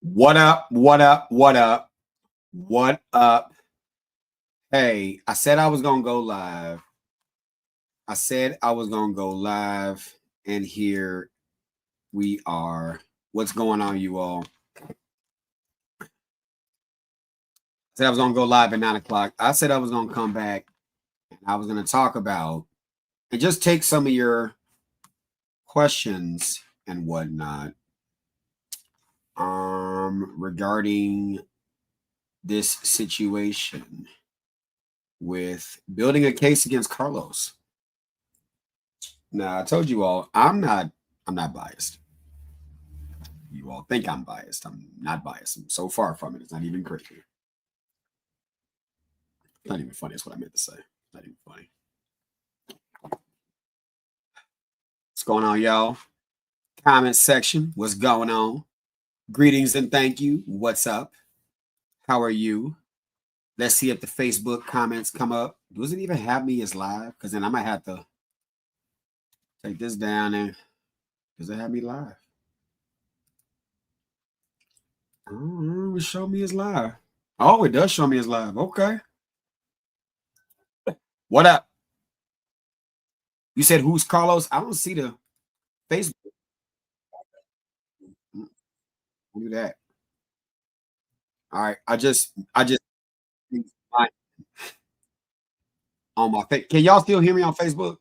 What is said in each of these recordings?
What up? What up? What up? What up? Hey, I said I was going to go live. And here we are. What's going on, you all? I said I was going to go live at 9 o'clock. I said I was going to come back and I was going to talk about and just take some of your questions and whatnot regarding this situation with building a case against Carlos. Now, I told you all, I'm not biased. You all think I'm biased. I'm not biased. I'm so far from it. It's not even crazy. Not even funny is what I meant to say. Not even funny. What's going on, y'all? Comment section. What's going on? Greetings and thank you. What's up? How are you? Let's see if the Facebook comments come up. Does it even have me as live? Because then I might have to take this down and does it have me live? Oh, it show me as live. Oh, it does show me as live. Okay. What up? You said who's Carlos? I don't see the Facebook. Do that. All right. I just on my face. Can y'all still hear me on Facebook?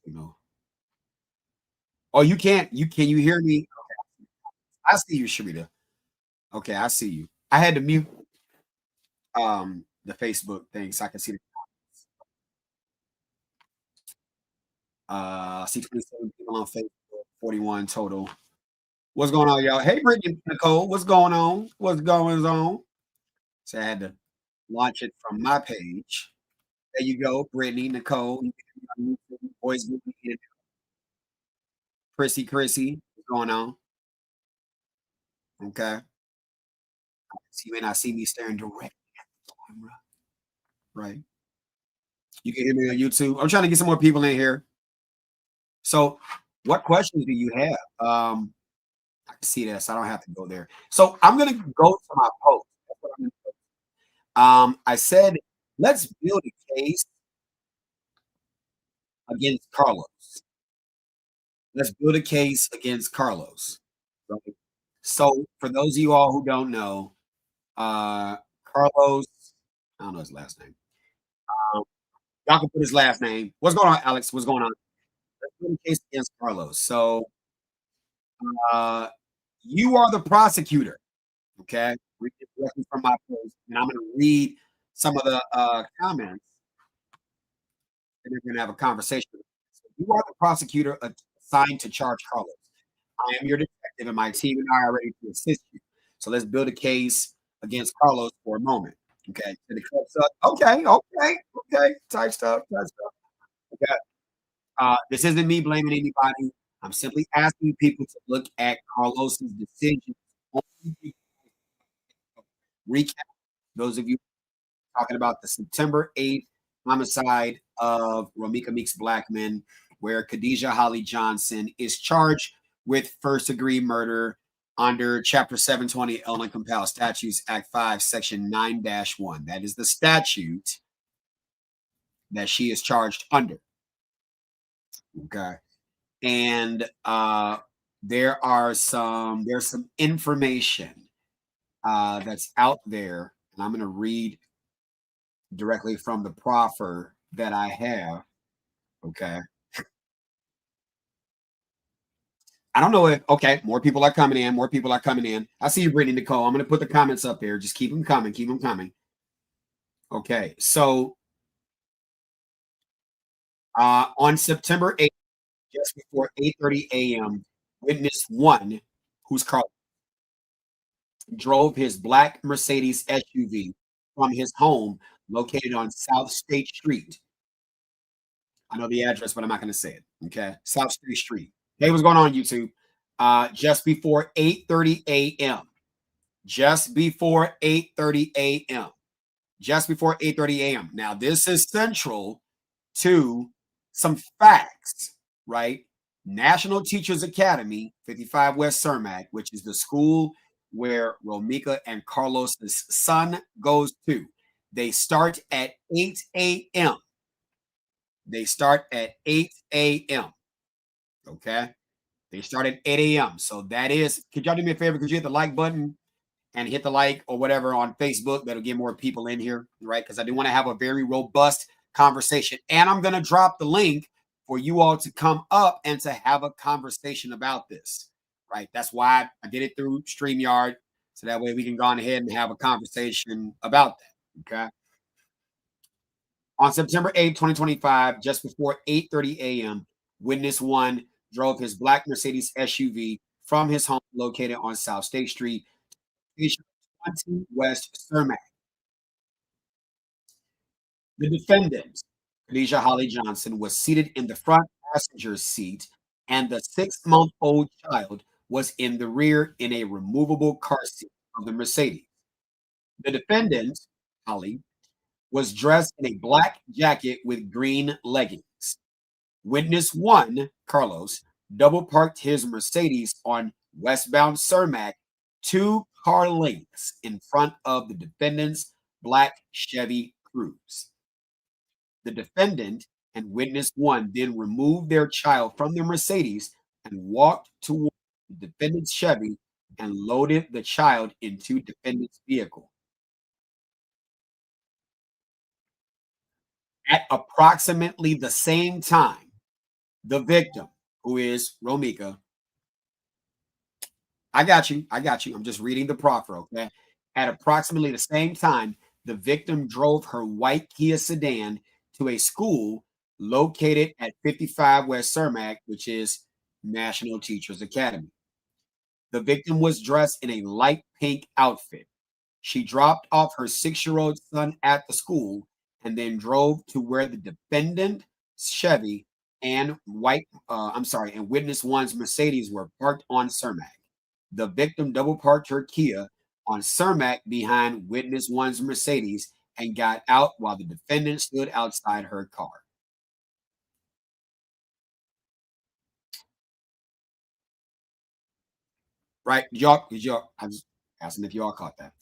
No. Oh, you can't. Can you hear me? Okay. I see you, Sharita. Okay, I see you. I had to mute the Facebook thing so I can see the I see 27 people on Facebook, 41 total. What's going on, y'all? Hey, Brittany Nicole, what's going on? What's going on? So I had to launch it from my page. There you go, Brittany Nicole. Boys, Chrissy, what's going on? Okay. So you may not see me staring directly at the camera, right? You can hear me on YouTube. I'm trying to get some more people in here. So, what questions do you have? I can see that, so I don't have to go there. So I'm gonna go to my post. That's what I'm gonna do. I said, let's build a case against Carlos. Let's build a case against Carlos. Right? So, for those of you all who don't know, Carlos, I don't know his last name. Um, y'all can put his last name. What's going on, Alex? What's going on? Let's build a case against Carlos. So, uh, you are the prosecutor. Okay, read it directly from my post, and I'm going to read some of the comments, and we're going to have a conversation. So you are the prosecutor assigned to charge Carlos. I am your detective, and my team and I are ready to assist you. So let's build a case against Carlos for a moment. Okay, so the clip's up. Okay, type stuff. Okay, this isn't me blaming anybody. I'm simply asking people to look at Carlos's decisions. Recap those of you talking about the September 8th homicide of Romeca Meeks-Blackmon, where Khadijah Holly Johnson is charged with first-degree murder under Chapter 720 Illinois Compiled Statutes Act 5, Section 9-1. That is the statute that she is charged under. Okay. And there's some information that's out there, and I'm going to read directly from the proffer that I have. Okay. I don't know if, okay, more people are coming in. I see you, Brittany Nicole. I'm going to put the comments up there. Just keep them coming. Okay. So on September 8th, just before 8:30 a.m., witness one, who's Carl, drove his black Mercedes SUV from his home located on South State Street. I know the address, but I'm not going to say it. Okay. South State Street. Hey, what's going on, YouTube? Just before 8:30 a.m. Just before 8:30 a.m. Just before 8:30 a.m. Now, this is central to some facts, right? National Teachers Academy, 55 West Cermak, which is the school where Romeca and Carlos's son goes to. They start at 8 a.m. They start at 8 a.m. Okay. They start at 8 a.m. So that is, could y'all do me a favor? Could you hit the like button and hit the like or whatever on Facebook? That'll get more people in here, right? Because I do want to have a very robust conversation. And I'm going to drop the link for you all to come up and to have a conversation about this, right? That's why I did it through StreamYard. So that way we can go on ahead and have a conversation about that. Okay. On September 8th, 2025, just before 8:30 a.m., witness one drove his black Mercedes SUV from his home located on South State Street, station 20 West Cermak. The defendant, Khadijah Holly Johnson, was seated in the front passenger seat, and the 6-month-old child was in the rear in a removable car seat of the Mercedes. The defendant, Holly, was dressed in a black jacket with green leggings. Witness one, Carlos, double parked his Mercedes on westbound Cermak 2 car lengths in front of the defendant's black Chevy Cruze. The defendant and witness one then removed their child from the Mercedes and walked toward the defendant's Chevy and loaded the child into defendant's vehicle. At approximately the same time, the victim, who is Romeca, I got you. I got you. I'm just reading the proffer, okay? At approximately the same time, the victim drove her white Kia sedan to a school located at 55 West Cermak, which is National Teachers Academy. The victim was dressed in a light pink outfit. She dropped off her 6-year-old son at the school and then drove to where the defendant Chevy and and witness one's Mercedes were parked on Cermak. The victim double parked her Kia on Cermak behind witness one's Mercedes and got out while the defendant stood outside her car. Right? I was asking if y'all caught that.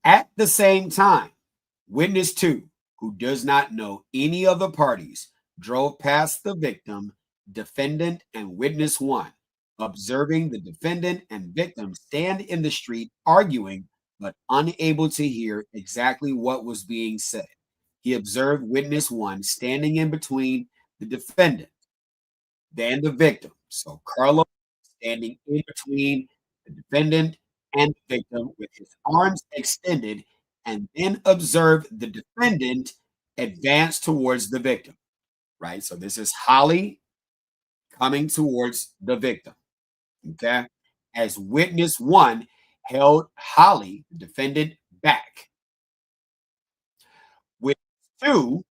At the same time, witness two, who does not know any of the parties, drove past the victim, defendant, and witness one, observing the defendant and victim stand in the street arguing, but unable to hear exactly what was being said. He observed witness one standing in between the defendant, then the victim. So Carlos standing in between the defendant and the victim with his arms extended, and then observed the defendant advance towards the victim, right? So this is Holly coming towards the victim, okay? As witness one held Holly, the defendant, back. Witness two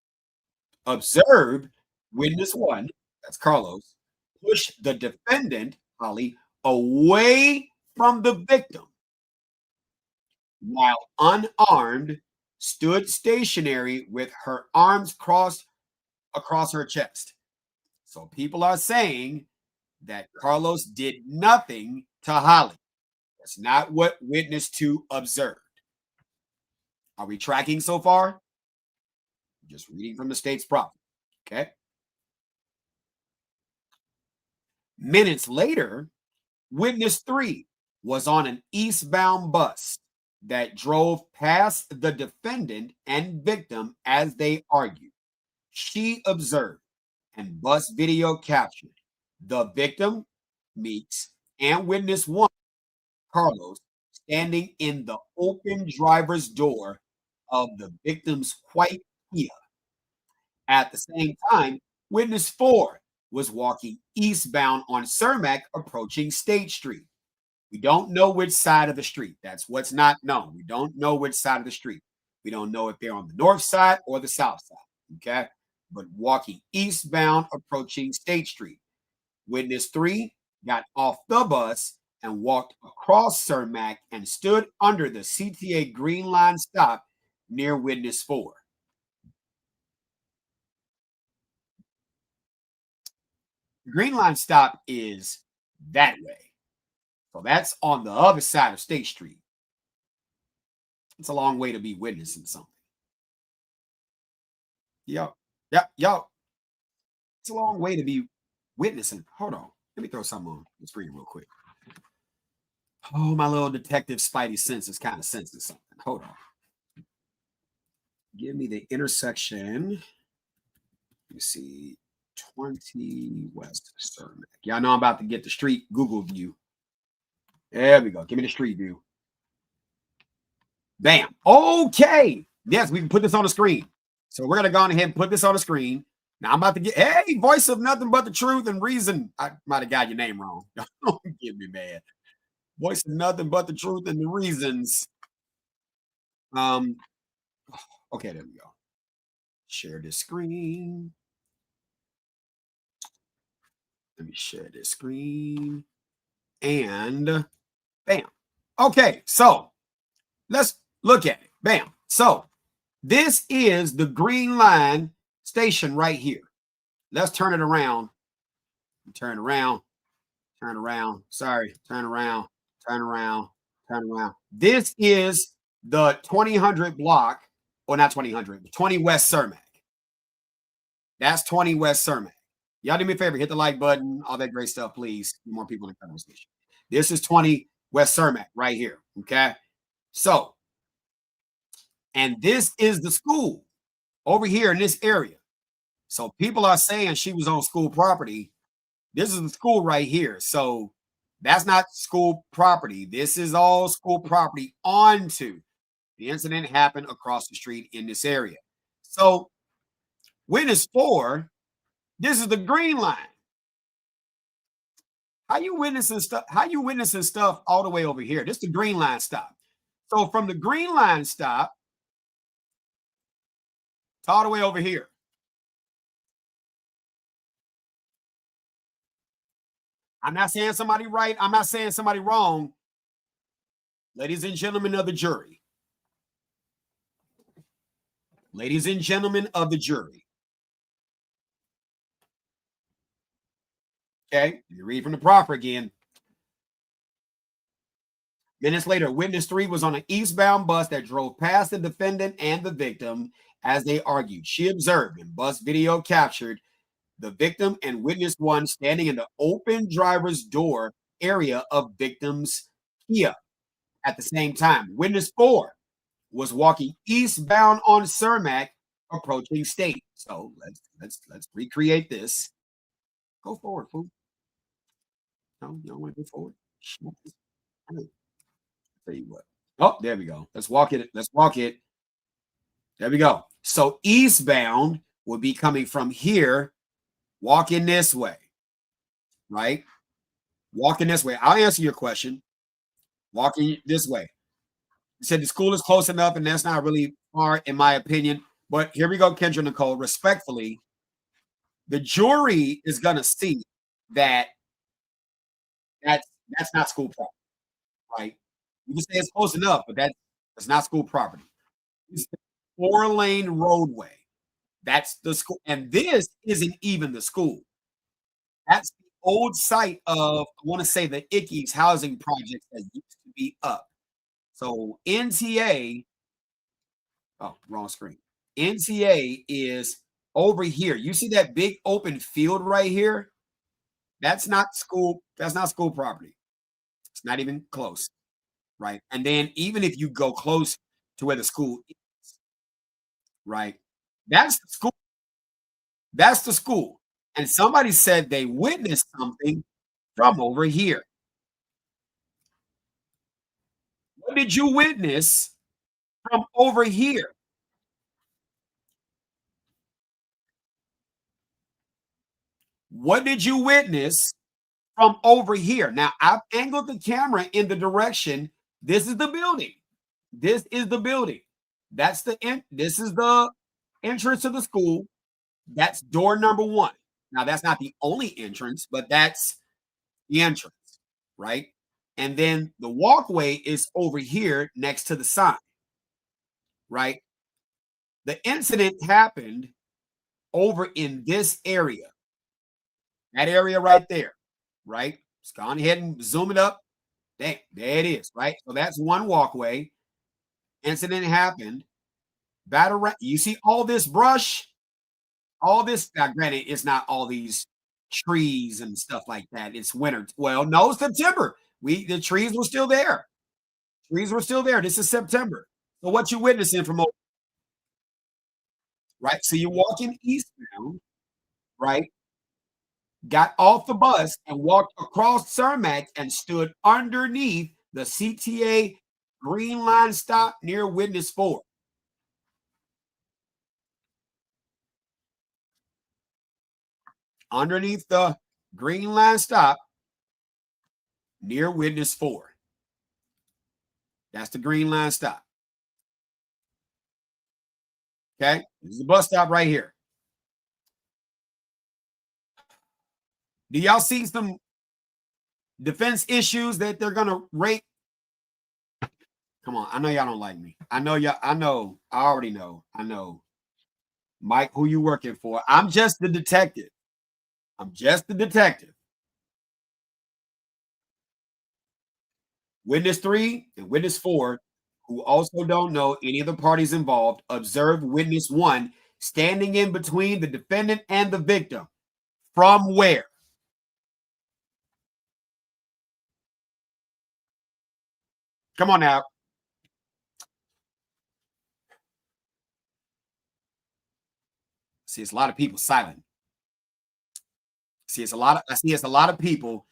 observed witness one, that's Carlos, push the defendant, Holly, away from the victim while unarmed, stood stationary with her arms crossed across her chest. So people are saying that Carlos did nothing to Holly. That's not what witness two observed. Are we tracking so far? Just reading from the state's prop. Okay. Minutes later, witness three was on an eastbound bus that drove past the defendant and victim as they argued. She observed and bus video captured the victim, Meeks, and witness one, Carlos, standing in the open driver's door of the victim's white Kia. At the same time, witness four was walking eastbound on Cermak approaching State Street. We don't know which side of the street. That's what's not known. We don't know which side of the street. We don't know if they're on the north side or the south side. Okay. But walking eastbound approaching State Street. Witness three got off the bus and walked across Cermak and stood under the CTA Green Line stop near witness four. The Green Line stop is that way. So that's on the other side of State Street. It's a long way to be witnessing something. Yo, yo. It's a long way to be witnessing. Hold on. Let me throw something on the screen real quick. Oh, my little detective spidey senses kind of senses something. Hold on. Give me the intersection. Let me see. 20 West Cermak. Y'all know I'm about to get the street Google view. There we go. Give me the street view. Bam. Okay. Yes, we can put this on the screen. So we're going to go on ahead and put this on the screen. Now I'm about to get, hey, voice of nothing but the truth and reason. I might have got your name wrong. Don't get me mad. Voice of nothing but the truth and the reasons. Um, okay, there we go. Share this screen. Let me share this screen. And bam. Okay, so let's look at it. Bam. So this is the Green Line station right here. Let's turn it around. Turn around. Turn around. Sorry. Turn around. Turn around. Turn around. This is the 2000 block, or not 2000, 20 West Cermak. That's 20 West Cermak. Y'all do me a favor, hit the like button, all that great stuff, please. More people in the conversation. This is 20 West Cermak right here. Okay. So, and this is the school over here in this area. So people are saying she was on school property. This is the school right here. So that's not school property. This is all school property onto the incident happened across the street in this area. So witness 4, this is the Green Line. How you witnessing stuff? How you witnessing stuff all the way over here? This is the Green Line stop. So from the Green Line stop to all the way over here. I'm not saying somebody right. I'm not saying somebody wrong. Ladies and gentlemen of the jury. Ladies and gentlemen of the jury. Okay, you read from the proper again. Minutes later, witness 3 was on an eastbound bus that drove past the defendant and the victim as they argued. She observed, and bus video captured the victim and witness 1 standing in the open driver's door area of victim's Kia at the same time. Witness 4 was walking eastbound on Cermak, approaching State. So let's recreate this. Go forward, fool. No, you don't want to go forward. Tell you what. Oh, there we go. Let's walk it. Let's walk it. There we go. So eastbound would be coming from here, walking this way, right? Walking this way. I'll answer your question. Walking this way. You said the school is close enough, and that's not really far, in my opinion. But here we go, Kendra Nicole. Respectfully, the jury is gonna see that that's not school property, right? You can say it's close enough, but that's not school property. It's a 4-lane roadway. That's the school, and this isn't even the school. That's the old site of, I want to say, the Ickes housing projects that used to be up. So NTA, oh, wrong screen. NTA is over here. You see that big open field right here? That's not school. That's not school property. It's not even close, right? And then even if you go close to where the school is, right? That's the school. That's the school. And somebody said they witnessed something from over here. What did you witness from over here? What did you witness from over here? Now, I've angled the camera in the direction. This is the building. This is the building. That's the this is the entrance to the school. That's door number 1. Now, that's not the only entrance, but that's the entrance, right? And then the walkway is over here next to the sign, right? The incident happened over in this area. That area right there, right? Let's go on ahead and zoom it up. Dang, there it is, right? So that's one walkway. Incident happened. You see all this brush, all this. Now, granted, it's not all these trees and stuff like that. It's winter. Well, no, September. The trees were still there. Trees were still there. This is September. So what you witnessing from right? So you're walking eastbound, right? Got off the bus and walked across Cermak and stood underneath the CTA green line stop near Witness 4. Underneath the green line stop near Witness 4. That's the green line stop. Okay. This is the bus stop right here. Do y'all see some defense issues that they're going to rate? Come on. I know y'all don't like me. I know y'all. I know. I already know. I know. Mike, who you working for? I'm just the detective. I'm just the detective. Witness 3 and Witness 4, who also don't know any of the parties involved, observed Witness 1 standing in between the defendant and the victim. From where? Come on now. See, it's a lot of people silent. See, it's a lot of I see it's a lot of people.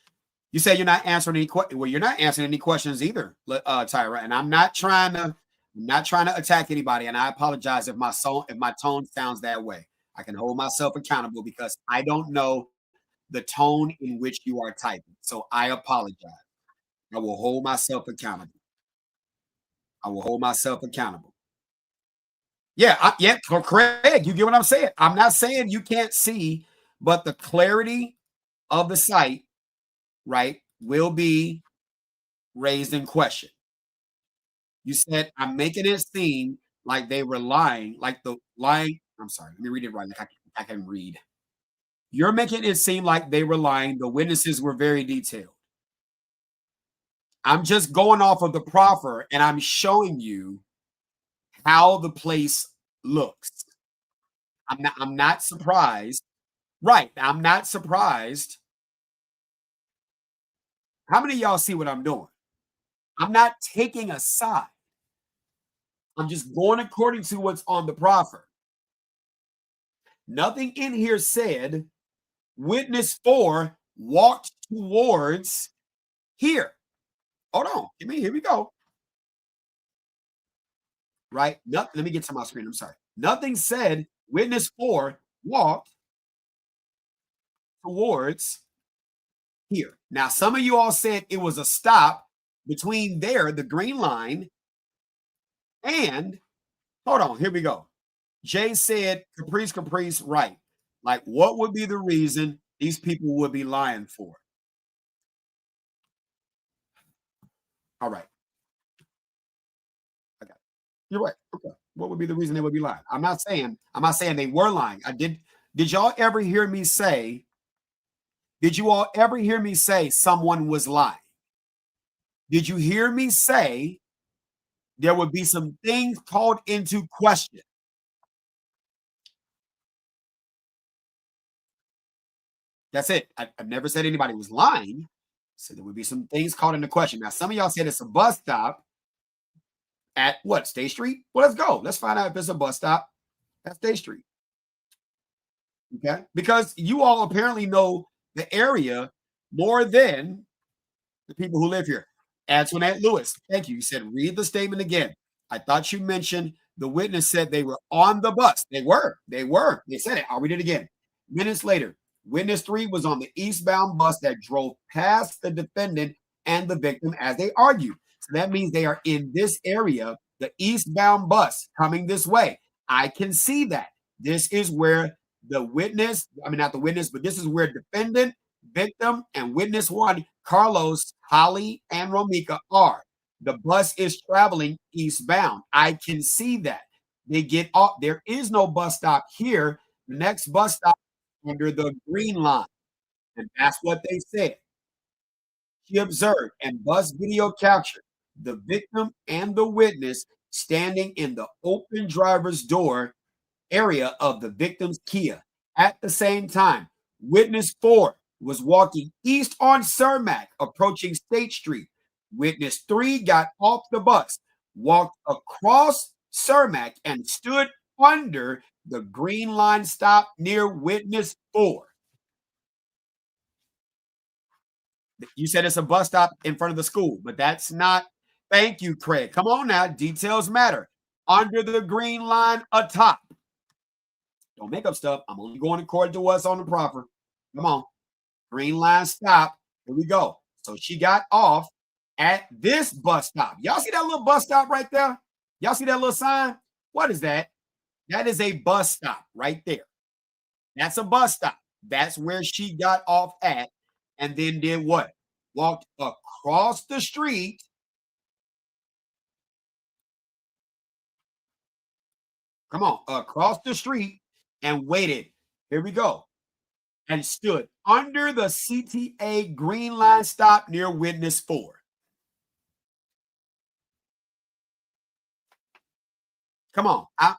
You say you're not answering any questions. Well, you're not answering any questions either, Tyra. And I'm not trying to attack anybody. And I apologize if my tone sounds that way. I can hold myself accountable because I don't know the tone in which you are typing. So I apologize. I will hold myself accountable. I will hold myself accountable. Yeah, yeah, Craig, you get what I'm saying. I'm not saying you can't see, but the clarity of the site, right, will be raised in question. You said I'm making it seem like they were lying, like the lying. I'm sorry, let me read it right. Like I can read. You're making it seem like they were lying. The witnesses were very detailed. I'm just going off of the proffer and I'm showing you how the place looks. I'm not surprised. Right. I'm not surprised. How many of y'all see what I'm doing? I'm not taking a side. I'm just going according to what's on the proffer. Nothing in here said witness 4 walked towards here. Hold on. Here we go. Right? Let me get to my screen. I'm sorry. Nothing said witness 4 walked towards here. Now, some of you all said it was a stop between there, the green line, and hold on. Here we go. Jay said Caprice, right. Like, what would be the reason these people would be lying for? All right. Okay. You're right. Okay. What would be the reason they would be lying? I'm not saying they were lying. Did y'all ever hear me say, did you all ever hear me say someone was lying? Did you hear me say there would be some things called into question? That's it. I've never said anybody was lying. So there would be some things called into question. Now, some of y'all said it's a bus stop at what? State Street? Well, let's go. Let's find out if it's a bus stop at State Street. Okay. Because you all apparently know the area more than the people who live here. Antoinette Lewis, thank you. You said, read the statement again. I thought you mentioned the witness said they were on the bus. They were. They were. They said it. I'll read it again. Minutes later, witness 3 was on the eastbound bus that drove past the defendant and the victim as they argued. So that means they are in this area, the eastbound bus coming this way. I can see that. This is where the witness, I mean, not the witness, but this is where defendant, victim, and witness 1, Carlos, Holly, and Romeca are. The bus is traveling eastbound. I can see that. They get off. There is no bus stop here. The next bus stop under the green line. And that's what they said. She observed and bus video captured the victim and the witness standing in the open driver's door area of the victim's Kia. At the same time, witness 4 was walking east on Cermak, approaching State Street. Witness 3 got off the bus, walked across Cermak, and stood under the green line stop near witness 4. You said it's a bus stop in front of the school, but that's not. Thank you, Craig. Come on now. Details matter. Under the green line atop. Don't make up stuff. I'm only going according to what's on the proper. Come on. Green line stop. Here we go. So she got off at this bus stop. Y'all see that little bus stop right there? Y'all see that little sign? What is that? That is a bus stop right there. That's a bus stop. That's where she got off at and then did what? Walked across the street. Come on, across the street and waited. Here we go. And stood under the CTA green line stop near witness 4. Come on. I'm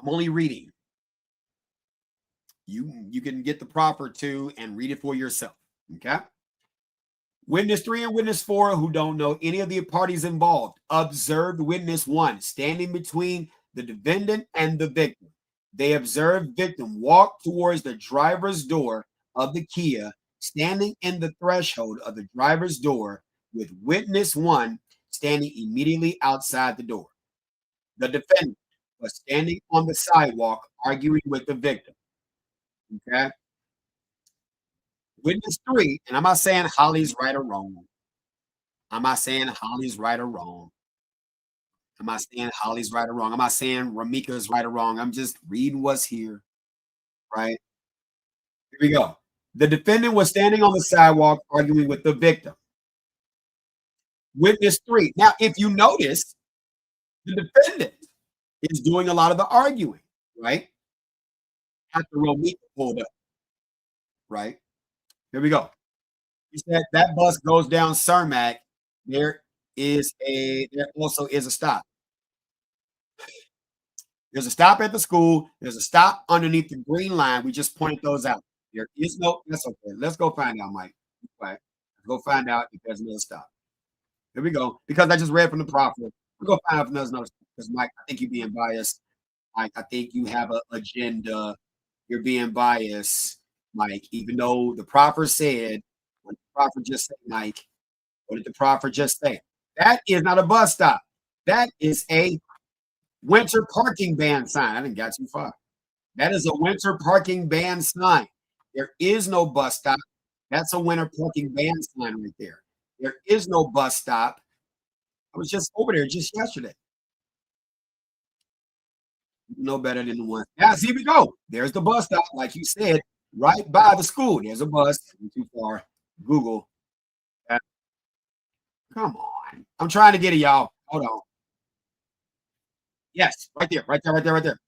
only reading. You can get the proper two and read it for yourself. Okay. Witness 3 and witness 4, who don't know any of the parties involved, observed witness 1 standing between the defendant and the victim. They observed victim walk towards the driver's door of the Kia, standing in the threshold of the driver's door, with witness 1 standing immediately outside the door. The defendant was standing on the sidewalk arguing with the victim. Okay. Witness 3, and I'm not saying Holly's right or wrong. I'm not saying Holly's right or wrong. I'm not saying Holly's right or wrong. I'm not saying Romeca is right or wrong. I'm just reading what's here, right? Here we go. The defendant was standing on the sidewalk arguing with the victim. Witness 3. Now, if you notice, the defendant is doing a lot of the arguing, right? After Romeca pulled up, right? Here we go. He said that bus goes down Cermak. There also is a stop. There's a stop at the school. There's a stop underneath the green line. We just pointed those out. There is no. That's okay. Let's go find out, Mike. Right. Let's go find out if there's another stop. Here we go. Because I just read from the prophet. We'll go find out if there's another stop. Because Mike, I think you're being biased. Mike, I think you have an agenda. You're being biased, Mike. Even though the prophet said, what did the prophet just say, Mike? What did the prophet just say? That is not a bus stop. That is a winter parking ban sign. I didn't get too far. That is a winter parking ban sign. There is no bus stop. That's a winter parking ban sign right there. There is no bus stop. I was just over there just yesterday. You know better than the one. Now, here we go. There's the bus stop, like you said, right by the school. There's a bus. Too far. Google. Uh, Come on. I'm trying to get it, y'all. Hold on. Yes, right there, right there, right there, right there.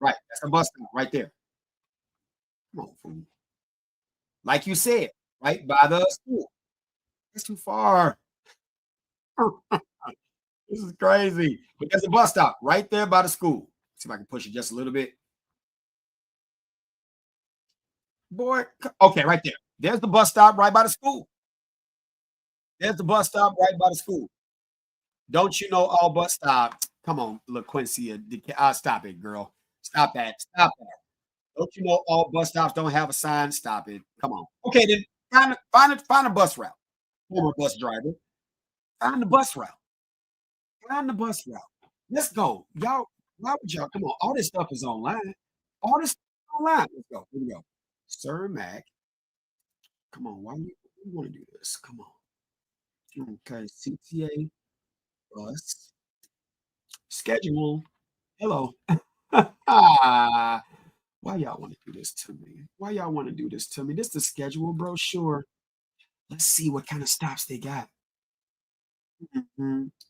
Right. That's the bus stop right there. Come on, fool. Like you said, right by the school. It's too far. This is crazy. But there's a bus stop right there by the school. See if I can push it just a little bit. Boy, okay, right there. There's the bus stop right by the school. There's the bus stop right by the school. Don't you know all bus stops? Come on, look, Quincy. Stop it, girl. Stop that. Stop that. Don't you know all bus stops don't have a sign? Stop it. Come on. Okay, then find a bus route. Former bus driver. Find the bus route. Find the bus route. Let's go. Y'all, why would y'all come on? All this stuff is online. All this stuff is online. Let's go. Here we go. Sir Mac. Come on. Why you want to do this? Come on. Okay. CTA bus. Schedule. Hello. Why y'all want to do this to me? Why y'all want to do this to me? This is the schedule brochure. Let's see what kind of stops they got.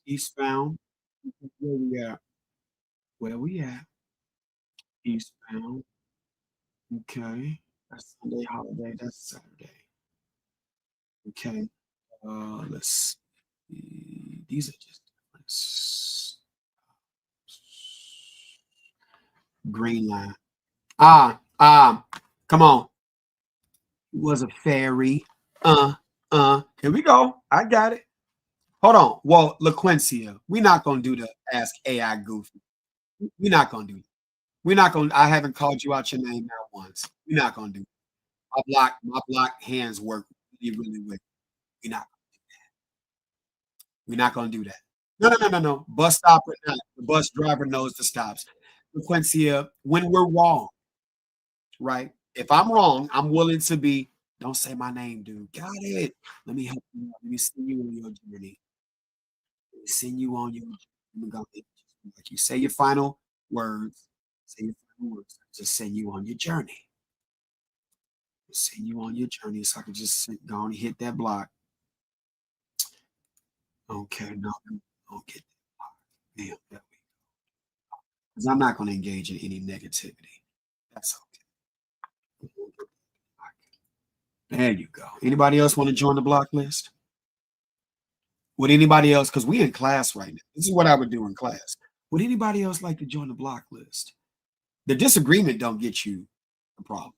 Eastbound. Where we at? Where we at? Eastbound. Okay. That's Sunday holiday. That's Saturday. Okay. Let's see. These are just green line. Come on. It was a fairy. Here we go. I got it. Hold on. Well, LaQuencia, we're not gonna do the ask AI goofy. We're not gonna do that. We're not gonna. I haven't called you out your name not once. We're not gonna do that. My block hands work really, really well. We're not. We're not gonna do that. No, no, no, no, no. Bus stop or not. The bus driver knows the stops. LaQuencia, when we're wrong, right? If I'm wrong, I'm willing to be. Don't say my name, dude. Got it. Let me help you out. Let me send you on your journey. Let me send you on your. Let me go. Like you say your final words. Say your final words. Just send you on your journey. Send you on your journey, so I can just go and hit that block. Okay, no, don't get that block. Damn, that we because I'm not going to engage in any negativity. That's okay. There you go. Anybody else want to join the block list? Would anybody else? Because we in class right now. This is what I would do in class. Would anybody else like to join the block list? The disagreement don't get you the problem.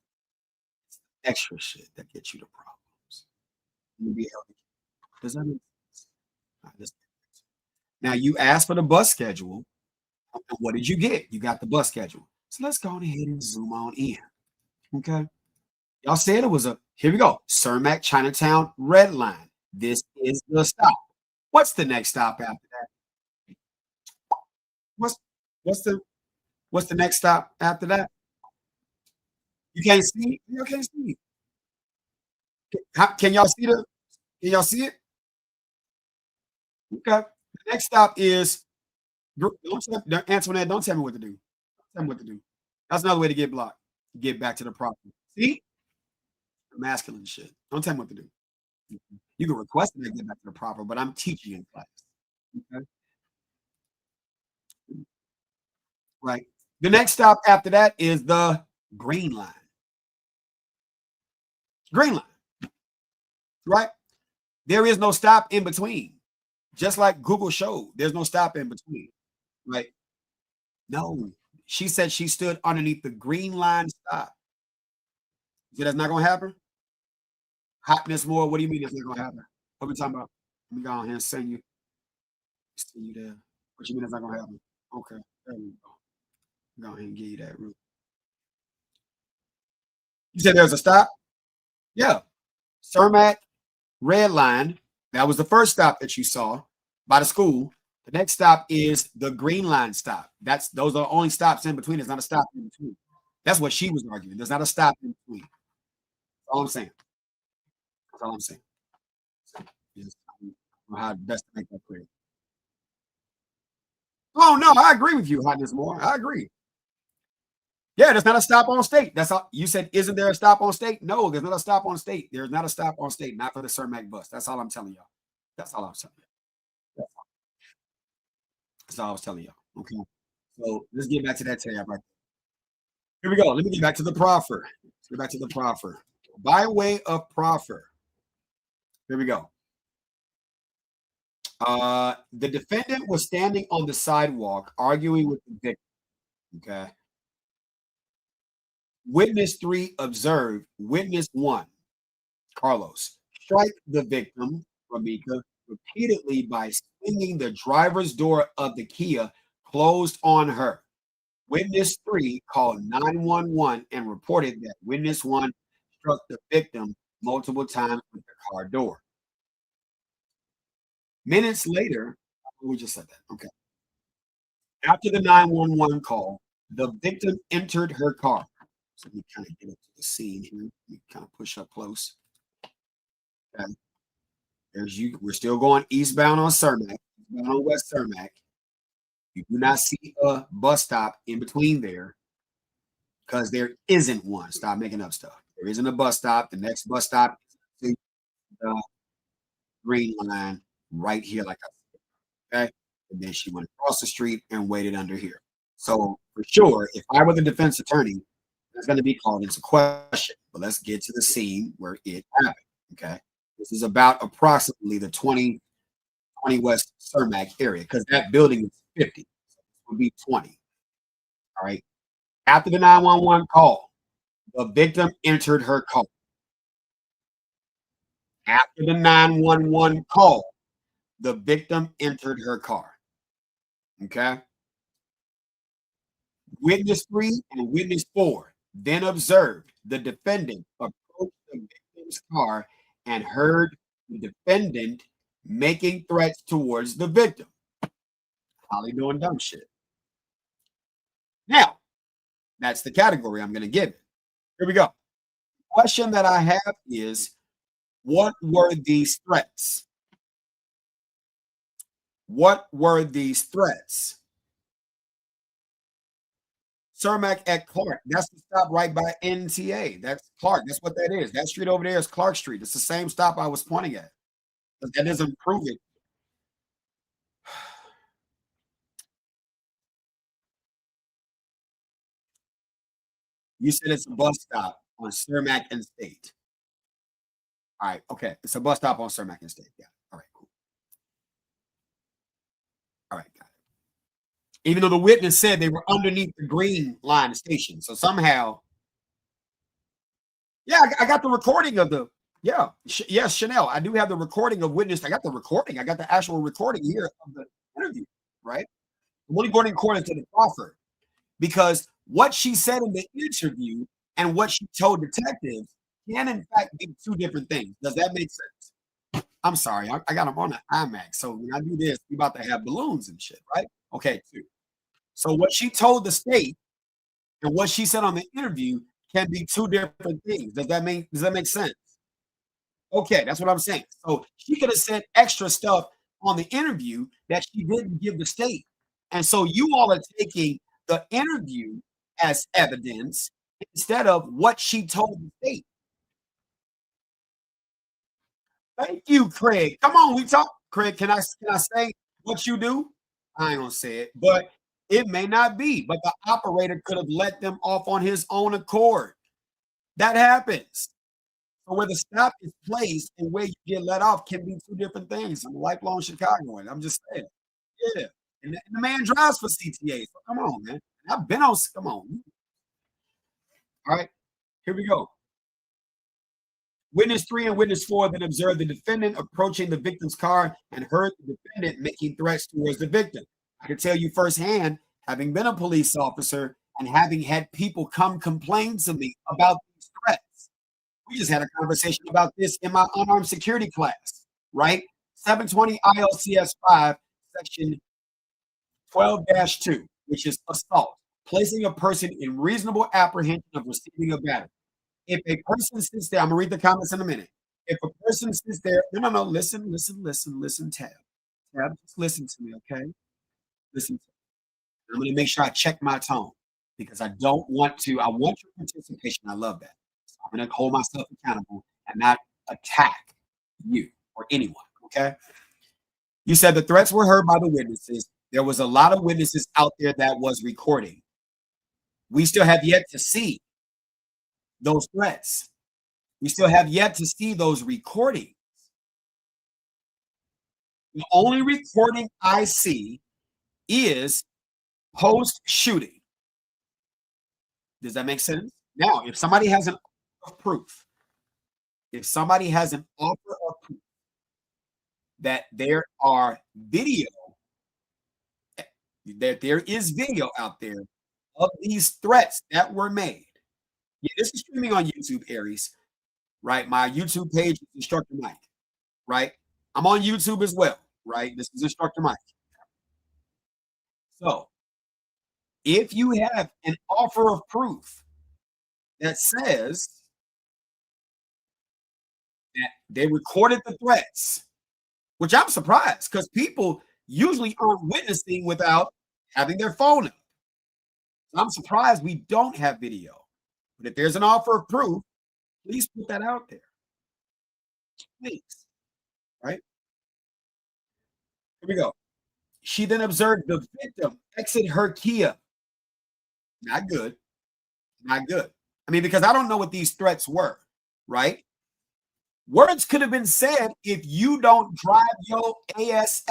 Extra shit that gets you the problems. Does that make sense? Now you asked for the bus schedule. What did you get? You got the bus schedule. So let's go ahead and zoom on in. Okay. Y'all said it was a, here we go. Cermak Chinatown Red Line. This is the stop. What's the next stop after that? What's what's the what's the next stop after that? You can't see? You can't see. Can y'all see the can y'all see it? Okay. The next stop is Antoinette, don't tell me what to do. Don't tell me what to do. That's another way to get blocked. Get back to the property. See? Masculine shit. Don't tell me what to do. You can request that I get back to the proper, but I'm teaching in class. Okay. Right. The next stop after that is the green line. Green line. Right. There is no stop in between. Just like Google showed, there's no stop in between. Right. No. She said she stood underneath the green line stop. See, that's not gonna happen. Hotness more. What do you mean that's not gonna happen? What are we talking about? Let me go on here and send you there. What you mean that's not gonna happen? Okay. There we go. Go ahead and give you that route. You said there's a stop? Yeah. Cermak Red Line. That was the first stop that you saw by the school. The next stop is the Green Line stop. That's those are the only stops in between. There's not a stop in between. That's what she was arguing. There's not a stop in between. That's all I'm saying. That's all I'm saying. So, just, I don't know how best to make that clear. Oh no, I agree with you, Hotness More. I agree. Yeah, there's not a stop on state. That's all you said. Isn't there a stop on state? No, there's not a stop on state. There's not a stop on state, not for the Cermak bus. That's all I'm telling y'all. That's all I'm telling you. That's all I was telling y'all. Okay. So let's get back to that tab right. Here we go. Let me get back to the proffer. Let's get back to the proffer. By way of proffer. Here we go. The defendant was standing on the sidewalk arguing with the victim. Okay. Witness three observed. Witness one, Carlos, strike the victim, Romeca, repeatedly by swinging the driver's door of the Kia closed on her. Witness three called 911 and reported that witness one struck the victim multiple times with the car door. Minutes later, we just said that. Okay. After the 911 call, the victim entered her car. So let me kind of get up to the scene here. Let me kind of push up close. Okay. There's you. We're still going eastbound on Cermak, eastbound on West Cermak. You do not see a bus stop in between there because there isn't one. Stop making up stuff. There isn't a bus stop. The next bus stop is the green line right here, like I said. Okay. And then she went across the street and waited under here. So for sure, if I were the defense attorney, It's going to be called into question. But let's get to the scene where it happened. Okay. This is about approximately the 20 West Cermak area because that building is 50. So this would be 20. All right. After the 911 call, the victim entered her car. After the 911 call, the victim entered her car. Okay. Witness 3 and witness 4 then observed the defendant approach the victim's car and heard the defendant making threats towards the victim. Holly doing dumb shit. Now, that's the category I'm going to give it. Here we go. Question that I have is, what were these threats? What were these threats? Cermak at Clark. That's the stop right by NTA. That's Clark. That's what that is. That street over there is Clark Street. It's the same stop I was pointing at. But that doesn't prove it. You said it's a bus stop on Cermak and State. All right. Okay. It's a bus stop on Cermak and State. Yeah. All right. Cool. All right. Got it. Even though the witness said they were underneath the green line station. So somehow, yeah, I got the recording of the, yeah. Yes, Chanel. I do have the recording of witness. I got the recording. I got the actual recording here of the interview, right? I'm only going according to the proffer because what she said in the interview and what she told detectives can, in fact, be two different things. Does that make sense? I'm sorry. I got them on the IMAX. So when I do this, we about to have balloons and shit, right? Okay, two. So what she told the state and what she said on the interview can be two different things. Does that make sense? Okay, that's what I'm saying. So she could have said extra stuff on the interview that she didn't give the state. And so you all are taking the interview as evidence instead of what she told the state. Thank you, Craig. Come on, we talk. Craig, can I say what you do? I ain't gonna say it, but it may not be. But the operator could have let them off on his own accord. That happens. So where the stop is placed and where you get let off can be two different things. I'm a lifelong Chicagoan. I'm just saying. Yeah. And the man drives for CTA. So come on, man. I've been on. Come on. All right. Here we go. Witness 3 and witness 4 then observed the defendant approaching the victim's car and heard the defendant making threats towards the victim. I can tell you firsthand, having been a police officer and having had people come complain to me about these threats. We just had a conversation about this in my unarmed security class, right? 720 ILCS 5, section 12-2, which is assault, placing a person in reasonable apprehension of receiving a battery. If a person sits there, I'm gonna read the comments in a minute. If a person sits there, no, listen, Tab, just listen to me, okay? Listen. I'm gonna make sure I check my tone because I don't want to. I want your participation. I love that. So I'm gonna hold myself accountable and not attack you or anyone. Okay. You said the threats were heard by the witnesses. There was a lot of witnesses out there that was recording. We still have yet to see those threats. We still have yet to see those recordings. The only recording I see is post shooting. Does that make sense? Now, if somebody has an offer of proof, if somebody has an offer of proof that there are video, that there is video out there of these threats that were made. Yeah, this is streaming on YouTube, Aries, right? My YouTube page is Instructor Mike, right? I'm on YouTube as well, right? This is Instructor Mike. So if you have an offer of proof that says that they recorded the threats, which I'm surprised because people usually aren't witnessing without having their phone up. I'm surprised we don't have video. But if there's an offer of proof, please put that out there. Please. Right? Here we go. She then observed the victim exit her Kia. Not good. Not good. I mean, because I don't know what these threats were, right? Words could have been said, if you don't drive your ass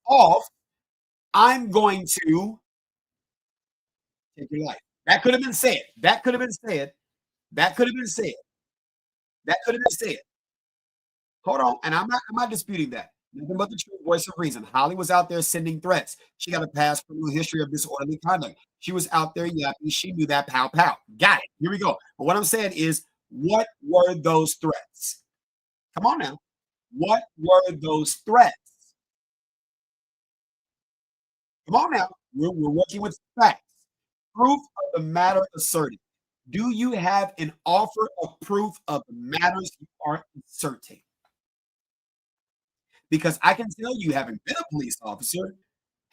off, I'm going to take your life. That could have been said. That could have been said. That could have been said. That could have been said. Hold on, and I'm not disputing that. Nothing but the true voice of reason. Holly was out there sending threats. She got a past criminal history of disorderly conduct. She was out there yapping. She knew that. Pow pow. Got it. Here we go. But what I'm saying is, what were those threats? Come on now. What were those threats? Come on now. We're working with facts. Proof of the matter asserted. Do you have an offer of proof of the matters you are asserting? Because I can tell you, having been a police officer,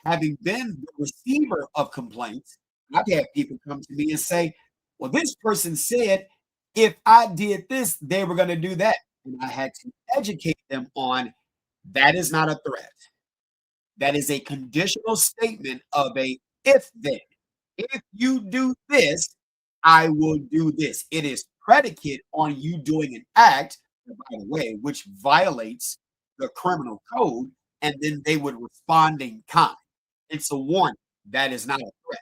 having been the receiver of complaints, I've had people come to me and say, well, this person said if I did this, they were going to do that. And I had to educate them on that is not a threat. That is a conditional statement of a if then. If you do this, I will do this. It is predicate on you doing an act, by the way, which violates the criminal code, and then they would respond in kind. It's a warning. That is not a threat.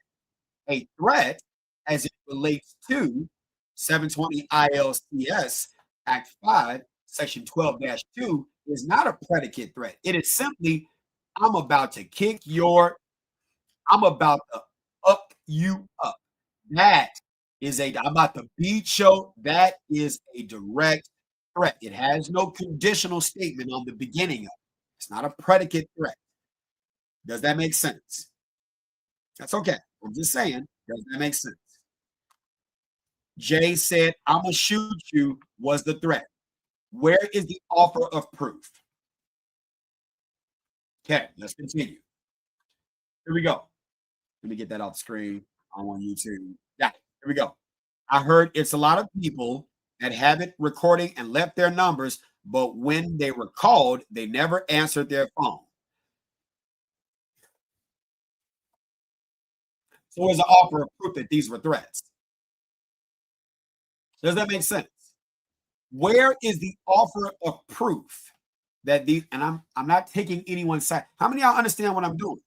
A threat, as it relates to 720 ILCS Act 5, Section 12-2, is not a predicate threat. It is simply, I'm about to kick your, I'm about to up you up. That is I'm about to beat you. That is a direct threat. It has no conditional statement on the beginning of it. It's not a predicate threat. Does that make sense? That's okay. I'm just saying, does that make sense? Jay said, I'm going to shoot you was the threat. Where is the offer of proof? Okay, let's continue. Here we go. Let me get that off the screen. I want you to. Yeah, here we go. I heard it's a lot of people that have it recording and left their numbers, but when they were called, they never answered their phone. So there's an offer of proof that these were threats. Does that make sense? Where is the offer of proof that these, and I'm not taking anyone's side. How many of y'all understand what I'm doing?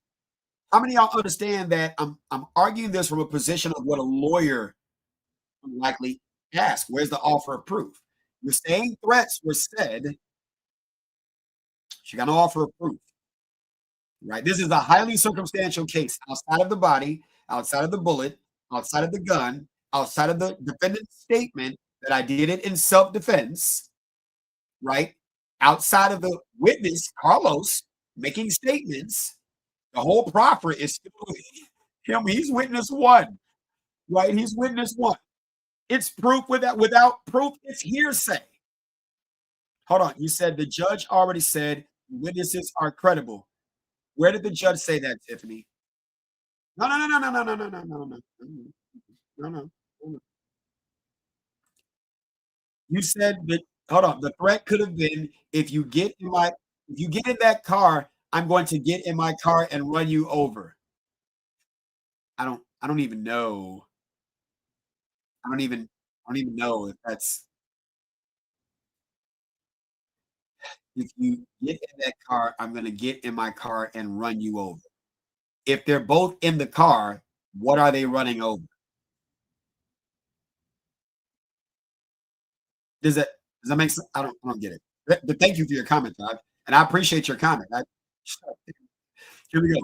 How many of y'all understand that I'm arguing this from a position of what a lawyer would likely ask? Where's the offer of proof? You're saying threats were said. She got no offer of proof. Right? This is a highly circumstantial case outside of the body, outside of the bullet, outside of the gun, outside of the defendant's statement that I did it in self-defense, right? Outside of the witness, Carlos, making statements. The whole proffer is still him. He's witness one, right? He's witness one. It's proof without proof, it's hearsay. Hold on. You said the judge already said witnesses are credible. Where did the judge say that, Tiffany? No, no, no, no, no, no, no, no, no, no, no, no, no. You said that. Hold on. The threat could have been if you get in that car, I'm going to get in my car and run you over. I don't even know. I don't even know if that's if you get in that car, I'm going to get in my car and run you over. If they're both in the car, what are they running over? Does that does that make sense? I don't get it. But thank you for your comment, Todd, and I appreciate your comment. Here we go.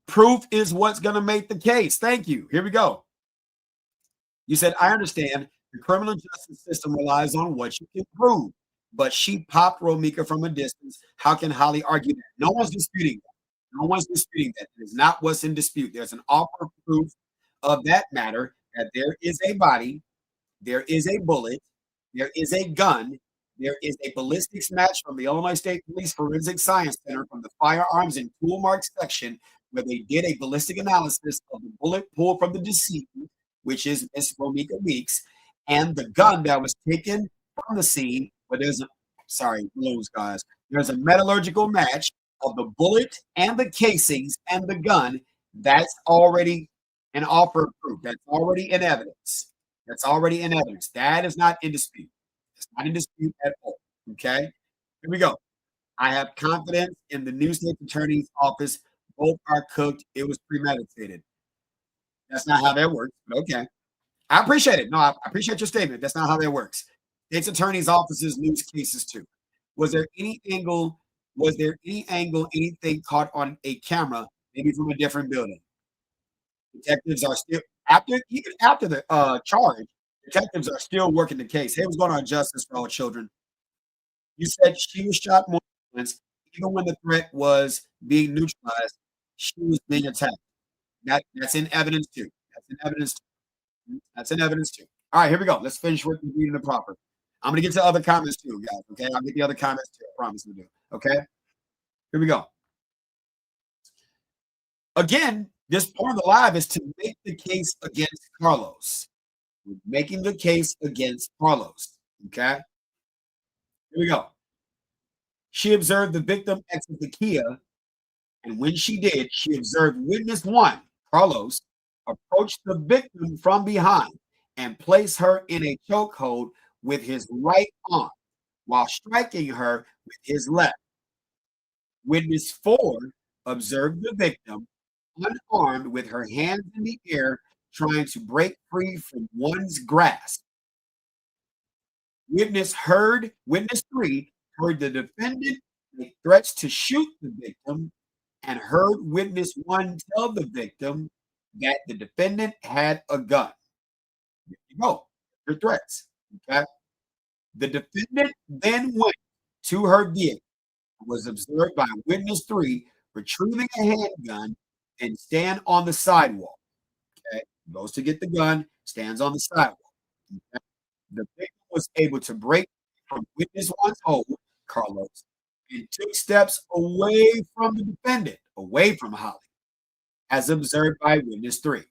Proof is what's going to make the case. Thank you. Here we go. You said, I understand the criminal justice system relies on what you can prove, but she popped Romeca from a distance. How can Holly argue that? No one's disputing that. No one's disputing that. It is not what's in dispute. There's an offer of proof of that matter that there is a body, there is a bullet, there is a gun, there is a ballistics match from the Illinois State Police Forensic Science Center from the firearms and tool marks section where they did a ballistic analysis of the bullet pulled from the decedent, which is Miss Romeca Meeks, and the gun that was taken from the scene. But balloons, guys. There's a metallurgical match of the bullet and the casings and the gun. That's already an offer of proof. That's already in evidence. That's already in evidence. That is not in dispute. It's not in dispute at all. Okay. Here we go. I have confidence in the new state attorney's office. Both are cooked. It was premeditated. That's not how that works. But okay. I appreciate it. No, I appreciate your statement. That's not how that works. State's attorney's offices lose cases too. Was there any angle? Was there any angle, anything caught on a camera, maybe from a different building? Detectives are still after even after the charge. Detectives are still working the case. Hey, what's going on, Justice for All Children? You said she was shot more than once, even when the threat was being neutralized. She was being attacked. That's in evidence too. That's in evidence. That's in evidence too. All right, here we go. Let's finish with reading the proper. I'm gonna get to other comments too, guys. Okay, I'll get the other comments too. I promise to do. Okay, here we go. Again, this part of the live is to make the case against Carlos. We're making the case against Carlos. Okay, here we go. She observed the victim exit the Kia, and when she did, she observed witness one, Carlos, approach the victim from behind and place her in a chokehold with his right arm while striking her with his left. Witness four observed the victim unarmed with her hands in the air, trying to break free from one's grasp. Witness three heard the defendant make threats to shoot the victim and heard witness one tell the victim that the defendant had a gun. There you go. Your threats. Okay. The defendant then went to her vehicle and was observed by witness three retrieving a handgun and stand on the sidewalk. Okay. Goes to get the gun, stands on the sidewalk. Okay? The victim was able to break from witness one's hold, Carlos, and took steps away from the defendant, away from Holly, as observed by witness three.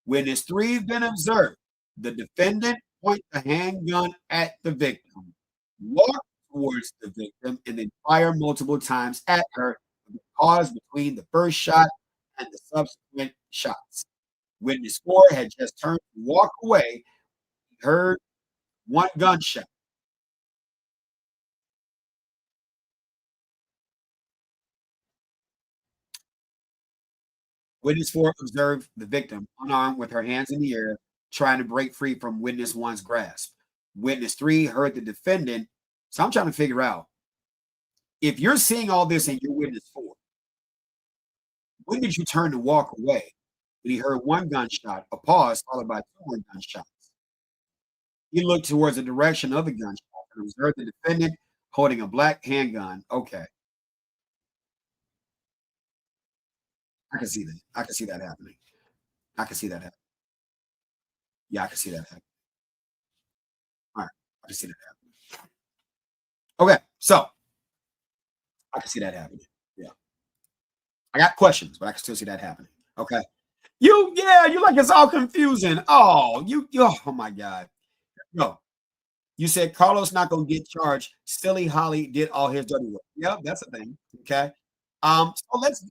Witness three then observed the defendant point the handgun at the victim, walk towards the victim, and then fire multiple times at her, with the pause between the first shot and the subsequent shots. Witness four had just turned to walk away. He heard one gunshot. Witness four observed the victim unarmed with her hands in the air, trying to break free from witness one's grasp. Witness three heard the defendant. So I'm trying to figure out if you're seeing all this and you're witness four, when did you turn to walk away? When he heard one gunshot, a pause followed by two more gunshots. He looked towards the direction of the gunshot and observed the defendant holding a black handgun. Okay, I can see that. I can see that happening. I can see that happening. Yeah, I can see that happening. All right, I can see that happening. Okay, so I can see that happening. Yeah, I got questions, but I can still see that happening. Okay, you like it's all confusing. Oh my God. No, you said Carlos not gonna get charged. Silly Holly did all his dirty work. Yep, that's a thing. Okay. So let's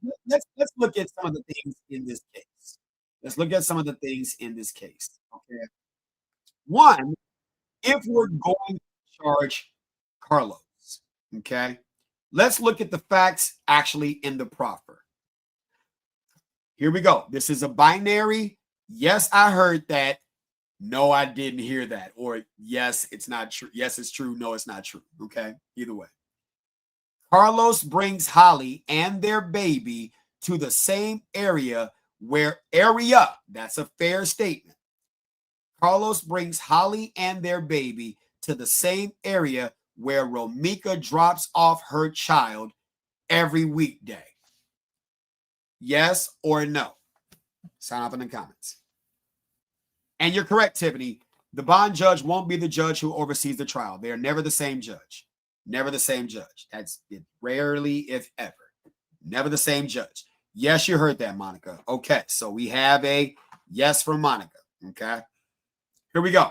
look at some of the things in this case. Let's look at some of the things in this case. Okay. One, if we're going to charge Carlos, okay, let's look at the facts actually in the proffer. Here we go. This is a binary. Yes, I heard that. No, I didn't hear that. Or yes, it's not true. Yes, it's true. No, it's not true. Okay. Either way. Carlos brings Holly and their baby to the same area, that's a fair statement. Carlos brings Holly and their baby to the same area where Romeca drops off her child every weekday. Yes or no? Sign off in the comments. And you're correct, Tiffany. The bond judge won't be the judge who oversees the trial. They are never the same judge. Never the same judge. That's it. Rarely, if ever. Never the same judge. Yes, you heard that, Monica. Okay, so we have a yes from Monica. Okay, here we go.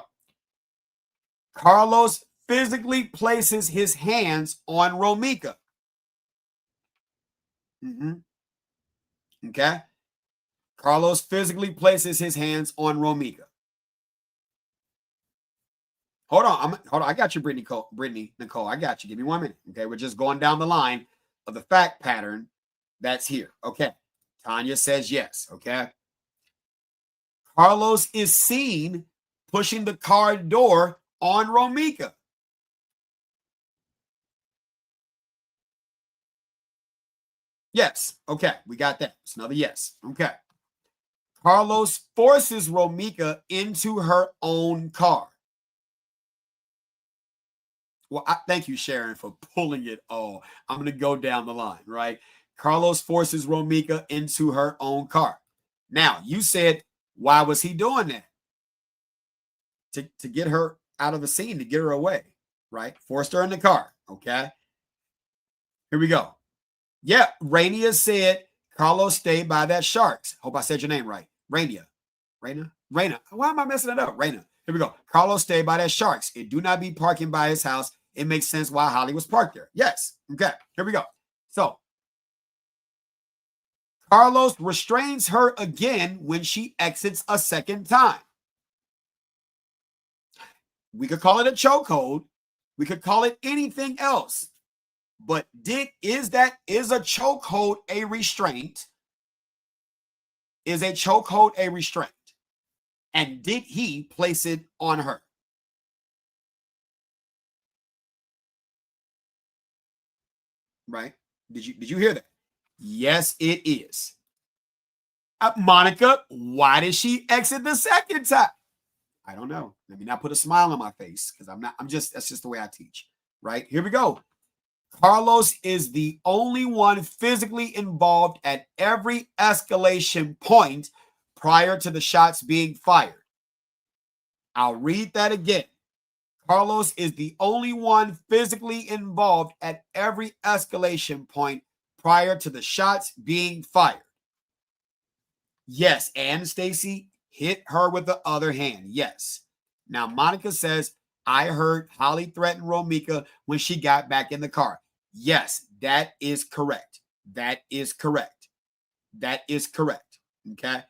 Carlos physically places his hands on Romeca. Okay, Carlos physically places his hands on Romeca. hold on. Hold on. I got you, Brittany Nicole. I got you. Give me 1 minute. Okay. We're just going down the line of the fact pattern that's here. Okay. Tanya says yes. Okay. Carlos is seen pushing the car door on Romeca. Yes. Okay. We got that. It's another yes. Okay. Carlos forces Romeca into her own car. Well, thank you, Sharon, for pulling it all. I'm going to go down the line, right? Carlos forces Romeca into her own car. Now, you said, why was he doing that? To get her out of the scene, to get her away, right? Forced her in the car, okay? Here we go. Yeah, Rainier said Carlos stayed by that Sharks. Hope I said your name right. Raina. Why am I messing it up? Raina. Here we go. Carlos stayed by that Sharks. It do not be parking by his house. It makes sense why Holly was parked there. Yes. Okay. Here we go. So Carlos restrains her again when she exits a second time. We could call it a chokehold. We could call it anything else. But is a chokehold a restraint? Is a chokehold a restraint? And did he place it on her? Right? Did you hear that? Yes, it is. Monica, why did she exit the second time? I don't know. Let me not put a smile on my face because that's just the way I teach. Right? Here we go. Carlos is the only one physically involved at every escalation point prior to the shots being fired. I'll read that again. Carlos is the only one physically involved at every escalation point prior to the shots being fired. Yes, and Stacy hit her with the other hand. Yes. Now, Monica says, I heard Holly threaten Romeca when she got back in the car. Yes, that is correct. That is correct. That is correct. Okay.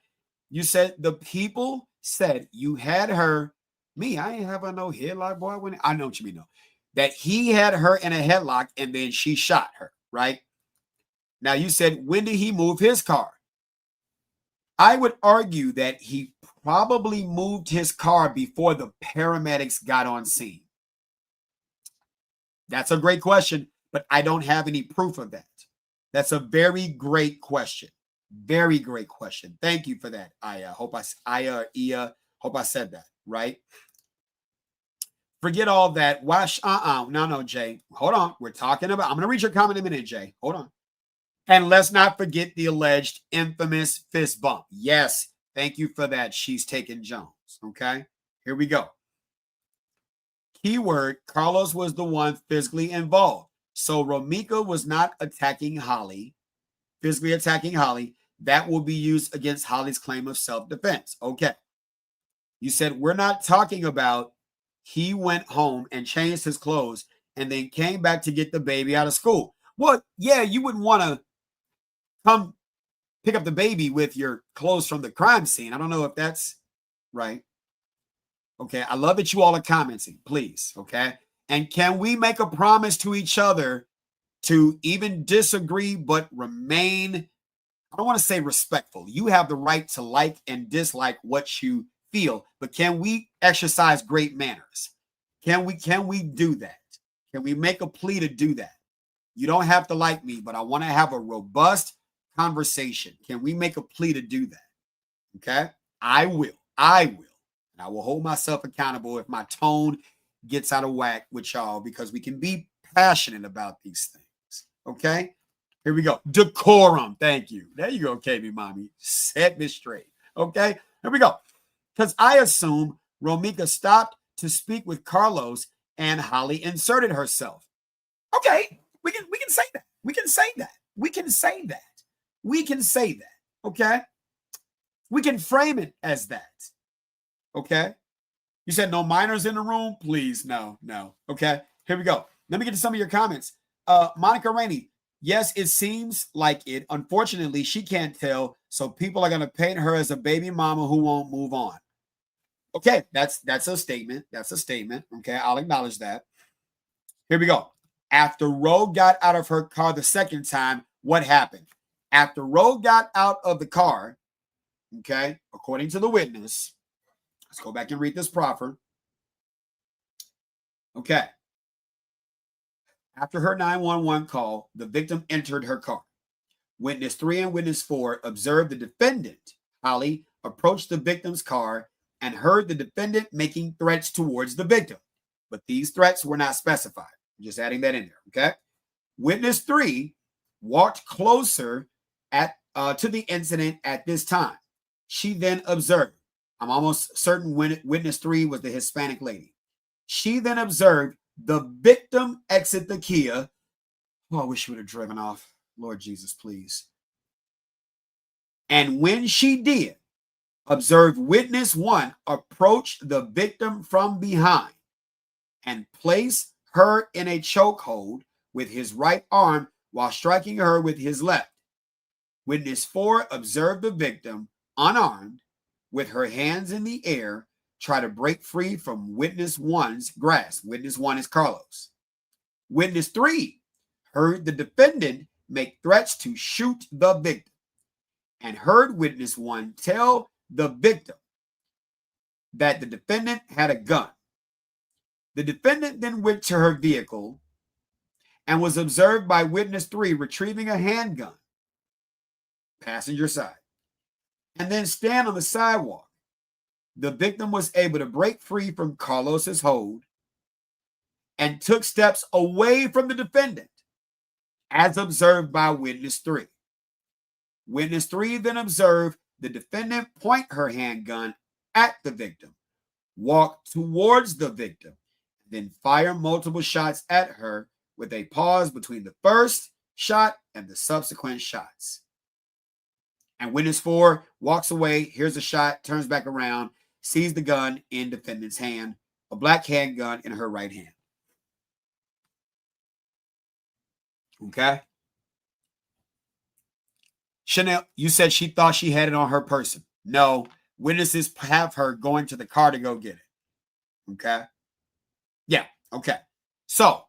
You said the people said you had her. Me, I ain't have no headlock, boy. When I know what you mean, though. That he had her in a headlock and then she shot her, right? Now, you said, when did he move his car? I would argue that he probably moved his car before the paramedics got on scene. That's a great question, but I don't have any proof of that. That's a very great question. Very great question. Thank you for that. Hope I said that right. Forget all that. Wash. No, Jay. Hold on. We're talking about. I'm going to read your comment in a minute, Jay. Hold on. And let's not forget the alleged infamous fist bump. Yes. Thank you for that. She's taking Jones. Okay. Here we go. Keyword: Carlos was the one physically involved. So Romeca was not attacking Holly, physically attacking Holly. That will be used against Holly's claim of self-defense. Okay. You said we're not talking about he went home and changed his clothes and then came back to get the baby out of school. Well, yeah, you wouldn't want to come pick up the baby with your clothes from the crime scene. I don't know if that's right. Okay. I love that you all are commenting, please. Okay. And can we make a promise to each other to even disagree, but remain, I don't want to say respectful. You have the right to like and dislike what you feel, but can we exercise great manners? Can we do that? Can we make a plea to do that? You don't have to like me, but I want to have a robust conversation. Can we make a plea to do that? Okay. I will. And I will hold myself accountable if my tone gets out of whack with y'all, because we can be passionate about these things. Okay. Here we go. Decorum. Thank you. There you go, KB Mommy. Set me straight. Okay. Here we go. Because I assume Romeca stopped to speak with Carlos and Holly inserted herself. Okay. We can say that. We can say that. Okay. We can frame it as that. Okay. You said no minors in the room? Please, no. Okay. Here we go. Let me get to some of your comments. Monica Rainey. Yes, it seems like it. Unfortunately, she can't tell. So people are going to paint her as a baby mama who won't move on. Okay, that's a statement. That's a statement. Okay, I'll acknowledge that. Here we go. After Roe got out of her car the second time, what happened? After Roe got out of the car, okay, according to the witness, let's go back and read this proper. Okay. After her 911 call, the victim entered her car. Witness 3 and Witness 4 observed the defendant, Holly, approach the victim's car and heard the defendant making threats towards the victim. But these threats were not specified. I'm just adding that in there, okay? Witness 3 walked closer to the incident at this time. She then observed, I'm almost certain Witness 3 was the Hispanic lady. She then observed the victim exit the Kia. Oh, I wish she would have driven off. Lord Jesus, please. And when she did, observed Witness 1 approach the victim from behind and place her in a chokehold with his right arm while striking her with his left. Witness 4 observed the victim, unarmed, with her hands in the air, try to break free from Witness 1's grasp. Witness 1 is Carlos. Witness 3 heard the defendant make threats to shoot the victim and heard Witness 1 tell the victim that the defendant had a gun. The defendant then went to her vehicle and was observed by Witness 3 retrieving a handgun, passenger side, and then stand on the sidewalk. The victim was able to break free from Carlos's hold and took steps away from the defendant, as observed by Witness 3. Witness 3 then observed the defendant point her handgun at the victim, walk towards the victim, then fire multiple shots at her with a pause between the first shot and the subsequent shots. And Witness 4 walks away, hears a shot, turns back around, sees the gun in defendant's hand, a black handgun in her right hand. Okay? Chanel, you said she thought she had it on her person. No, witnesses have her going to the car to go get it. Okay? Yeah, okay. So,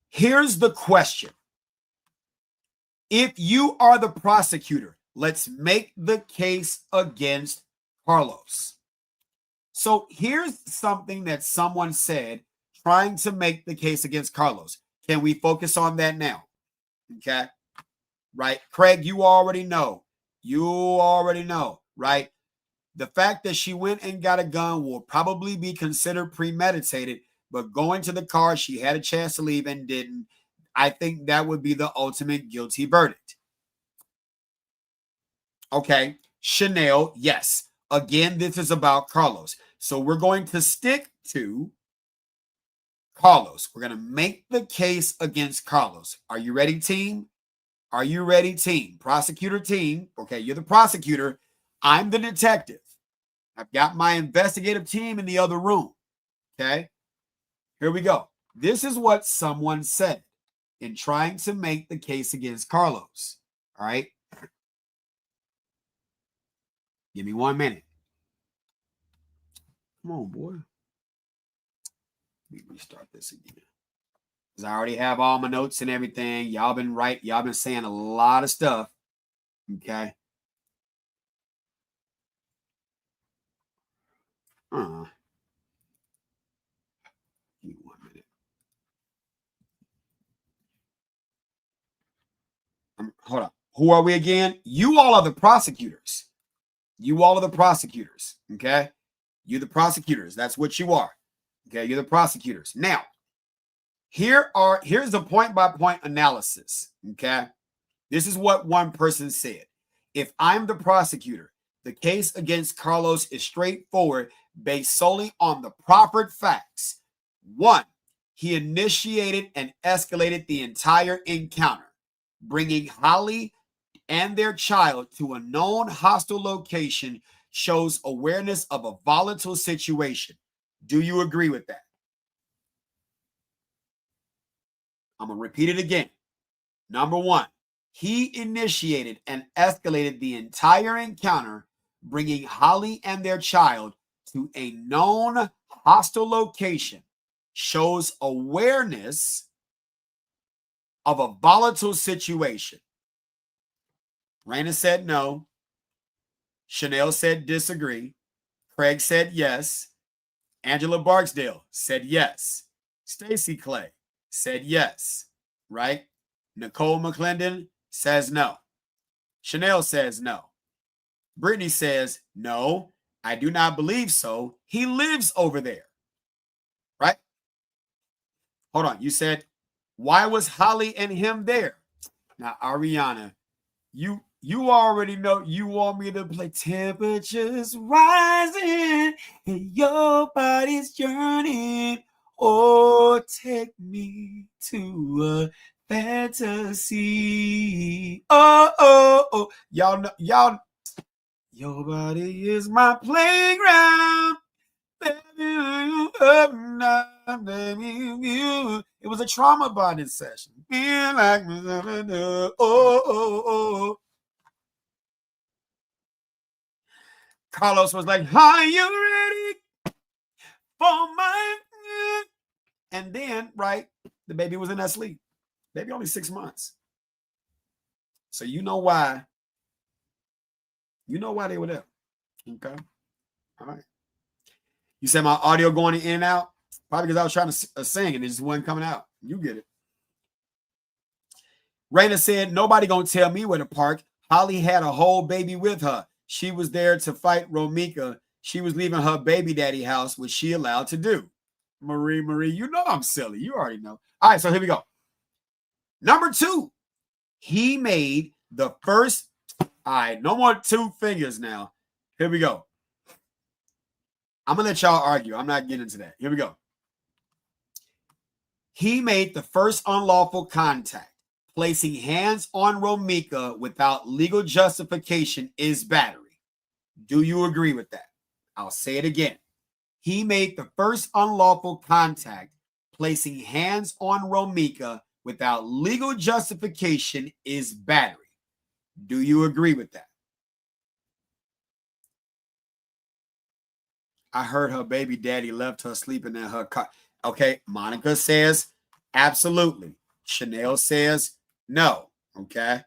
here's the question. If you are the prosecutor, let's make the case against Carlos. So, here's something that someone said trying to make the case against Carlos. Can we focus on that now? Okay? Right? Craig, you already know. You already know, right? The fact that she went and got a gun will probably be considered premeditated, but going to the car, she had a chance to leave and didn't. I think that would be the ultimate guilty verdict. Okay, Chanel, yes. Again, this is about Carlos. So we're going to stick to Carlos. We're going to make the case against Carlos. Are you ready, team? Are you ready, team? Prosecutor team. Okay, you're the prosecutor. I'm the detective. I've got my investigative team in the other room. Okay, here we go. This is what someone said in trying to make the case against Carlos. All right. Give me 1 minute. Come on, boy. Let me restart this again. Because I already have all my notes and everything. Y'all been right. Y'all been saying a lot of stuff. Okay. Give me 1 minute. Hold on. Who are we again? You all are the prosecutors. You all are the prosecutors. Okay. You're the prosecutors. That's what you are. Okay. You're the prosecutors. Now, here's the point-by-point analysis. Okay. This is what one person said. If I'm the prosecutor, the case against Carlos is straightforward based solely on the proffered facts. 1, he initiated and escalated the entire encounter, bringing Holly and their child to a known hostile location shows awareness of a volatile situation. Do you agree with that? I'm going to repeat it again. Number 1, he initiated and escalated the entire encounter, bringing Holly and their child to a known hostile location shows awareness of a volatile situation. Raina said no. Chanel said disagree. Craig said yes. Angela Barksdale said yes. Stacy Clay said yes, right? Nicole McClendon says no. Chanel says no. Brittany says no, I do not believe so. He lives over there, right? Hold on. You said, why was Holly and him there? Now, Ariana, you already know you want me to play temperatures rising and your body's yearning. Oh, take me to a fantasy. Oh. Y'all know, your body is my playground. It was a trauma bonding session. Oh. Carlos was like, are you ready for my... And then, right, the baby was in that sleep. Baby only 6 months. So you know why. You know why they were there. Okay. All right. You said my audio going in and out? Probably because I was trying to sing and it just wasn't coming out. You get it. Raina said, nobody gonna tell me where to park. Holly had a whole baby with her. She was there to fight Romeca. She was leaving her baby daddy house, which she allowed to do. Marie, you know I'm silly. You already know. All right, so here we go. Number 2, he made the first. All right, no more 2 fingers now. Here we go. I'm going to let y'all argue. I'm not getting into that. Here we go. He made the first unlawful contact. Placing hands on Romeca without legal justification is battery. Do you agree with that? I'll say it again. He made the first unlawful contact. Placing hands on Romeca without legal justification is battery. Do you agree with that? I heard her baby daddy left her sleeping in her car. Okay, Monica says absolutely. Chanel says no. Okay.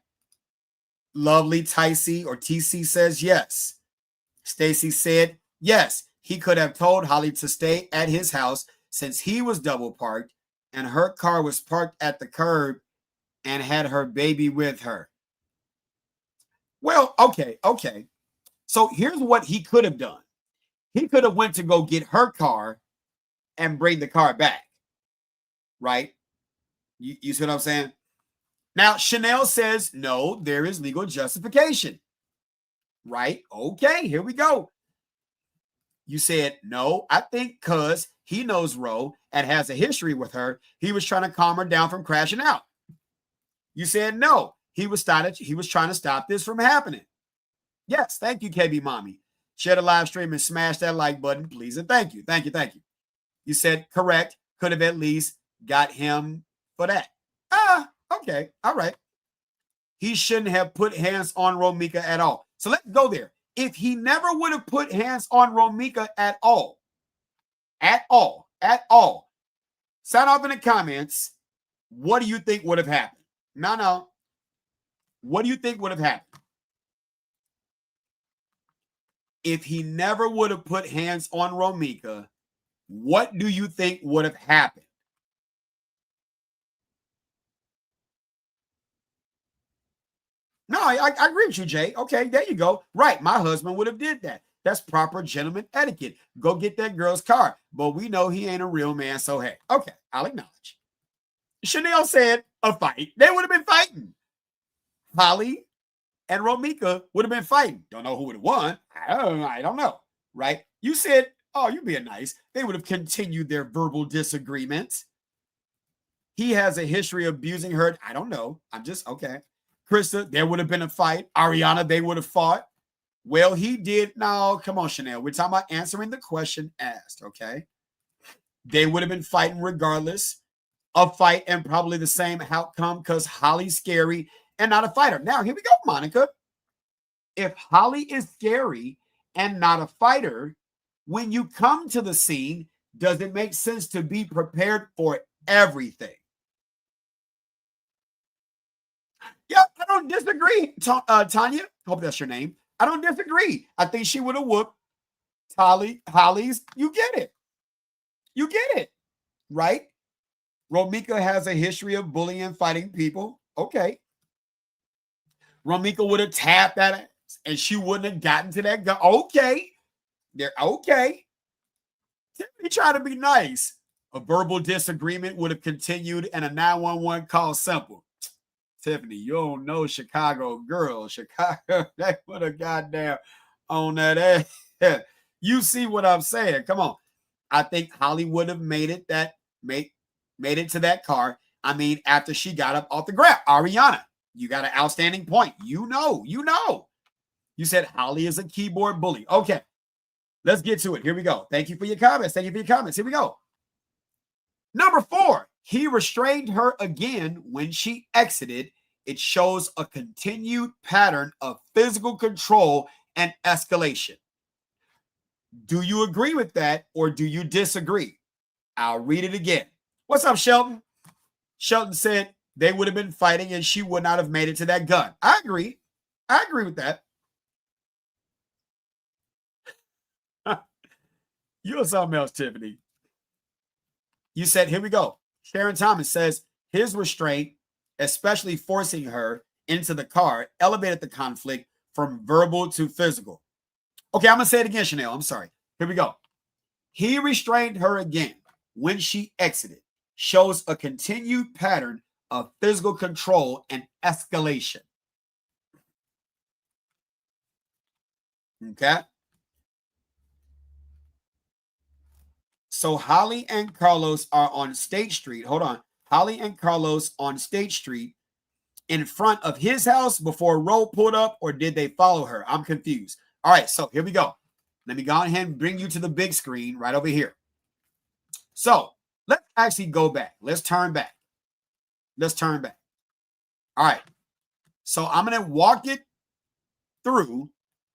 Lovely Ticey or TC says yes. Stacy said yes. He could have told Holly to stay at his house since he was double parked and her car was parked at the curb and had her baby with her. Well, okay. So here's what he could have done. He could have went to go get her car and bring the car back, right? You see what I'm saying? Now, Chanel says, no, there is legal justification, right? Okay, here we go. You said, no, I think because he knows Ro and has a history with her, he was trying to calm her down from crashing out. You said, no, he was trying to stop this from happening. Yes, thank you, KB Mommy. Share the live stream and smash that like button, please. And thank you. You said correct. Could have at least got him for that. Okay. All right. He shouldn't have put hands on Romeca at all. So let's go there. If he never would have put hands on Romeca at all, sound off in the comments. What do you think would have happened? No. What do you think would have happened? If he never would have put hands on Romeca, what do you think would have happened? No, I agree with you, Jay. Okay, there you go. Right, my husband would have did that. That's proper gentleman etiquette. Go get that girl's car. But we know he ain't a real man, so hey. Okay, I'll acknowledge. Chanel said a fight. They would have been fighting. Holly and Romeca would have been fighting. Don't know who would have won. I don't know. Right? You said, oh, you're being nice. They would have continued their verbal disagreements. He has a history of abusing her. I don't know. I'm just, okay. Krista, there would have been a fight. Ariana, they would have fought. Well, he did. No, come on, Chanel. We're talking about answering the question asked, okay? They would have been fighting regardless. A fight and probably the same outcome because Holly's scary and not a fighter. Now, here we go, Monica. If Holly is scary and not a fighter, when you come to the scene, does it make sense to be prepared for everything? Yeah, I don't disagree, Tanya. Hope that's your name. I don't disagree. I think she would have whooped Holly's. You get it. You get it. Right? Romeca has a history of bullying and fighting people. Okay. Romeca would have tapped that ass and she wouldn't have gotten to that gun. Okay. They're okay. Tiffany tried to be nice. A verbal disagreement would have continued and a 911 call simple. Tiffany, you don't know Chicago girl. Chicago, they would have goddamn on that ass. You see what I'm saying? Come on. I think Holly would have made it to that car. I mean, after she got up off the ground. Ariana, you got an outstanding point. You know. You said Holly is a keyboard bully. Okay. Let's get to it. Here we go. Thank you for your comments. Here we go. Number 4, he restrained her again when she exited. It shows a continued pattern of physical control and escalation. Do you agree with that or do you disagree? I'll read it again. What's up, Shelton? Shelton said they would have been fighting and she would not have made it to that gun. I agree. I agree with that. You're something else, Tiffany. You said, here we go. Sharon Thomas says his restraint, especially forcing her into the car, elevated the conflict from verbal to physical. Okay, I'm going to say it again, Chanel. I'm sorry. Here we go. He restrained her again when she exited, shows a continued pattern of physical control and escalation. Okay. So Holly and Carlos are on State Street. Hold on. Holly and Carlos on State Street in front of his house before Roe pulled up, or did they follow her? I'm confused. All right, so here we go. Let me go ahead and bring you to the big screen right over here. So let's actually go back. Let's turn back. All right. So I'm going to walk it through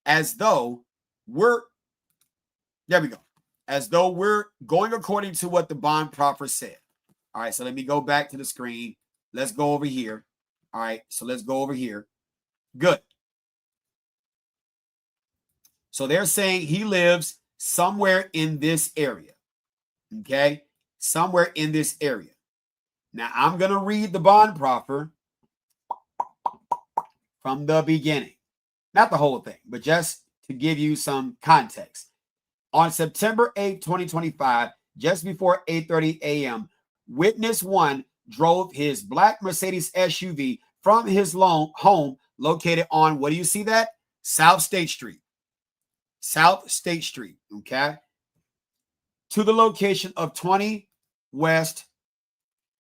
as though there we go. As though we're going according to what the bond proffer said. All right, so let me go back to the screen. Let's go over here. All right, so let's go over here. Good. So they're saying he lives somewhere in this area. Okay, somewhere in this area. Now, I'm going to read the bond proffer from the beginning. Not the whole thing, but just to give you some context. On September 8, 2025, just before 8:30 a.m., witness 1 drove his black Mercedes SUV from his home located on, what do you see that? South State Street. South State Street, okay? To the location of 20 West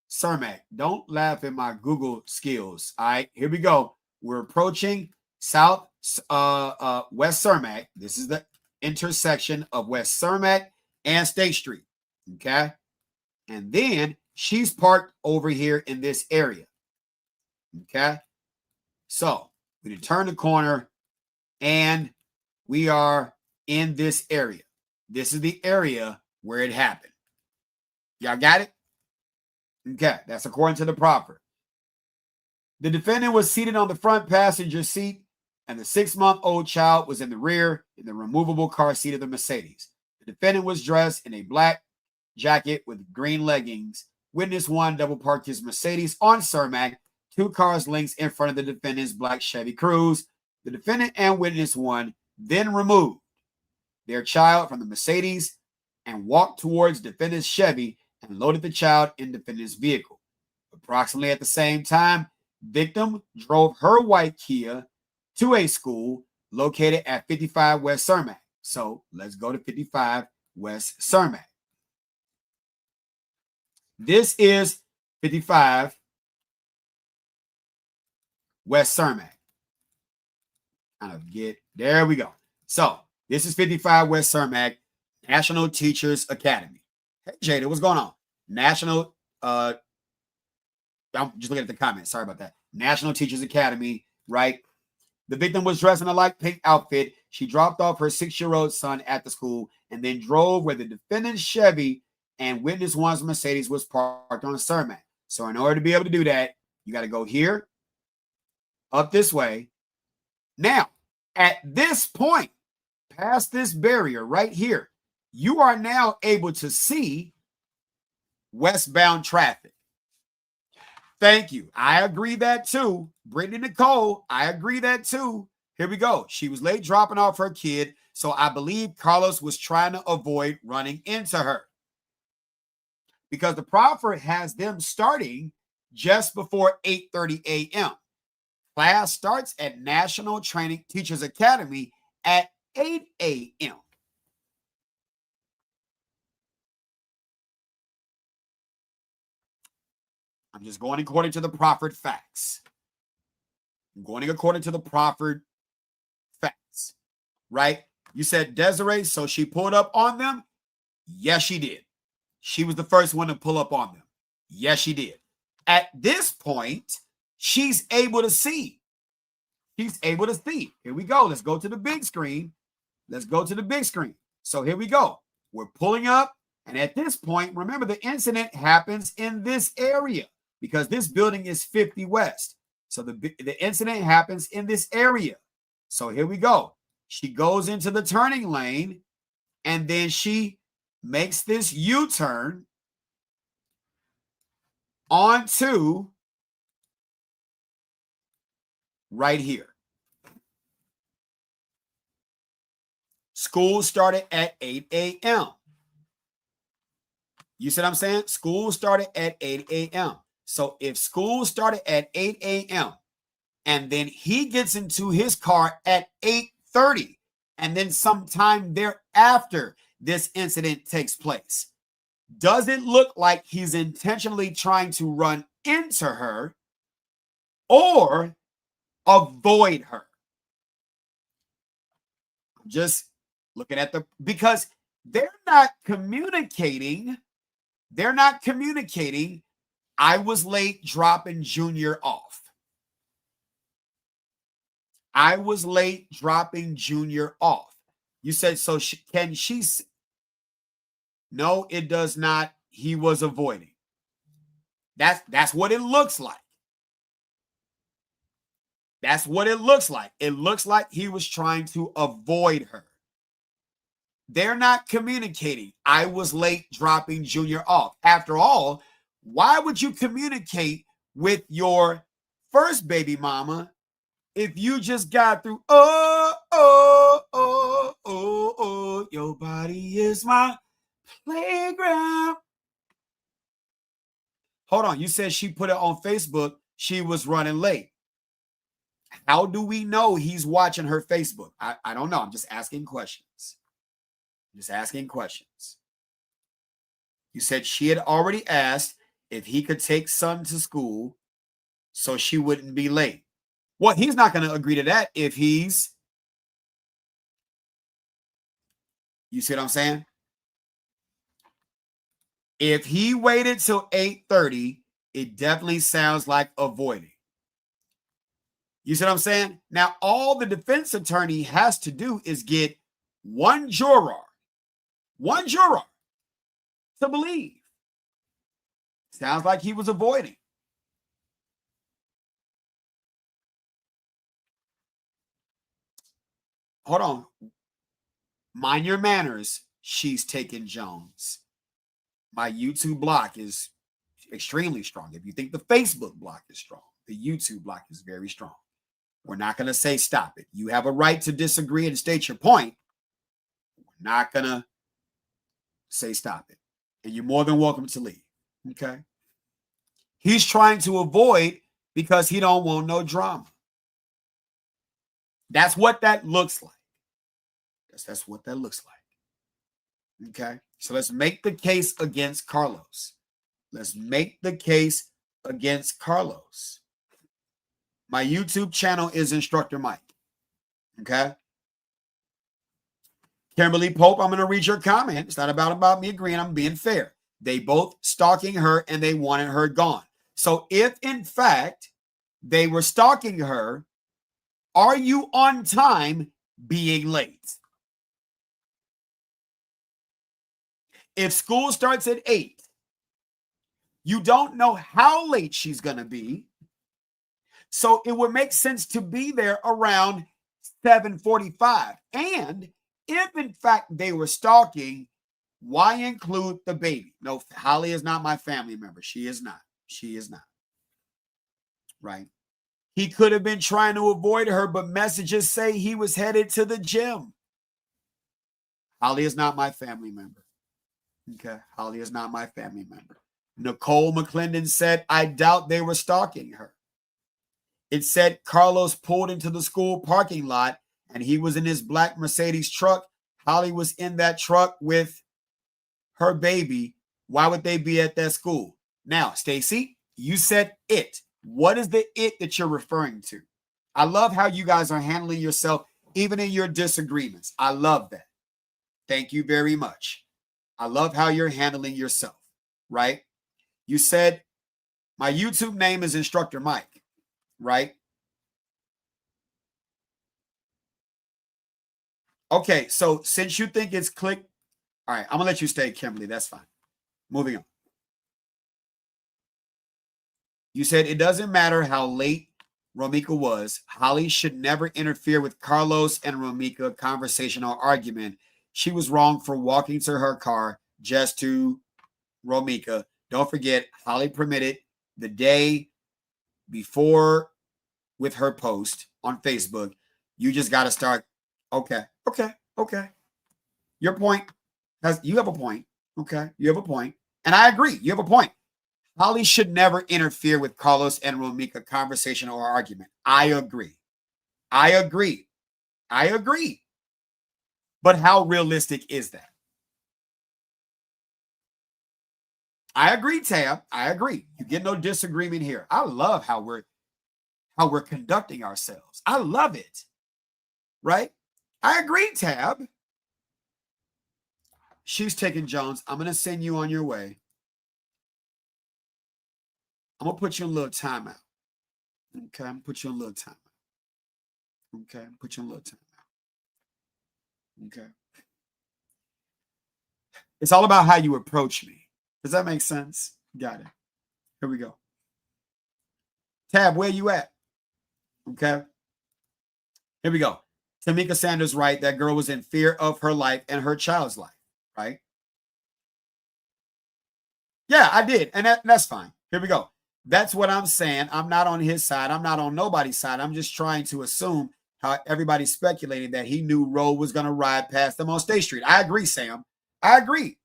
Cermak. Don't laugh at my Google skills, all right? Here we go. We're approaching South West Cermak. This is the intersection of West Cermak and State Street, okay? And then she's parked over here in this area, okay? So we turn the corner and we are in this area. This is the area where it happened. Y'all got it? Okay, that's according to the proffer. The defendant was seated on the front passenger seat and the 6-month-old child was in the rear in the removable car seat of the Mercedes. The defendant was dressed in a black jacket with green leggings. Witness 1 double parked his Mercedes on Cermak, 2 cars lengths in front of the defendant's black Chevy Cruze. The defendant and witness 1 then removed their child from the Mercedes and walked towards defendant's Chevy and loaded the child in defendant's vehicle. Approximately at the same time, victim drove her white Kia to a school located at 55 West Cermak. So let's go to 55 West Cermak. This is 55 West Cermak. Kind of there we go. So this is 55 West Cermak, National Teachers Academy. Hey, Jada, what's going on? National, I'm just looking at the comments. Sorry about that. National Teachers Academy, right? The victim was dressed in a light pink outfit. She dropped off her 6-year-old son at the school and then drove where the defendant's Chevy and witness one's Mercedes was parked on Cermak. So in order to be able to do that, you got to go here, up this way. Now, at this point, past this barrier right here, you are now able to see westbound traffic. Thank you. I agree that too. Brittany Nicole, I agree that too. Here we go. She was late dropping off her kid, so I believe Carlos was trying to avoid running into her. Because the proffer has them starting just before 8:30 a.m. Class starts at National Training Teachers Academy at 8 a.m. I'm just going according to the proffered facts. I'm going according to the proffered facts, right? You said Desiree, so she pulled up on them? Yes, she did. She was the first one to pull up on them. Yes, she did. At this point, she's able to see. She's able to see. Here we go. Let's go to the big screen. Let's go to the big screen. So here we go. We're pulling up. And at this point, remember the incident happens in this area because this building is 50 West. So the incident happens in this area. So here we go. She goes into the turning lane and then she makes this U-turn onto right here. School started at 8 a.m. You see what I'm saying? School started at 8 a.m. So if school started at 8 a.m. and then he gets into his car at 8:30 and then sometime thereafter this incident takes place, does it look like he's intentionally trying to run into her or avoid her? Just looking at because they're not communicating. They're not communicating. I was late dropping Junior off. I was late dropping Junior off. You said, so can she? No, it does not. He was avoiding. That's what it looks like. That's what it looks like. It looks like he was trying to avoid her. They're not communicating. I was late dropping Junior off. After all, why would you communicate with your first baby mama if you just got through, your body is my playground? Hold on. You said she put it on Facebook. She was running late. How do we know he's watching her Facebook? I don't know. I'm just asking questions. Just asking questions. You said she had already asked if he could take son to school so she wouldn't be late. Well, he's not going to agree to that if he's, you see what I'm saying? If he waited till 8:30, it definitely sounds like avoiding. You see what I'm saying? Now, all the defense attorney has to do is get one juror to believe. Sounds like he was avoiding. Hold on. Mind your manners. She's taking Jones. My YouTube block is extremely strong. If you think the Facebook block is strong, the YouTube block is very strong. We're not going to say stop it. You have a right to disagree and state your point. We're not going to say stop it. And you're more than welcome to leave. Okay? He's trying to avoid because he don't want no drama. That's what that looks like. That's what that looks like. Okay? So let's make the case against Carlos. Let's make the case against Carlos. My YouTube channel is Instructor Mike. Okay? Kimberly Pope, I'm going to read your comment. It's not about me agreeing. I'm being fair. They both stalking her and they wanted her gone. So if, in fact, they were stalking her Are you on time being late? If school starts at 8, you don't know how late she's going to be. So it would make sense to be there around 7:45. And if in fact they were stalking, why include the baby? No, Holly is not my family member. She is not. She is not. Right? He could have been trying to avoid her, but messages say he was headed to the gym. Holly is not my family member. Okay. Holly is not my family member. Nicole McClendon said, I doubt they were stalking her. It said Carlos pulled into the school parking lot and he was in his black Mercedes truck. Holly was in that truck with her baby. Why would they be at that school? Now, Stacy, you said it. What is the it that you're referring to? I love how you guys are handling yourself, even in your disagreements. I love that. Thank you very much. I love how you're handling yourself, right? You said, my YouTube name is Instructor Mike, right? Okay, so since you think it's click, all right, I'm going to let you stay, Kimberly. That's fine. Moving on. You said it doesn't matter how late Romeca was. Holly should never interfere with Carlos and Romeca conversation or argument. She was wrong for walking to her car just to Romeca. Don't forget, Holly permitted the day before with her post on Facebook. You just got to start. Okay. Your point you have a point. Okay. You have a point. And I agree. You have a point. Holly should never interfere with Carlos and Romeca conversation or argument. I agree. But how realistic is that? I agree, Tab. I agree. You get no disagreement here. I love how we're conducting ourselves. I love it. Right? I agree, Tab. She's taking Jones. I'm going to send you on your way. I'm going to put you in a little timeout. Okay, I'm going to put you in a little timeout. Okay, put you in a little timeout. Okay. It's all about how you approach me. Does that make sense? Got it. Here we go. Tab, where you at? Okay. Here we go. Tamika Sanders, right? That girl was in fear of her life and her child's life, right? Yeah, I did. And that's fine. Here we go. That's what I'm saying. I'm not on his side. I'm not on nobody's side. I'm just trying to assume how everybody's speculating that he knew Roe was going to ride past them on State Street. I agree, Sam. I agree.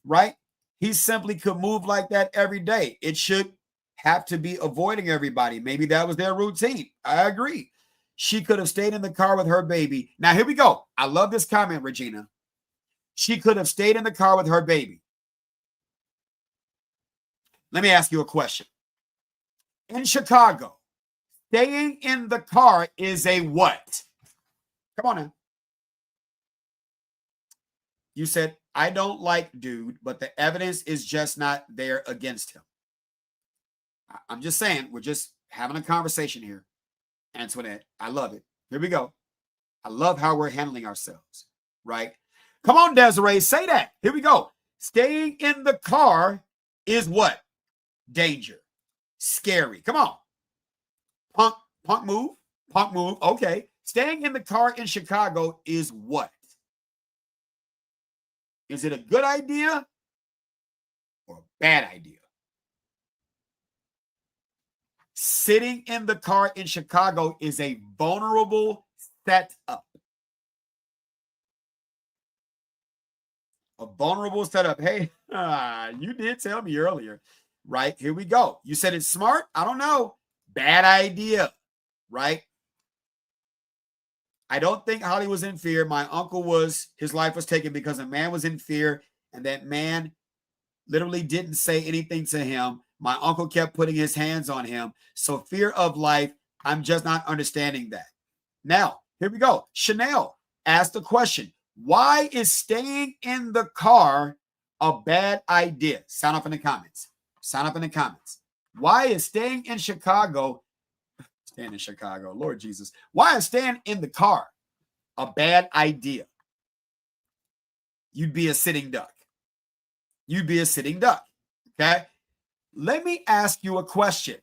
Right? He simply could move like that every day. It should have to be avoiding everybody. Maybe that was their routine. I agree. She could have stayed in the car with her baby. Now, here we go. I love this comment, Regina. She could have stayed in the car with her baby. Let me ask you a question. In Chicago, staying in the car is a what? Come on now. You said, I don't like dude, but the evidence is just not there against him. I'm just saying, we're just having a conversation here. Antoinette, I love it. Here we go. I love how we're handling ourselves, right? Come on, Desiree, say that. Here we go. Staying in the car is what? Danger. Scary. Come on. Punk move. Okay. Staying in the car in Chicago is what? Is it a good idea or a bad idea? Sitting in the car in Chicago is a vulnerable setup. A vulnerable setup. Hey, you did tell me earlier, right? Here we go. You said it's smart? I don't know. Bad idea, right? I don't think Holly was in fear. My uncle his life was taken because a man was in fear, and that man literally didn't say anything to him. My uncle kept putting his hands on him. So fear of life, I'm just not understanding that. Now, here we go. Chanel asked the question, why is staying in the car a bad idea? Sound off in the comments. Why is staying in Chicago staying in Chicago. Lord Jesus. Why is staying in the car a bad idea? You'd be a sitting duck. You'd be a sitting duck. Okay? Let me ask you a question.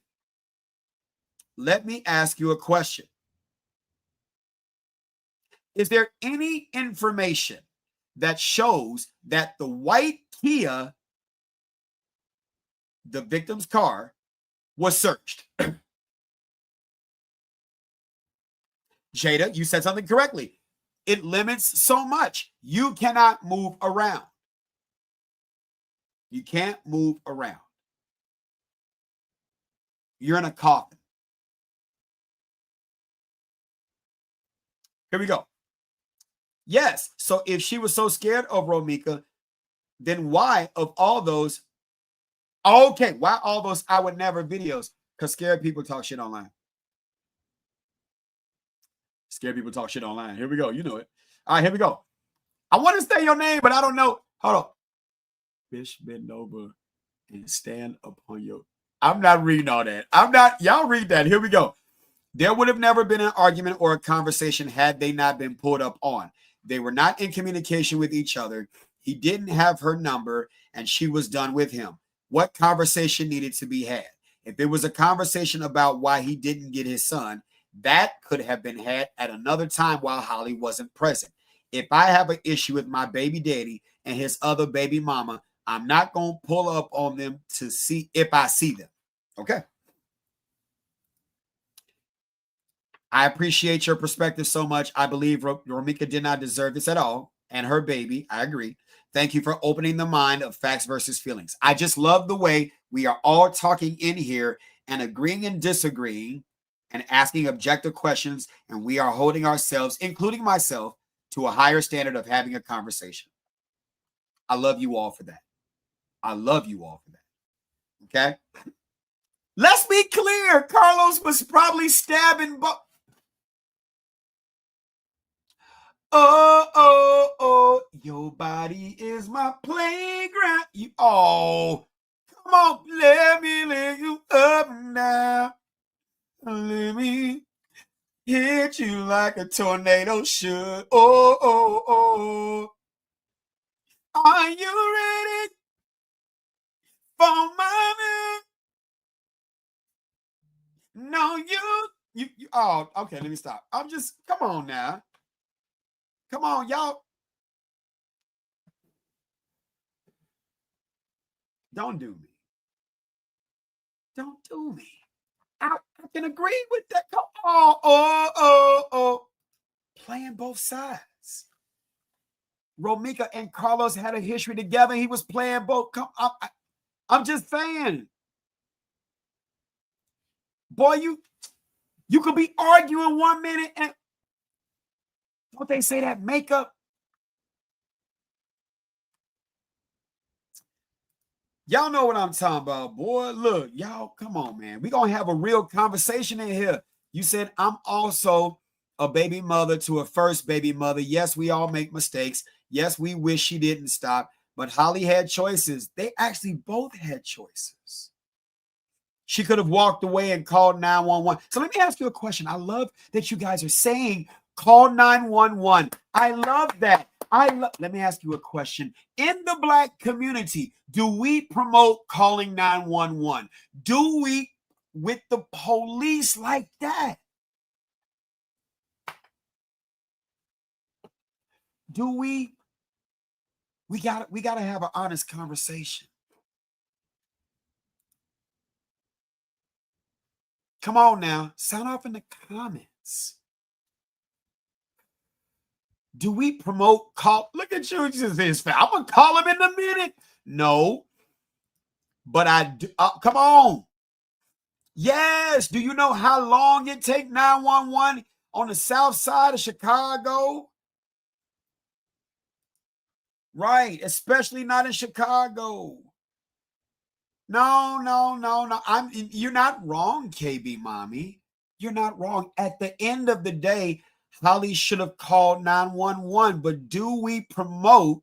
Let me ask you a question. Is there any information that shows that the white Kia, the victim's car, was searched? Jada, you said something correctly. It limits so much. You cannot move around. You can't move around. You're in a coffin. Here we go. Yes. So if she was so scared of Romeca, then why, of all those, okay, why all those I would never videos? Because scared people talk shit online. Scared people talk shit online. Here we go. You know it. All right, here we go. I want to say your name, but I don't know. Hold on. Bitch, bend over and stand upon your. I'm not reading all that. I'm not. Y'all read that. Here we go. There would have never been an argument or a conversation had they not been pulled up on. They were not in communication with each other. He didn't have her number, and she was done with him. What conversation needed to be had? If it was a conversation about why he didn't get his son, that could have been had at another time while Holly wasn't present. If I have an issue with my baby daddy and his other baby mama, I'm not going to pull up on them to see if I see them. Okay. I appreciate your perspective so much. I believe Romeca did not deserve this at all. And her baby, I agree. Thank you for opening the mind of facts versus feelings. I just love the way we are all talking in here and agreeing and disagreeing and asking objective questions. And we are holding ourselves, including myself, to a higher standard of having a conversation. I love you all for that. I love you all for that. Okay? Let's be clear. Carlos was probably stabbing. Oh, your body is my playground. Come on, let me lay you up now. Let me hit you like a tornado should. Oh. Are you ready for my man? No, you. Oh, okay, let me stop. Come on now. Come on, y'all. Don't do me. Don't do me. I can agree with that. Oh. Playing both sides. Romeca and Carlos had a history together. He was playing both. I'm just saying. Boy, you could be arguing 1 minute and don't they say that makeup? Y'all know what I'm talking about, boy. Look, y'all, come on, man. We're going to have a real conversation in here. You said I'm also a baby mother to a first baby mother. Yes, we all make mistakes. Yes, we wish she didn't stop. But Holly had choices. They actually both had choices. She could have walked away and called 911. So let me ask you a question. I love that you guys are saying call 911. I love that. Let me ask you a question. In the Black community, do we promote calling 911? Do we with the police like that? Do we got to have an honest conversation. Come on now, sound off in the comments. Do we promote call? Look at you, just his fan. I'm gonna call him in a minute. No, but I do. Come on. Yes. Do you know how long it take 911 on the south side of Chicago? Right, especially not in Chicago. No. You're not wrong, KB Mommy. You're not wrong. At the end of the day, Holly should have called 911, but do we promote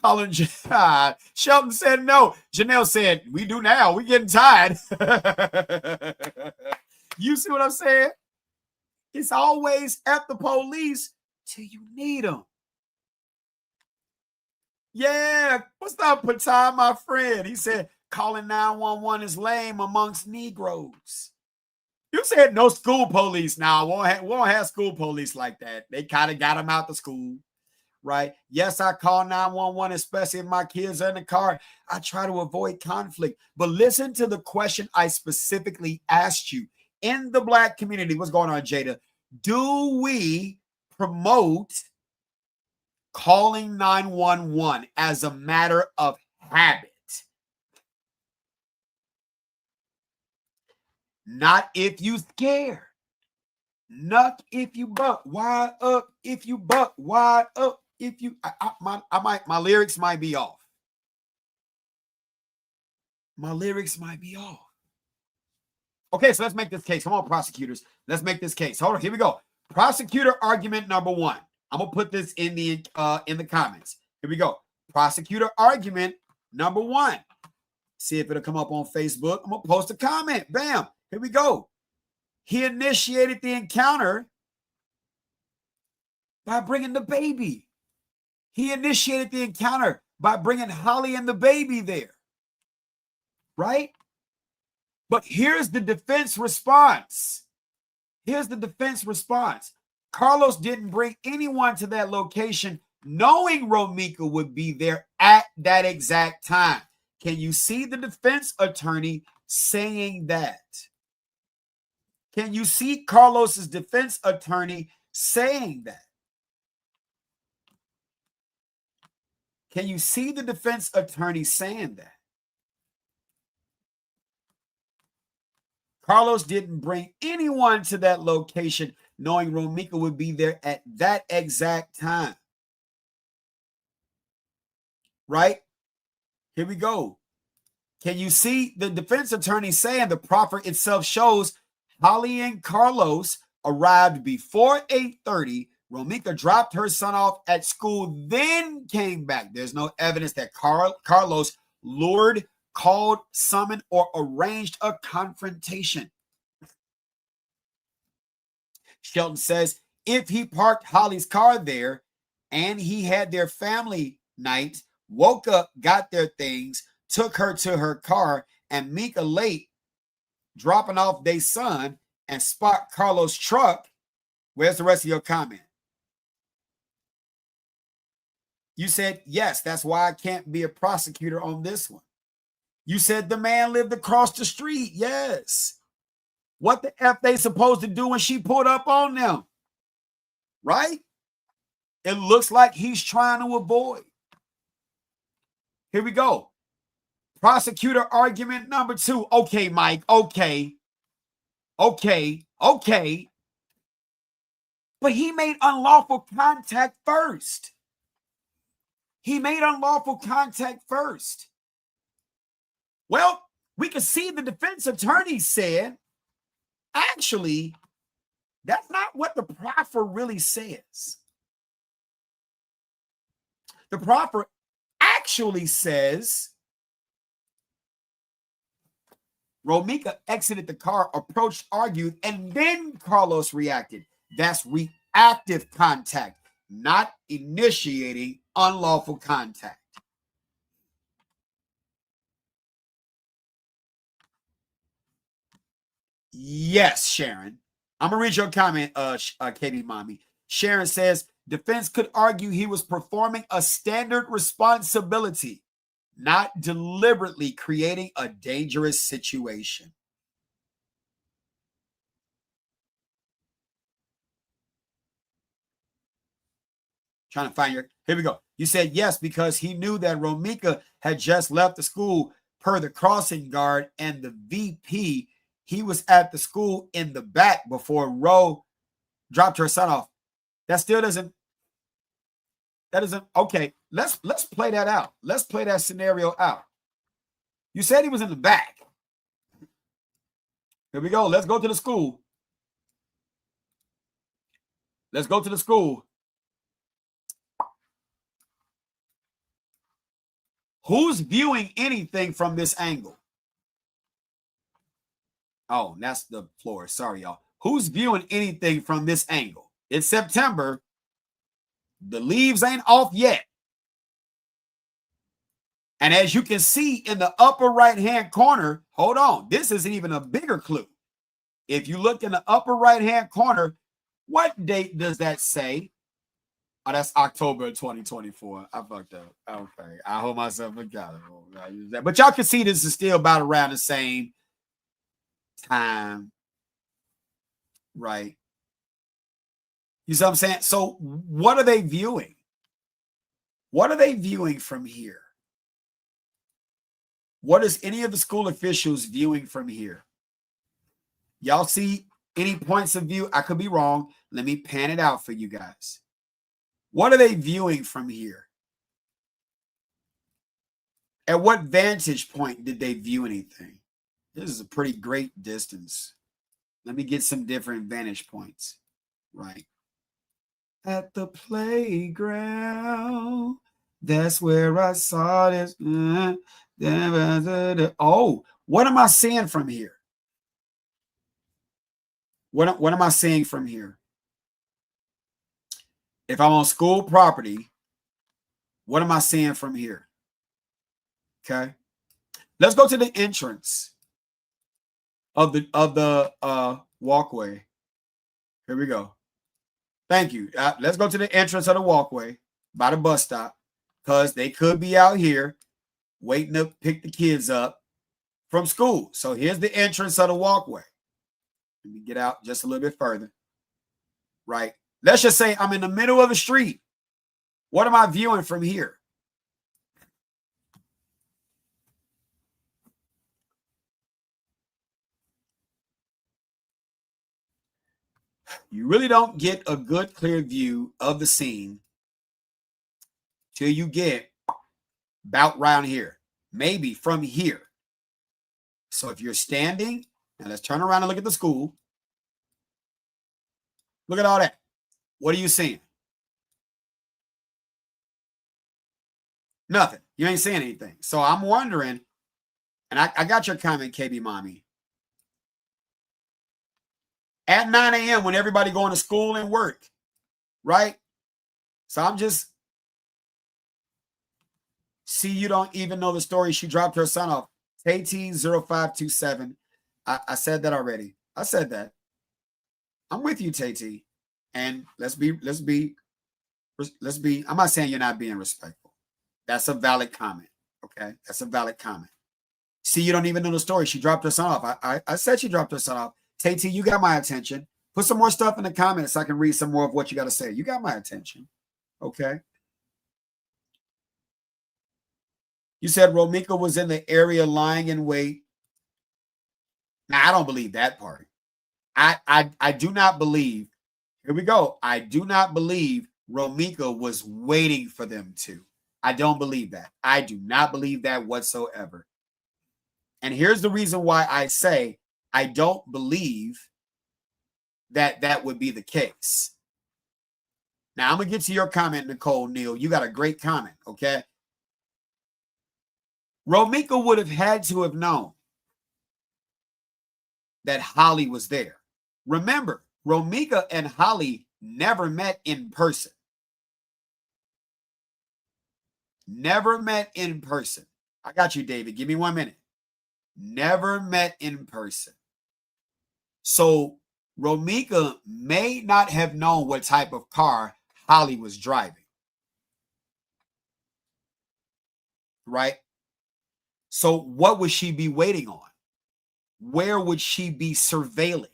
calling? Shelton said no. Janelle said, we do now. We're getting tired. You see what I'm saying? It's always F the police till you need them. Yeah. What's up, Patai, my friend? He said, calling 911 is lame amongst Negroes. You said no school police now. Won't have school police like that. They kind of got them out the school, right? Yes, I call 911, especially if my kids are in the car. I try to avoid conflict. But listen to the question I specifically asked you. In the Black community, what's going on, Jada? Do we promote calling 911 as a matter of habit? Not if you scared. Not if you buck wide up. If you buck wide up. If you, my lyrics might be off. My lyrics might be off. Okay, so let's make this case. Come on, prosecutors. Let's make this case. Hold on. Here we go. Prosecutor argument number one. I'm gonna put this in the comments. Here we go. Prosecutor argument number one. See if it'll come up on Facebook. I'm gonna post a comment. Bam. Here we go. He initiated the encounter by bringing the baby. He initiated the encounter by bringing Holly and the baby there. Right? But here's the defense response. Here's the defense response. Carlos didn't bring anyone to that location knowing Romeca would be there at that exact time. Can you see the defense attorney saying that? Can you see Carlos's defense attorney saying that? Can you see the defense attorney saying that? Carlos didn't bring anyone to that location knowing Romeca would be there at that exact time. Right? Here we go. Can you see the defense attorney saying the proffer itself shows Holly and Carlos arrived before 8:30. Romeca dropped her son off at school, then came back. There's no evidence that Carlos lured, called, summoned, or arranged a confrontation. Shelton says if he parked Holly's car there and he had their family night, woke up, got their things, took her to her car, and Mika late, dropping off their son, and spot Carlos' truck, where's the rest of your comment? You said, yes, that's why I can't be a prosecutor on this one. You said the man lived across the street. Yes. What the F they supposed to do when she pulled up on them? Right? It looks like he's trying to avoid. Here we go. Prosecutor argument number two. Okay, Mike. Okay. But he made unlawful contact first. Well, we can see the defense attorney said, actually, that's not what the proffer really says. The proffer actually says Romeca exited the car, approached, argued, and then Carlos reacted. That's reactive contact, not initiating unlawful contact. Yes, Sharon. I'm going to read your comment, KB Mommy. Sharon says, defense could argue he was performing a standard responsibility, not deliberately creating a dangerous situation. Trying to find your, here we go. You said yes, because he knew that Romeca had just left the school per the crossing guard and the VP. He was at the school in the back before Ro dropped her son off. That doesn't, okay, let's play that out. Let's play that scenario out. You said he was in the back. Here we go. Let's go to the school. Let's go to the school. Who's viewing anything from this angle? Oh, that's the floor. Sorry, y'all. Who's viewing anything from this angle? It's September. The leaves ain't off yet. And as you can see in the upper right-hand corner, hold on, this is even a bigger clue. If you look in the upper right-hand corner, what date does that say? Oh, that's October 2024. I fucked up. Okay. I hold myself accountable. But y'all can see this is still about around the same time. Right. You see what I'm saying? So what are they viewing? What are they viewing from here? What is any of the school officials viewing from here? Y'all see any points of view? I could be wrong. Let me pan it out for you guys. What are they viewing from here? At what vantage point did they view anything? This is a pretty great distance. Let me get some different vantage points. Right. At the playground, that's where I saw this. Oh, what am I seeing from here? What am I seeing from here? If I'm on school property, what am I seeing from here? Okay. Let's go to the entrance of the walkway. Here we go. Thank you. Let's go to the entrance of the walkway by the bus stop, because they could be out here waiting to pick the kids up from school. So here's the entrance of the walkway. Let me get out just a little bit further. Right. Let's just say I'm in the middle of the street. What am I viewing from here? You really don't get a good, clear view of the scene till you get about round here, maybe from here. So if you're standing, now let's turn around and look at the school. Look at all that. What are you seeing? Nothing. You ain't seeing anything. So I'm wondering, and I got your comment, KB Mommy. At 9 a.m. when everybody going to school and work, right? So I'm just, see, you don't even know the story. She dropped her son off. Tate0527. I said that already. I said that. I'm with you, Tate. And let's be, I'm not saying you're not being respectful. That's a valid comment. Okay. That's a valid comment. See, you don't even know the story. She dropped her son off. I said she dropped her son off. Tate, you got my attention. Put some more stuff in the comments so I can read some more of what you got to say. You got my attention. Okay. You said Romeca was in the area lying in wait. Now, I don't believe that part. I do not believe. Here we go. I do not believe Romeca was waiting for them to. I don't believe that. I do not believe that whatsoever. And here's the reason why I say I don't believe that that would be the case. Now, I'm going to get to your comment, Nicole Neal. You got a great comment, okay? Romeca would have had to have known that Holly was there. Remember, Romeca and Holly never met in person. Never met in person. I got you, David. Give me 1 minute. Never met in person. So Romeca may not have known what type of car Holly was driving. Right? So what would she be waiting on? Where would she be surveilling?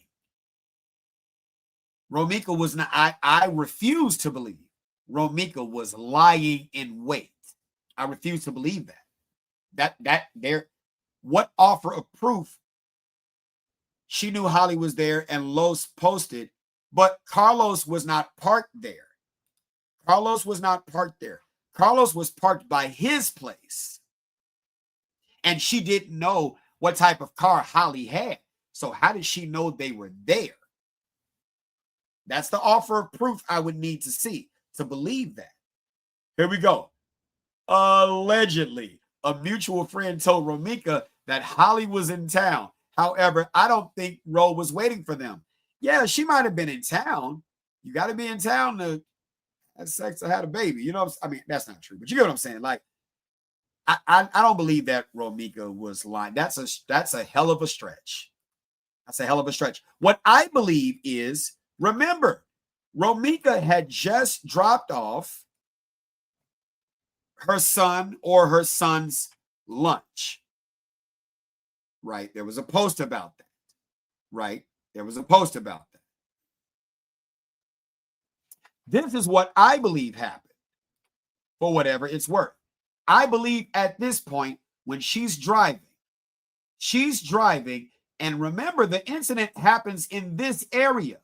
Romeca was not, I refuse to believe Romeca was lying in wait. I refuse to believe that. What offer of proof? She knew Holly was there and Los posted, but Carlos was not parked there. Carlos was not parked there. Carlos was parked by his place. And she didn't know what type of car Holly had. So how did she know they were there? That's the offer of proof I would need to see to believe that. Here we go. Allegedly, a mutual friend told Romeca that Holly was in town. However, I don't think Ro was waiting for them. Yeah, she might have been in town. You got to be in town to have sex or have a baby. You know, I mean, that's not true, but you get what I'm saying. Like, I don't believe that Romeca was lying. That's a hell of a stretch. That's a hell of a stretch. What I believe is, remember, Romeca had just dropped off her son or her son's lunch. Right? There was a post about that. Right? There was a post about that. This is what I believe happened, for whatever it's worth. I believe at this point, when she's driving, and remember, the incident happens in this area.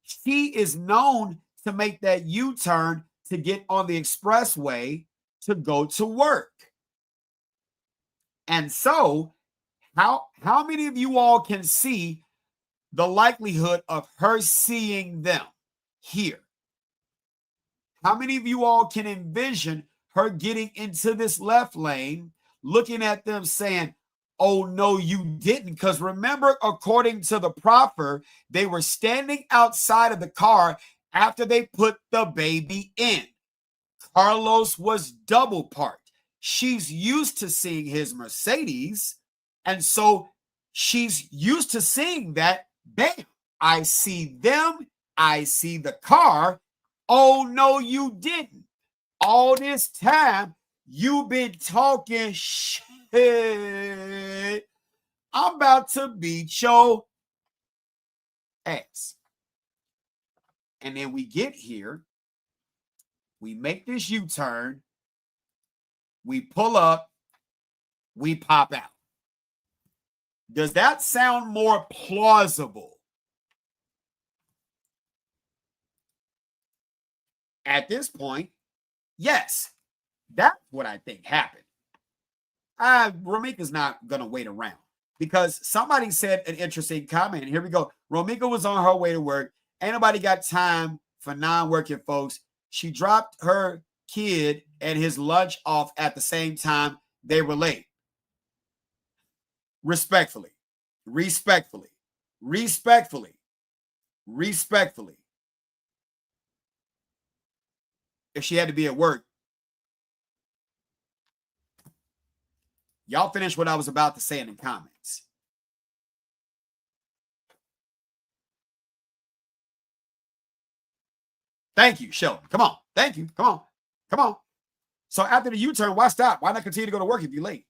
She is known to make that U-turn to get on the expressway to go to work. And so, how many of you all can see the likelihood of her seeing them here? How many of you all can envision her getting into this left lane, looking at them saying, oh, no, you didn't? Because remember, according to the proffer, they were standing outside of the car after they put the baby in. Carlos was double parked. She's used to seeing his Mercedes, and so she's used to seeing that. Bam, I see them. I see the car. Oh, no, you didn't. All this time, you've been talking shit. I'm about to beat your ass. And then we get here. We make this U-turn. We pull up. We pop out. Does that sound more plausible? At this point, yes, that's what I think happened. Romeca's not going to wait around, because somebody said an interesting comment. Here we go. Romeca was on her way to work. Ain't nobody got time for non-working folks. She dropped her kid and his lunch off at the same time. They were late. Respectfully. If she had to be at work, y'all finish what I was about to say in the comments. Thank you, Sheldon. Come on. Thank you. Come on. So after the U-turn, why stop? Why not continue to go to work if you're late?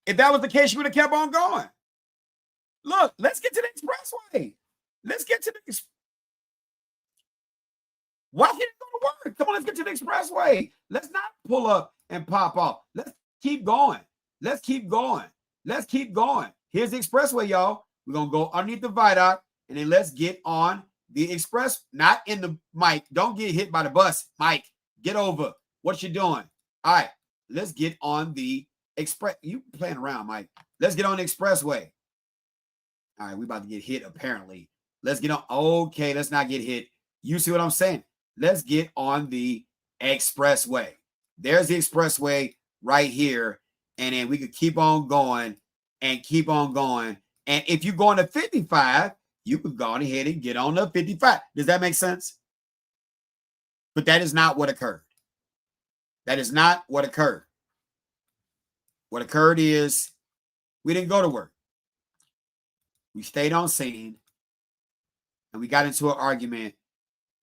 If that was the case, you would have kept on going. Look, let's get to the expressway. Why can't it go to work? Come on, let's get to the expressway. Let's not pull up and pop off. Let's keep going. Here's the expressway, y'all. We're going to go underneath the viaduct, and then let's get on the express. Not in the Mike. Don't get hit by the bus. Mike, get over. What you doing? All right, let's get on the express. You playing around, Mike. Let's get on the expressway. All right, we about to get hit, apparently. Let's get on. Okay, let's not get hit. You see what I'm saying? Let's get on the expressway. There's the expressway right here. And then we could keep on going and keep on going. And if you're going to 55, you could go on ahead and get on the 55. Does that make sense? But that is not what occurred. That is not what occurred. What occurred is we didn't go to work. We stayed on scene, and we got into an argument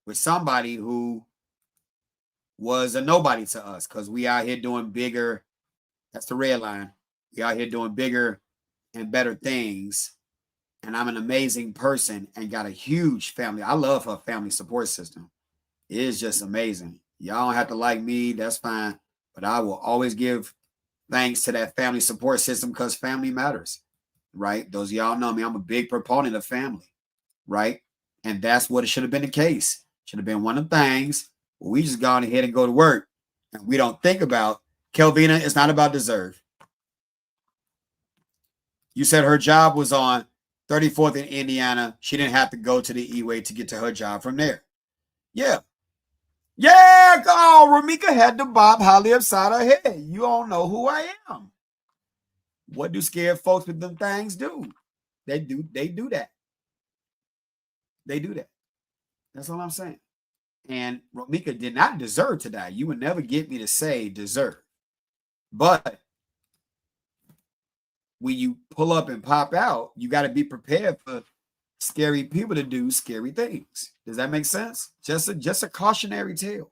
with somebody who was a nobody to us, because we out here doing bigger. That's the red line. We out here doing bigger and better things. And I'm an amazing person and got a huge family. I love her family support system. It is just amazing. Y'all don't have to like me. That's fine. But I will always give thanks to that family support system, because family matters, right? Those of y'all know me. I'm a big proponent of family, right? And that's what it should have been the case. Should have been one of the things where we just gone ahead and go to work, and we don't think about, Kelvina, it's not about deserve. You said her job was on 34th in Indiana. She didn't have to go to the E-way to get to her job from there. Yeah. Yeah, oh, Romeca had to bob Holly upside her head. You all know who I am. What do scared folks with them things do? They do that. They do that. That's all I'm saying. And Romeca did not deserve to die. You would never get me to say deserve. But when you pull up and pop out, you got to be prepared for scary people to do scary things. Does that make sense? Just a cautionary tale.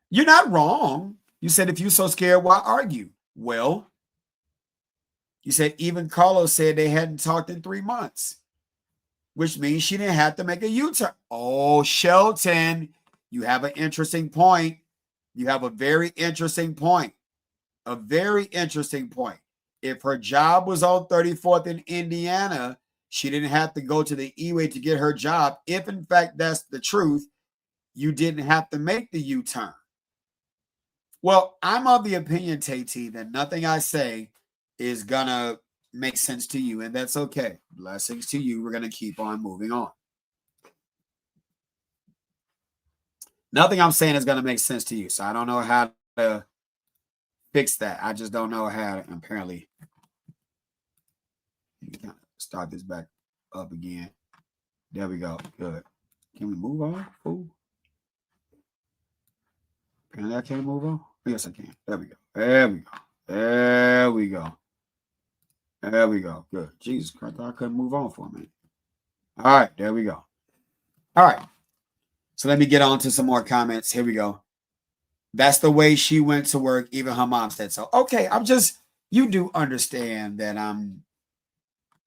You're not wrong. You said if you're so scared, why argue? Well, you said even Carlos said they hadn't talked in 3 months, which means she didn't have to make a U-turn. Oh, Shelton, you have an interesting point. You have a very interesting point. A very interesting point. If her job was on 34th in Indiana, she didn't have to go to the E-way to get her job. If, in fact, that's the truth, you didn't have to make the U-turn. Well, I'm of the opinion, Tate, that nothing I say is going to make sense to you, and that's okay. Blessings to you. We're going to keep on moving on. Nothing I'm saying is going to make sense to you, so I don't know how to fix that. I just don't know how to, apparently. Start this back up again. There we go. Good. Can we move on? Ooh. Apparently I can't move on. Yes, I can. There we go. There we go. There we go. There we go. Good. Jesus Christ, I couldn't move on for a minute. All right, there we go. All right. So let me get on to some more comments. Here we go. That's the way she went to work. Even her mom said so. Okay, you do understand that I'm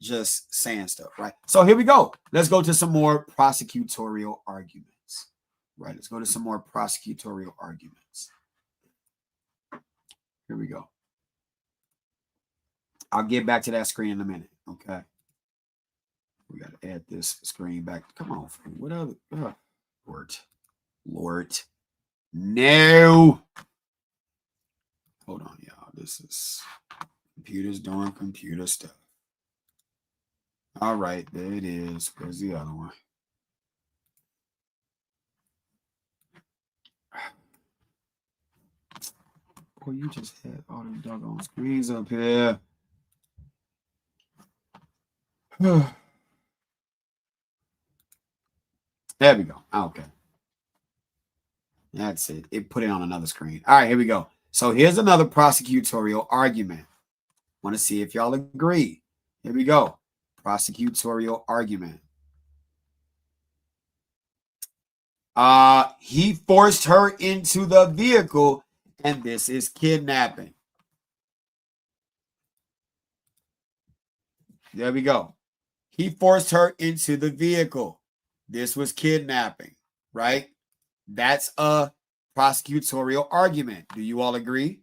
just saying stuff, right? So here we go. Let's go to some more prosecutorial arguments, right? Let's go to some more prosecutorial arguments. Here we go. I'll get back to that screen in a minute, okay? We got to add this screen back. Come on, what other? Lord. No. Hold on, y'all. This is computers doing computer stuff. All right, there it is. Where's the other one? Boy, you just had all them doggone screens up here. There we go. Okay. That's it. It put it on another screen. All right, here we go. So here's another prosecutorial argument. Want to see if y'all agree. Here we go. Prosecutorial argument. He forced her into the vehicle, and this is kidnapping. There we go. He forced her into the vehicle. This was kidnapping, right? That's a prosecutorial argument. Do you all agree?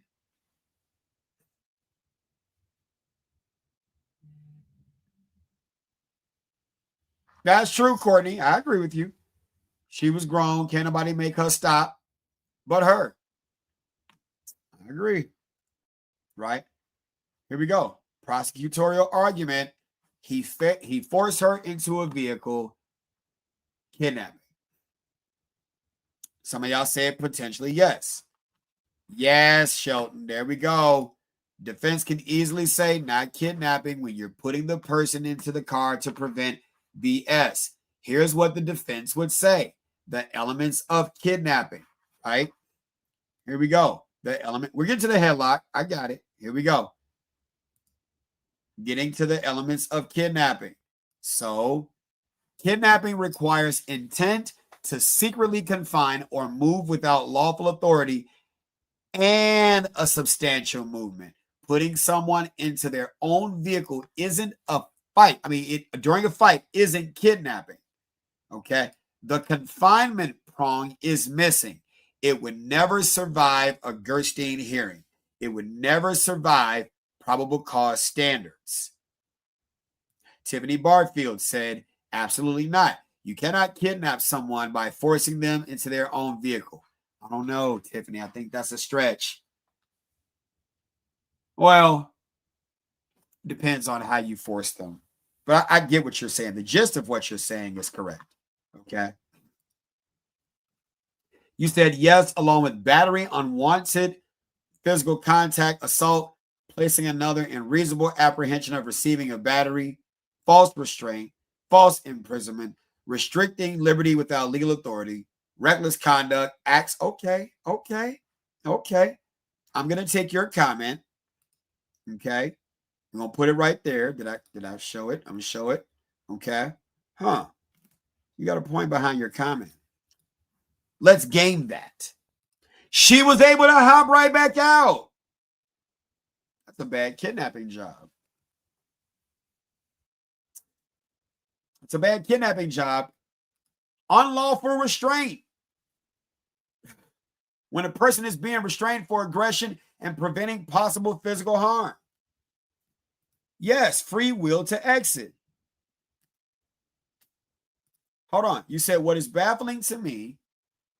That's true, Courtney. I agree with you. She was grown. Can't nobody make her stop but her. I agree. Right? Here we go. Prosecutorial argument. He forced her into a vehicle. Kidnapping. Some of y'all said potentially yes. Yes, Shelton. There we go. Defense can easily say not kidnapping when you're putting the person into the car to prevent BS. Here's what the defense would say. The elements of kidnapping, right? Here we go. We're getting to the headlock. I got it. Here we go. Getting to the elements of kidnapping. So, kidnapping requires intent to secretly confine or move without lawful authority and a substantial movement. Putting someone into their own vehicle isn't a fight. I mean, during a fight isn't kidnapping. Okay? The confinement prong is missing. It would never survive a Gerstein hearing. It would never survive probable cause standards. Tiffany Barfield said, absolutely not. You cannot kidnap someone by forcing them into their own vehicle. I don't know, Tiffany. I think that's a stretch. Well, depends on how you force them. But I get what you're saying. The gist of what you're saying is correct. Okay. You said yes, along with battery, unwanted physical contact, assault, placing another in reasonable apprehension of receiving a battery, false restraint, false imprisonment, restricting liberty without legal authority, reckless conduct, acts. Okay. I'm going to take your comment. Okay. I'm going to put it right there. Did I show it? I'm going to show it. Okay. Huh. You got a point behind your comment. Let's game that. She was able to hop right back out. That's a bad kidnapping job. It's a bad kidnapping job. Unlawful restraint. When a person is being restrained for aggression and preventing possible physical harm. Yes, free will to exit. Hold on. You said what is baffling to me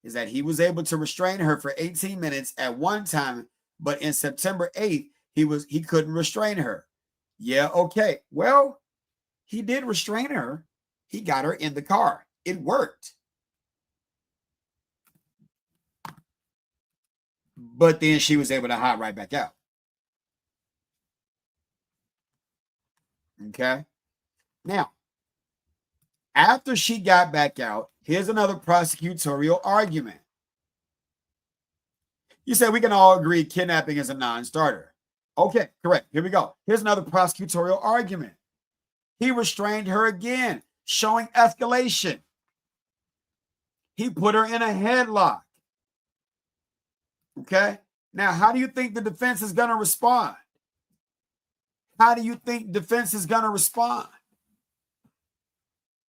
is that he was able to restrain her for 18 minutes at one time, but in September 8th, he couldn't restrain her. Yeah, okay. Well, he did restrain her. He got her in the car. It worked. But then she was able to hop right back out. Okay. Now, after she got back out, here's another prosecutorial argument. You said we can all agree kidnapping is a non-starter. Okay, correct. Here we go. Here's another prosecutorial argument. He restrained her again, showing escalation. He put her in a headlock. Okay. Now, how do you think the defense is going to respond? How do you think defense is going to respond?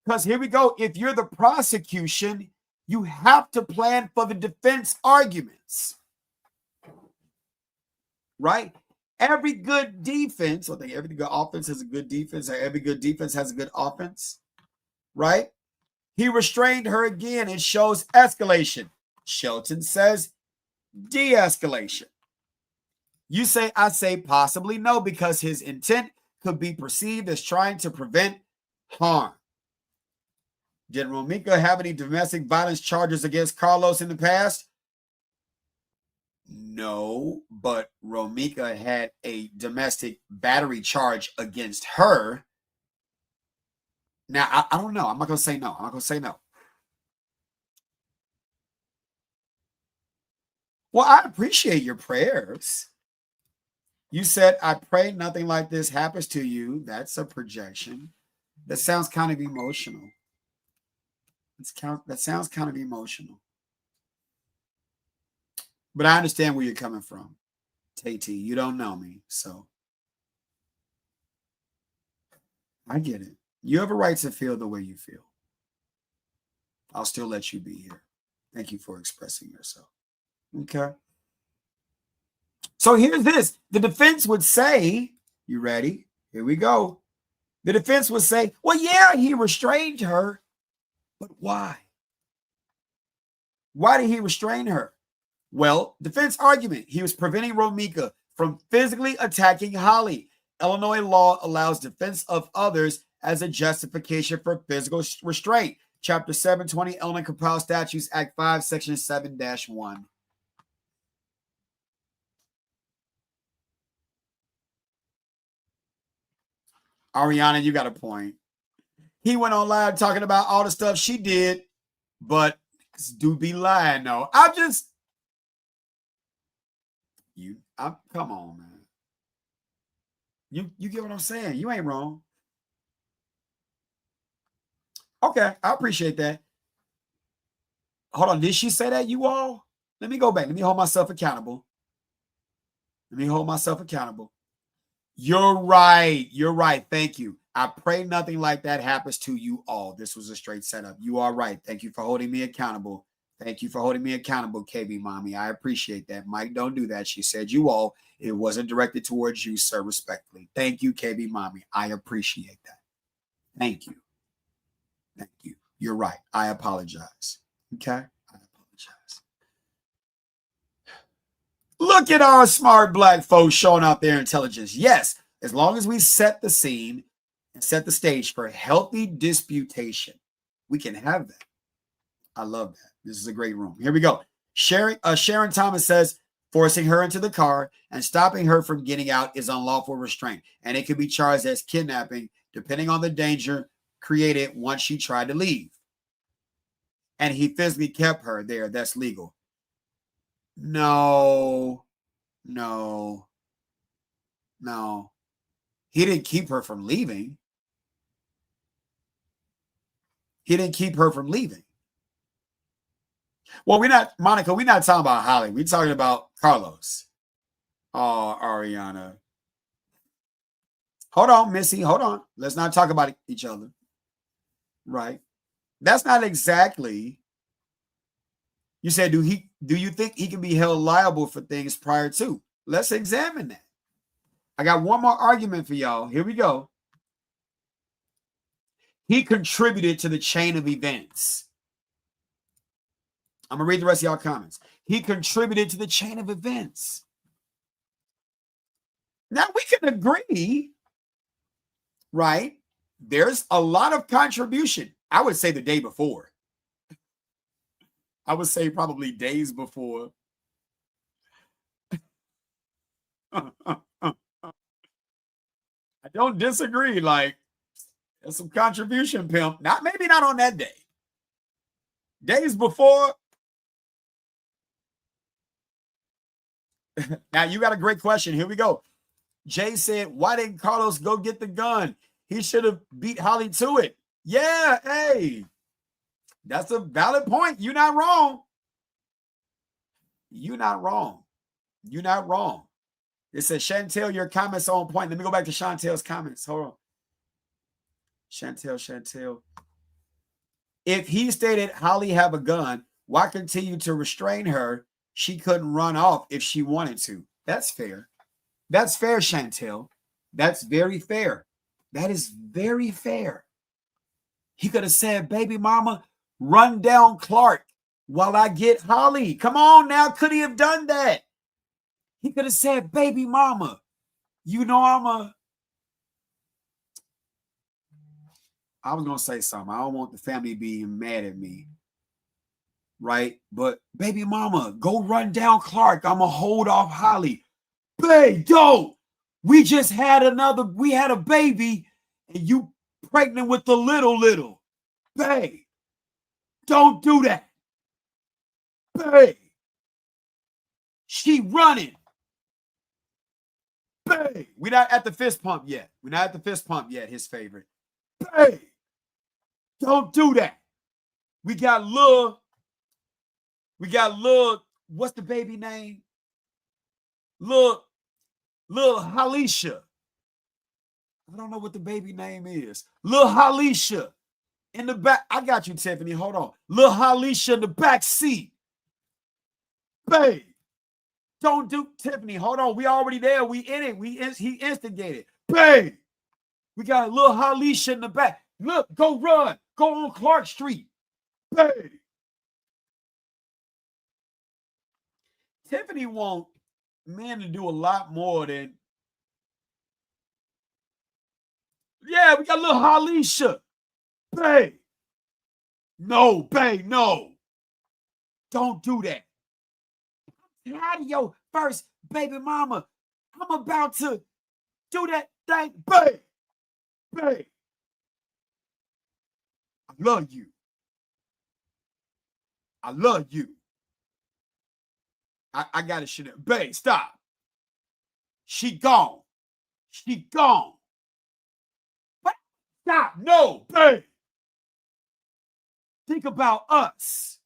Because here we go. If you're the prosecution, you have to plan for the defense arguments. Right? Every good defense, I think every good offense has a good defense, or every good defense has a good offense. Right? He restrained her again. It shows escalation. Shelton says de-escalation. You say, I say possibly no, because his intent could be perceived as trying to prevent harm. Did Romeca have any domestic violence charges against Carlos in the past? No, but Romeca had a domestic battery charge against her. Now, I don't know. I'm not going to say no. I'm not going to say no. Well, I appreciate your prayers. You said, I pray nothing like this happens to you. That's a projection. That sounds kind of emotional. That sounds kind of emotional. But I understand where you're coming from. Tate, you don't know me, so I get it. You have a right to feel the way you feel. I'll still let you be here. Thank you for expressing yourself. Okay. So here's this. The defense would say, you ready? Here we go. The defense would say, well, yeah, he restrained her. But why? Why did he restrain her? Well, defense argument. He was preventing Romeca from physically attacking Holly. Illinois law allows defense of others as a justification for physical restraint. Chapter 720, Illinois Compiled Statutes, Act 5, Section 7-1. Ariana, you got a point. He went on live talking about all the stuff she did, but do be lying, though. Come on, man. You get what I'm saying? You ain't wrong. Okay, I appreciate that. Hold on, did she say that, you all? Let me go back. Let me hold myself accountable. You're right. You're right. Thank you. I pray nothing like that happens to you all. This was a straight setup. You are right. Thank you for holding me accountable. Thank you for holding me accountable, KB Mommy. I appreciate that. Mike, don't do that. She said you all. It wasn't directed towards you, sir, respectfully. Thank you, KB Mommy. I appreciate that. Thank you. Thank you. You're right. I apologize. Okay? I apologize. Look at our smart black folks showing out their intelligence. Yes, as long as we set the scene and set the stage for healthy disputation, we can have that. I love that. This is a great room. Here we go. Sharon Thomas says, Forcing her into the car and stopping her from getting out is unlawful restraint, and it could be charged as kidnapping, depending on the danger created once she tried to leave. And he physically kept her there. That's legal. No. He didn't keep her from leaving. Well, Monica, we're not talking about Holly. We're talking about Carlos. Oh, Ariana. Hold on, Missy. Hold on. Let's not talk about each other. Right. That's not exactly. You said, do you think he can be held liable for things prior to? Let's examine that. I got one more argument for y'all. Here we go. He contributed to the chain of events. I'm going to read the rest of y'all comments. He contributed to the chain of events. Now, we can agree, right? There's a lot of contribution. I would say the day before. I would say probably days before. I don't disagree. Like, there's some contribution, pimp. Maybe not on that day. Days before. Now, you got a great question. Here we go. Jay said, why didn't Carlos go get the gun? He should have beat Holly to it. Yeah, hey. That's a valid point. You're not wrong. You're not wrong. It says, Chantel, your comments are on point. Let me go back to Chantel's comments. Hold on. Chantel. If he stated Holly have a gun, why continue to restrain her? She couldn't run off if she wanted to. That's fair. That's fair, Chantel. That's very fair. That is very fair. He could have said, baby mama, run down Clark while I get Holly. Come on now. Could he have done that? He could have said, baby mama, you know I was going to say something. I don't want the family being mad at me. Right? But baby mama, go run down Clark. I'm going to hold off Holly. Babe, don't. We had a baby and you pregnant with the little. Babe, don't do that. Babe, she running. Babe, we're not at the fist pump yet. His favorite. Babe, don't do that. We got Lil, what's the baby name? Lil Halisha. I don't know what the baby name is. Lil Halisha in the back. I got you, Tiffany. Hold on. Lil Halisha in the back seat. Babe, don't do Tiffany. Hold on. We already there. We in it. He instigated. Babe, we got a little Halisha in the back. Look, go run. Go on Clark Street. Babe. Tiffany want men to do a lot more than. Yeah, we got a little Halisha. Babe. No, babe, no. Don't do that. Patio first, baby mama. I'm about to do that thing. Babe. Babe. I love you. I got to shit. Babe, stop. She gone. What? Stop. No, babe. Think about us.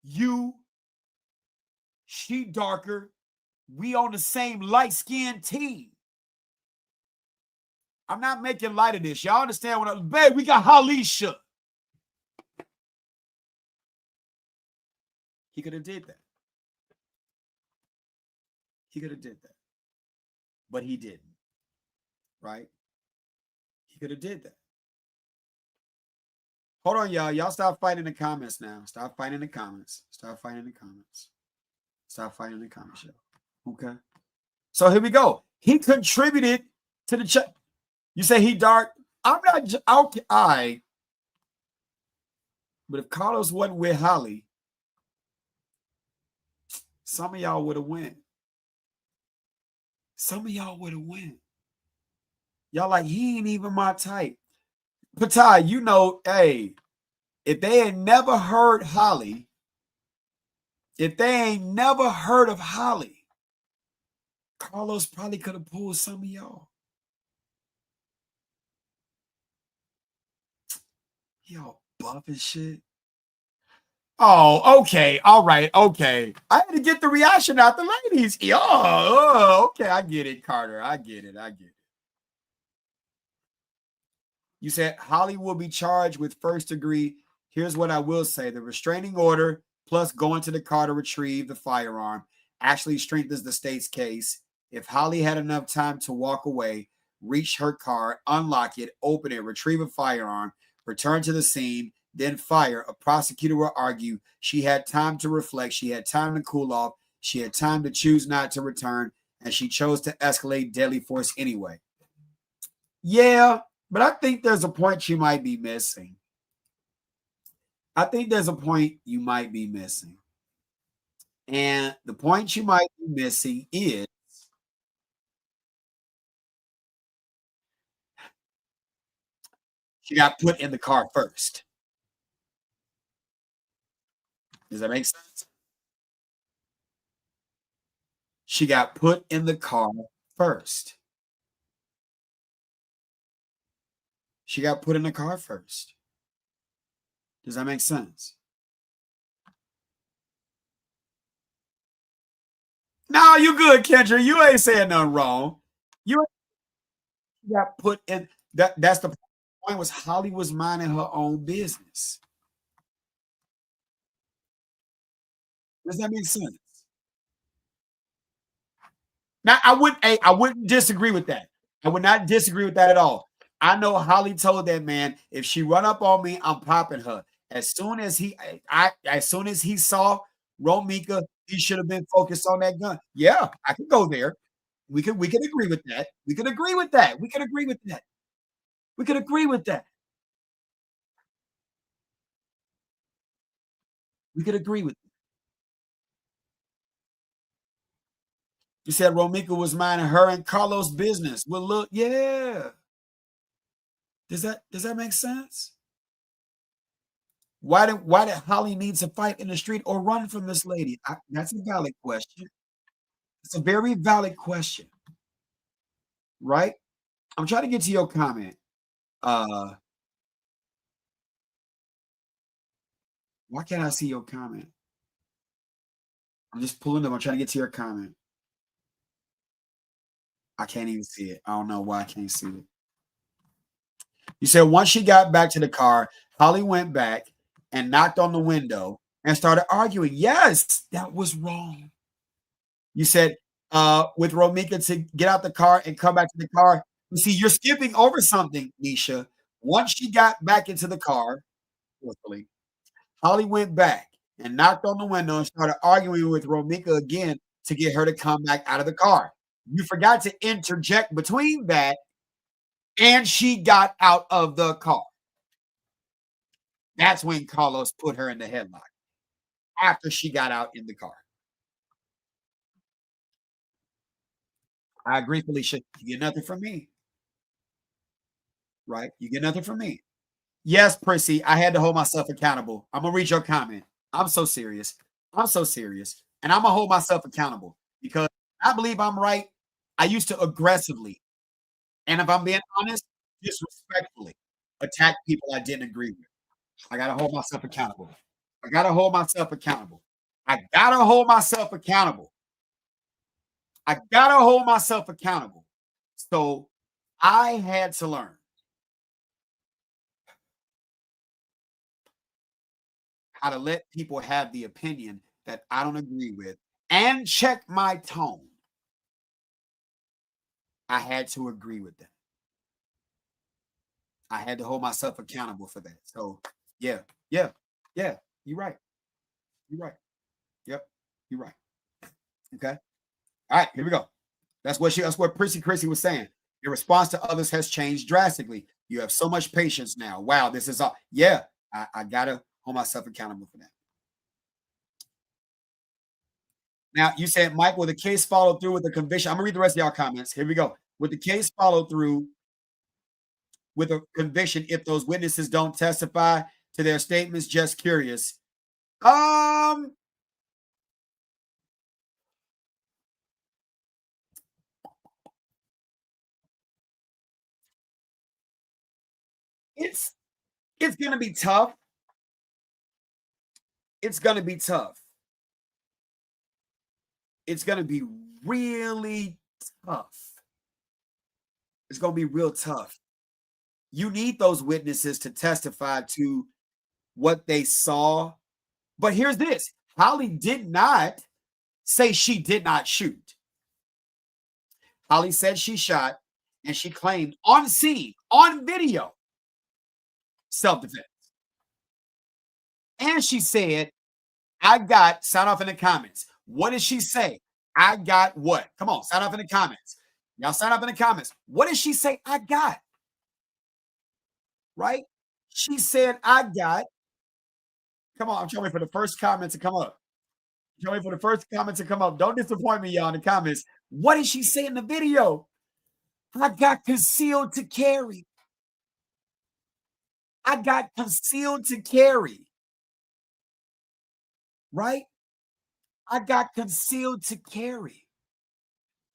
You, she darker. We on the same light-skinned team. I'm not making light of this. Y'all understand babe, we got Halisha. He could have did that. But he didn't. Right? He could have did that. Hold on, y'all. Y'all stop fighting in the comments now. Stop fighting in the comments, y'all. Okay. So here we go. He contributed to the check. You say he dark. I'm not okay. But if Carlos wasn't with Holly, Some of y'all would have went. Some of y'all would have went. Y'all like, he ain't even my type. Patai, you know, hey, if they ain't never heard Holly, if they ain't never heard of Holly, Carlos probably could have pulled some of y'all. Y'all buff and shit. Oh, okay. All right. Okay. I had to get the reaction out the ladies. Oh, okay. I get it, Carter. I get it. I get it. You said Holly will be charged with first degree. Here's what I will say: the restraining order plus going to the car to retrieve the firearm actually strengthens the state's case. If Holly had enough time to walk away, reach her car, unlock it, open it, retrieve a firearm, return to the scene, then fire, a prosecutor will argue she had time to reflect, she had time to cool off, she had time to choose not to return, and she chose to escalate deadly force anyway. Yeah, but I think there's a point you might be missing. I think there's a point you might be missing. And the point you might be missing is she got put in the car first. Does that make sense? She got put in the car first. She got put in the car first. Does that make sense? No, you good, Kendra. You ain't saying nothing wrong. You got put in that's the point was Holly was minding her own business. Does that make sense? Now I wouldn't disagree with that. I would not disagree with that at all. I know Holly told that man, if she run up on me, I'm popping her. As soon as he saw Romeca, he should have been focused on that gun. Yeah, I could go there. We could agree with that. We could agree with that. We could agree with that. We could agree with that. We could agree with that. You said Romeca was minding her and Carlos' business. Well, look, yeah. Does that make sense? Why did Holly need to fight in the street or run from this lady? That's a valid question. It's a very valid question, right? I'm trying to get to your comment. Uh, why can't I see your comment? I'm just pulling them. I'm trying to get to your comment. I can't even see it. I don't know why I can't see it. You said once she got back to the car, Holly went back and knocked on the window and started arguing. Yes, that was wrong. You said with Romeca to get out the car and come back to the car. You see, you're skipping over something, Nisha. Once she got back into the car, forcefully, Holly went back and knocked on the window and started arguing with Romeca again to get her to come back out of the car. You forgot to interject between that, and she got out of the car. That's when Carlos put her in the headlock after she got out in the car. I agree, Felicia. You get nothing from me, right? You get nothing from me. Yes, Prissy, I had to hold myself accountable. I'm gonna read your comment. I'm so serious. I'm so serious. And I'm gonna hold myself accountable because I believe I'm right. I used to aggressively, and if I'm being honest, disrespectfully attack people I didn't agree with. I gotta hold myself accountable. I gotta hold myself accountable. I gotta hold myself accountable. I gotta hold myself accountable. So I had to learn how to let people have the opinion that I don't agree with and check my tone. I had to agree with that. I had to hold myself accountable for that. So yeah, yeah, yeah. You're right. You're right. Yep. You're right. Okay. All right. Here we go. That's what Prissy Chrissy was saying. Your response to others has changed drastically. You have so much patience now. Wow, this is all. Yeah, I gotta hold myself accountable for that. Now, you said, Mike, will the case follow through with the conviction? I'm gonna read the rest of y'all comments. Here we go. With the case follow through with a conviction if those witnesses don't testify to their statements? Just curious. Um, it's it's gonna be tough. It's gonna be tough. It's gonna be really tough. It's gonna be real tough. You need those witnesses to testify to what they saw. But here's this: Holly did not say she did not shoot. Holly said she shot, and she claimed on scene, on video, self defense. And she said, I got, sound off in the comments. What did she say? I got what? Come on, sound off in the comments. Y'all sound off in the comments. What did she say? I got, right? She said, I got, come on, I'm trying to wait for the first comment to come up. I'm trying to wait for the first comment to come up. Don't disappoint me, y'all, in the comments. What did she say in the video? I got concealed to carry. I got concealed to carry, right? I got concealed to carry.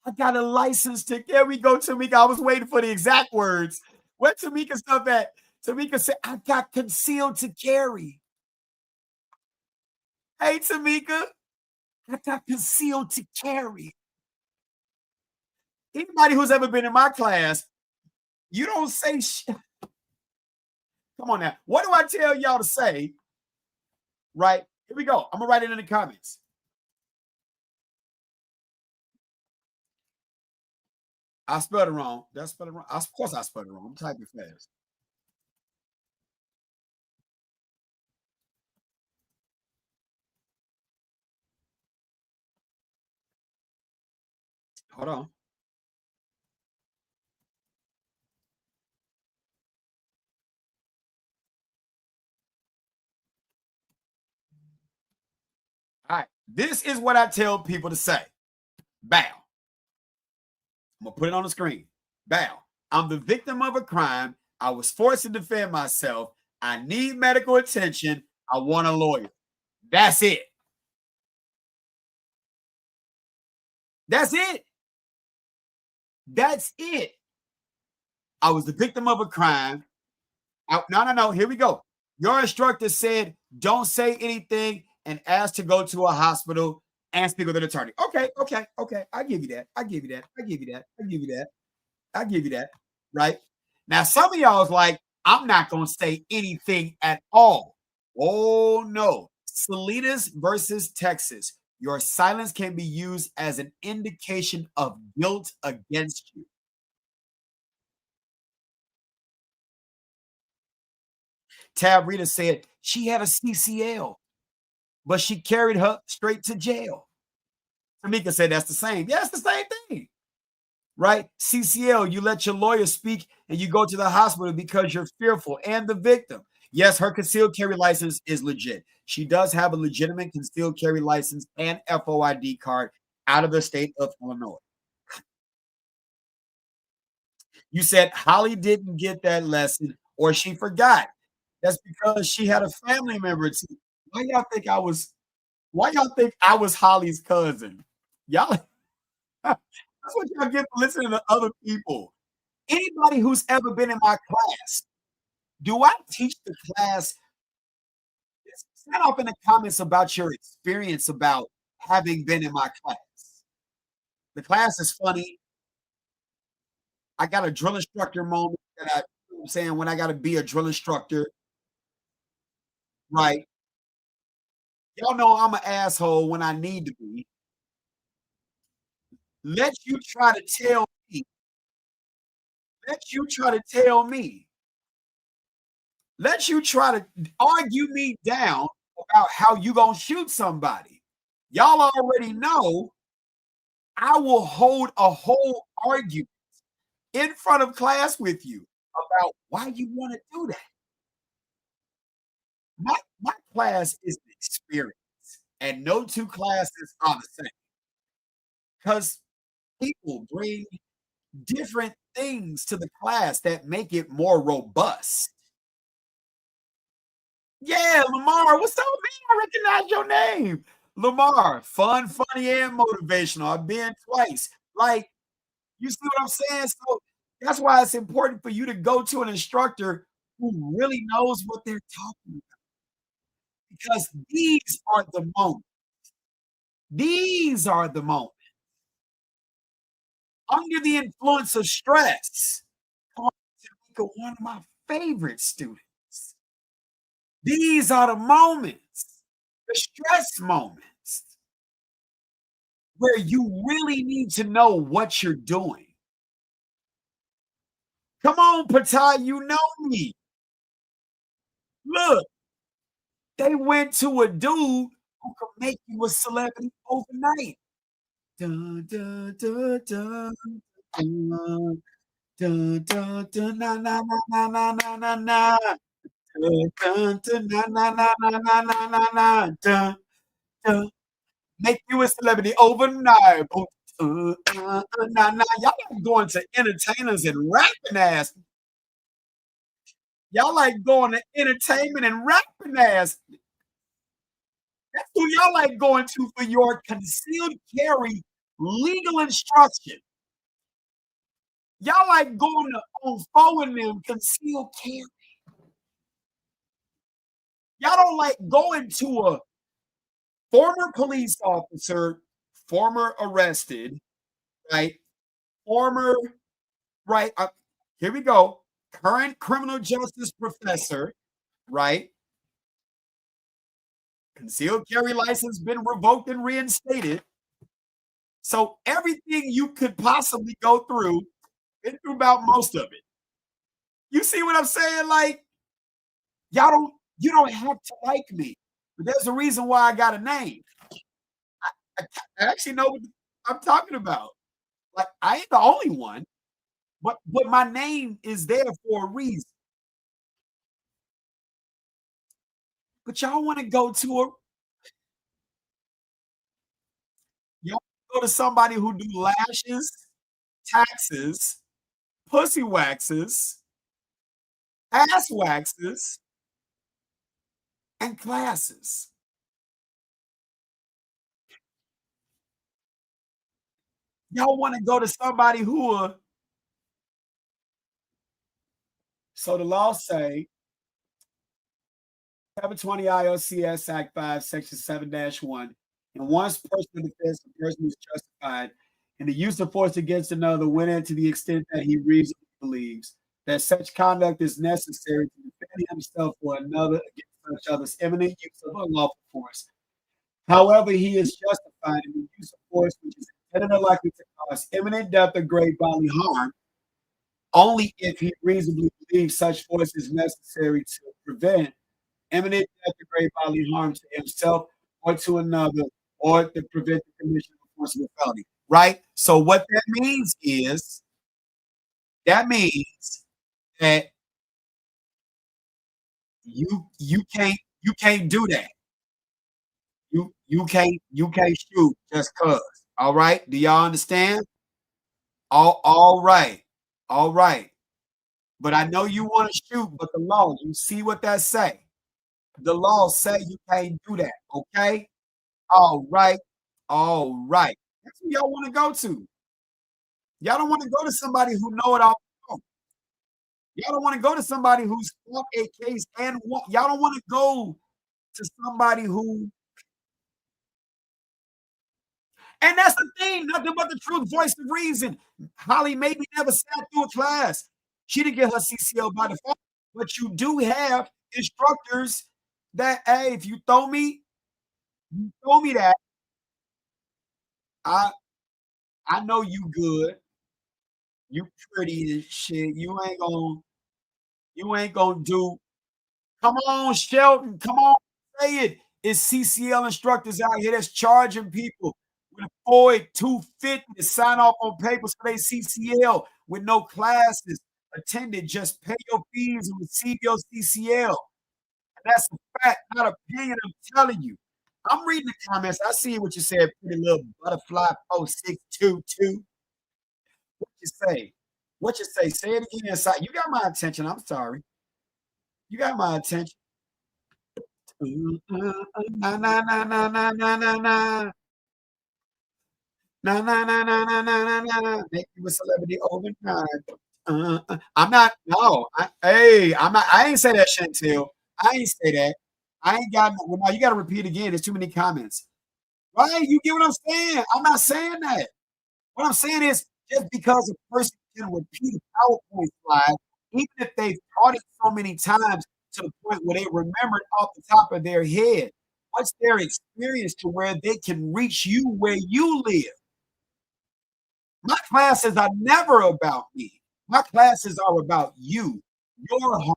I got a license to. There we go, Tamika. I was waiting for the exact words. Where Tamika stuff at? Tamika said, I got concealed to carry. Hey, Tamika, I got concealed to carry. Anybody who's ever been in my class, you don't say shit. Come on now. What do I tell y'all to say? Right? Here we go. I'm going to write it in the comments. I spelled it wrong. That's spelled it wrong. Of course I spelled it wrong. I'm typing fast. Hold on. All right. This is what I tell people to say. Bow. I'm going to put it on the screen. Bow. I'm the victim of a crime. I was forced to defend myself. I need medical attention. I want a lawyer. That's it. That's it. That's it. I was the victim of a crime. No. Here we go. Your instructor said, don't say anything and ask to go to a hospital and speak with an attorney. Okay. I give you that. I give you that. I give you that. I give you that. I give you that. Right? Now, some of y'all is like, I'm not going to say anything at all. Oh, no. Salinas versus Texas. Your silence can be used as an indication of guilt against you. Tab Rita said she had a CCL, but she carried her straight to jail. Tamika said that's the same. Yeah, it's the same thing, right? CCL, you let your lawyer speak and you go to the hospital because you're fearful and the victim. Yes, her concealed carry license is legit. She does have a legitimate concealed carry license and FOID card out of the state of Illinois. You said Holly didn't get that lesson or she forgot. That's because she had a family member. Why y'all think I was? Why y'all think I was Holly's cousin? Y'all, that's what y'all get for listening to other people. Anybody who's ever been in my class, do I teach the class? Set off in the comments about your experience about having been in my class. The class is funny. I got a drill instructor moment that I'm saying when I got to be a drill instructor, right? Y'all know I'm an asshole when I need to be. Let you try to tell me. Let you try to tell me. Let you try to argue me down about how you gonna shoot somebody. Y'all already know I will hold a whole argument in front of class with you about why you want to do that. My class is an experience, and no two classes are the same. because people bring different things to the class that make it more robust. Yeah, Lamar, what's up, man? I recognize your name. Lamar, fun, funny, and motivational. I've been twice. Like, you see what I'm saying? So that's why it's important for you to go to an instructor who really knows what they're talking about because these are the moments. These are the moments under the influence of stress. Come on, Tamika, one of my favorite students. These are the moments, the stress moments, where you really need to know what you're doing. Come on, Patai, you know me. Look, they went to a dude who could make you a celebrity overnight. Dun, dun, dun, dun, dun, dun, dun, dun, na, na, na, na, na, na, na. Dun, dun, dun, na, na, na, na, na, na, na, na. Dun, dun. Make you a celebrity overnight. Boom, nah, nah. Y'all like going to entertainers and rapping ass. Y'all like going to entertainment and rapping ass. That's who y'all like going to for your concealed carry legal instruction. Y'all like going to on phone them concealed carry. Y'all don't like going to a former police officer, former arrested, right? Former, right? Here we go. Current criminal justice professor, right? Concealed carry license been revoked and reinstated. So everything you could possibly go through, been through about most of it. You see what I'm saying? Like, you don't have to like me. But there's a reason why I got a name. I, I actually know what I'm talking about. Like, I ain't the only one, but my name is there for a reason. But y'all want to go to a y'all go to somebody who do lashes, taxes, pussy waxes, ass waxes, and classes. Y'all want to go to somebody who so the law say 720 IOCS Act 5, Section 7-1. And once personal defense, a person is justified in the use of force against another when and to the extent that he reasonably believes that such conduct is necessary to defend himself or another against such other's imminent use of unlawful force. However, he is justified in the use of force which is intended or likely to cause imminent death or great bodily harm only if he reasonably believes such force is necessary to prevent imminent death or great bodily harm to himself or to another, or to prevent the commission of a forcible felony. Right? So what that means that you can't do that. You can't shoot just cause. All right? Do y'all understand? All right. All right. But I know you want to shoot, but the law, you see what that say. The law say you can't do that. Okay? All right. All right. That's who y'all want to go to. Y'all don't want to go to somebody who know it all. Y'all don't want to go to somebody who's fought a case and y'all don't want to go to somebody who. And that's the thing, nothing but the truth, voice of reason. Holly maybe never sat through a class. She didn't get her CCL by default, but you do have instructors that, hey, if you throw me that. I I know you good. You pretty as shit. You ain't gonna do. Come on, Shelton. Come on, say it. It's CCL instructors out here that's charging people with a Floyd 250 to sign off on papers for their CCL with no classes attended. Just pay your fees and receive your CCL. And that's a fact, not opinion. I'm telling you. I'm reading the comments. I see what you said, pretty little butterfly 0622. What you say? What you say? Say it again inside. You got my attention. I'm sorry. You got my attention. Na na na na na na na na. Na na na na na na na na. Make you a celebrity overnight. I'm not. No. I'm not. I ain't say that, Chantel. I ain't say that. I ain't got. Well, now you got to repeat again. There's too many comments. Right? You get what I'm saying? I'm not saying that. What I'm saying is, just because a person can repeat a PowerPoint slide, even if they've taught it so many times to the point where they remember it off the top of their head, what's their experience to where they can reach you where you live? My classes are never about me. My classes are about you, your home,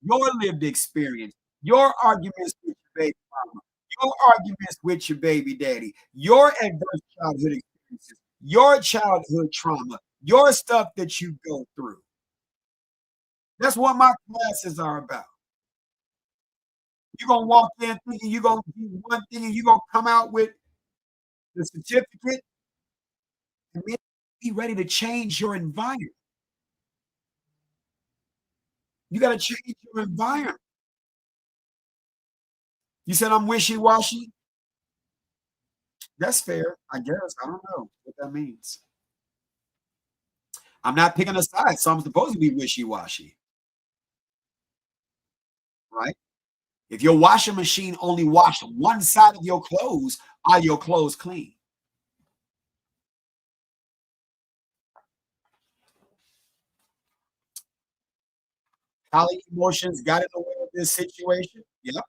your lived experience, your arguments with your baby mama, your arguments with your baby daddy, your adverse childhood experiences, your childhood trauma, your stuff that you go through. That's what my classes are about. You're gonna walk in thinking you're gonna do one thing and you're gonna come out with the certificate and then be ready to change your environment. You gotta change your environment. You said I'm wishy-washy? That's fair, I guess. I don't know what that means. I'm not picking a side, so I'm supposed to be wishy-washy, right? If your washing machine only washed one side of your clothes, are your clothes clean? Holly emotions got in the way of this situation. Yep.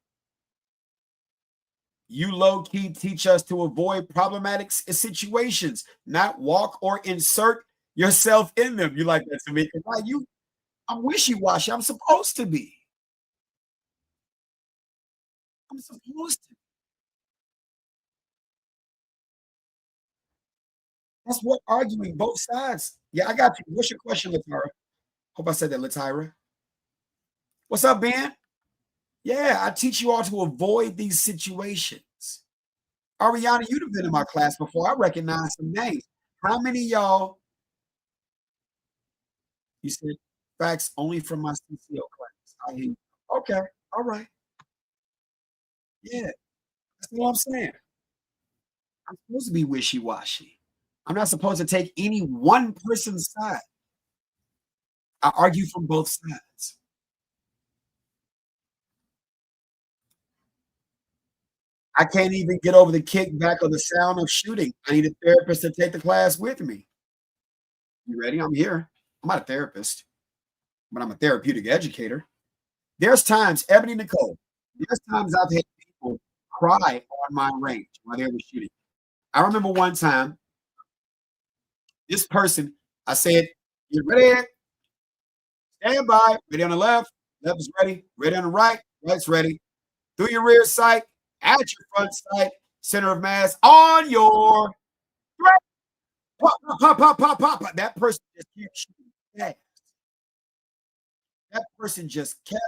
You low key teach us to avoid problematic situations, not walk or insert yourself in them. You like that, Tamika? Why you? I'm wishy washy. I'm supposed to be. I'm supposed to. That's what arguing both sides. Yeah, I got you. What's your question, Latara? Hope I said that, Latira. What's up, Ben? Yeah, I teach you all to avoid these situations. Ariana, you'd have been in my class before. I recognize some names. How many of y'all, you said facts only from my CCO class? I hear you. Okay, all right. Yeah, that's what I'm saying. I'm supposed to be wishy washy. I'm not supposed to take any one person's side. I argue from both sides. I can't even get over the kickback or the sound of shooting. I need a therapist to take the class with me. You ready? I'm here. I'm not a therapist, but I'm a therapeutic educator. There's times, Ebony Nicole, there's times I've had people cry on my range while they were shooting. I remember one time, this person, I said, "Get ready, stand by, ready on the left is ready, ready on the right's ready. Through your rear sight, at your front sight, center of mass, on your right. Pop, pop, pop, pop, pop, pop." That person just kept shooting fast. That person just kept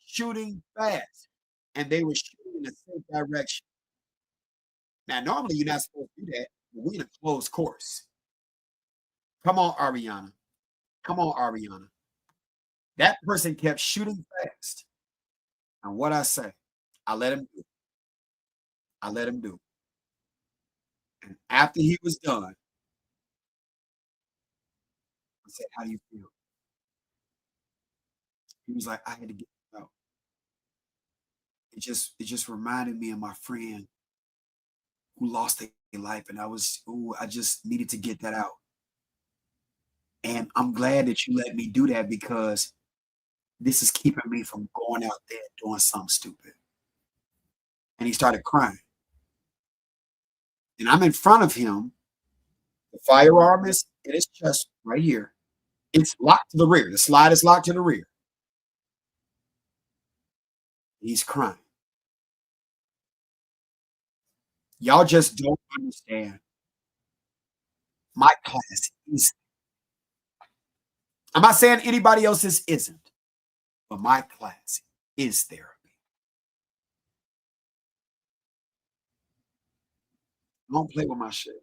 shooting fast. And they were shooting in the same direction. Now, normally you're not supposed to do that, but we're in a closed course. Come on, Ariana. Come on, Ariana. That person kept shooting fast. And what I say, I let him do. I let him do. And after he was done, I said, "How do you feel?" He was like, "I had to get it out. It just reminded me of my friend who lost their life, and I just needed to get that out. And I'm glad that you let me do that because this is keeping me from going out there and doing something stupid." And he started crying. And I'm in front of him. The firearm is in his chest right here. It's locked to the rear. The slide is locked to the rear. He's crying. Y'all just don't understand. My class is, I'm not saying anybody else's isn't, but my class is therapy. Don't play with my shit.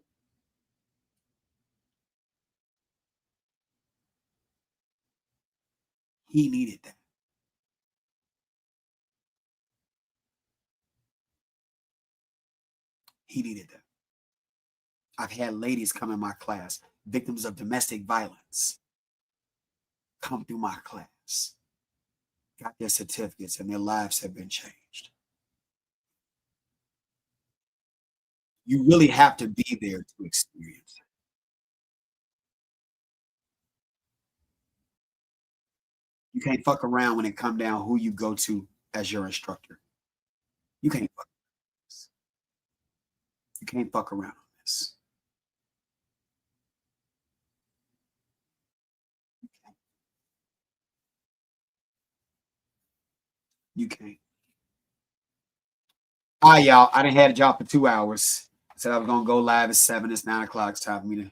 He needed that. He needed that. I've had ladies come in my class, victims of domestic violence, come through my class, got their certificates, and their lives have been changed. You really have to be there to experience it. You can't fuck around when it come down who you go to as your instructor. You can't fuck. You can't fuck around on this. You can't. All right, y'all. I done had a job for 2 hours. I said I was gonna go live at 7. It's 9 o'clock. It's time for me to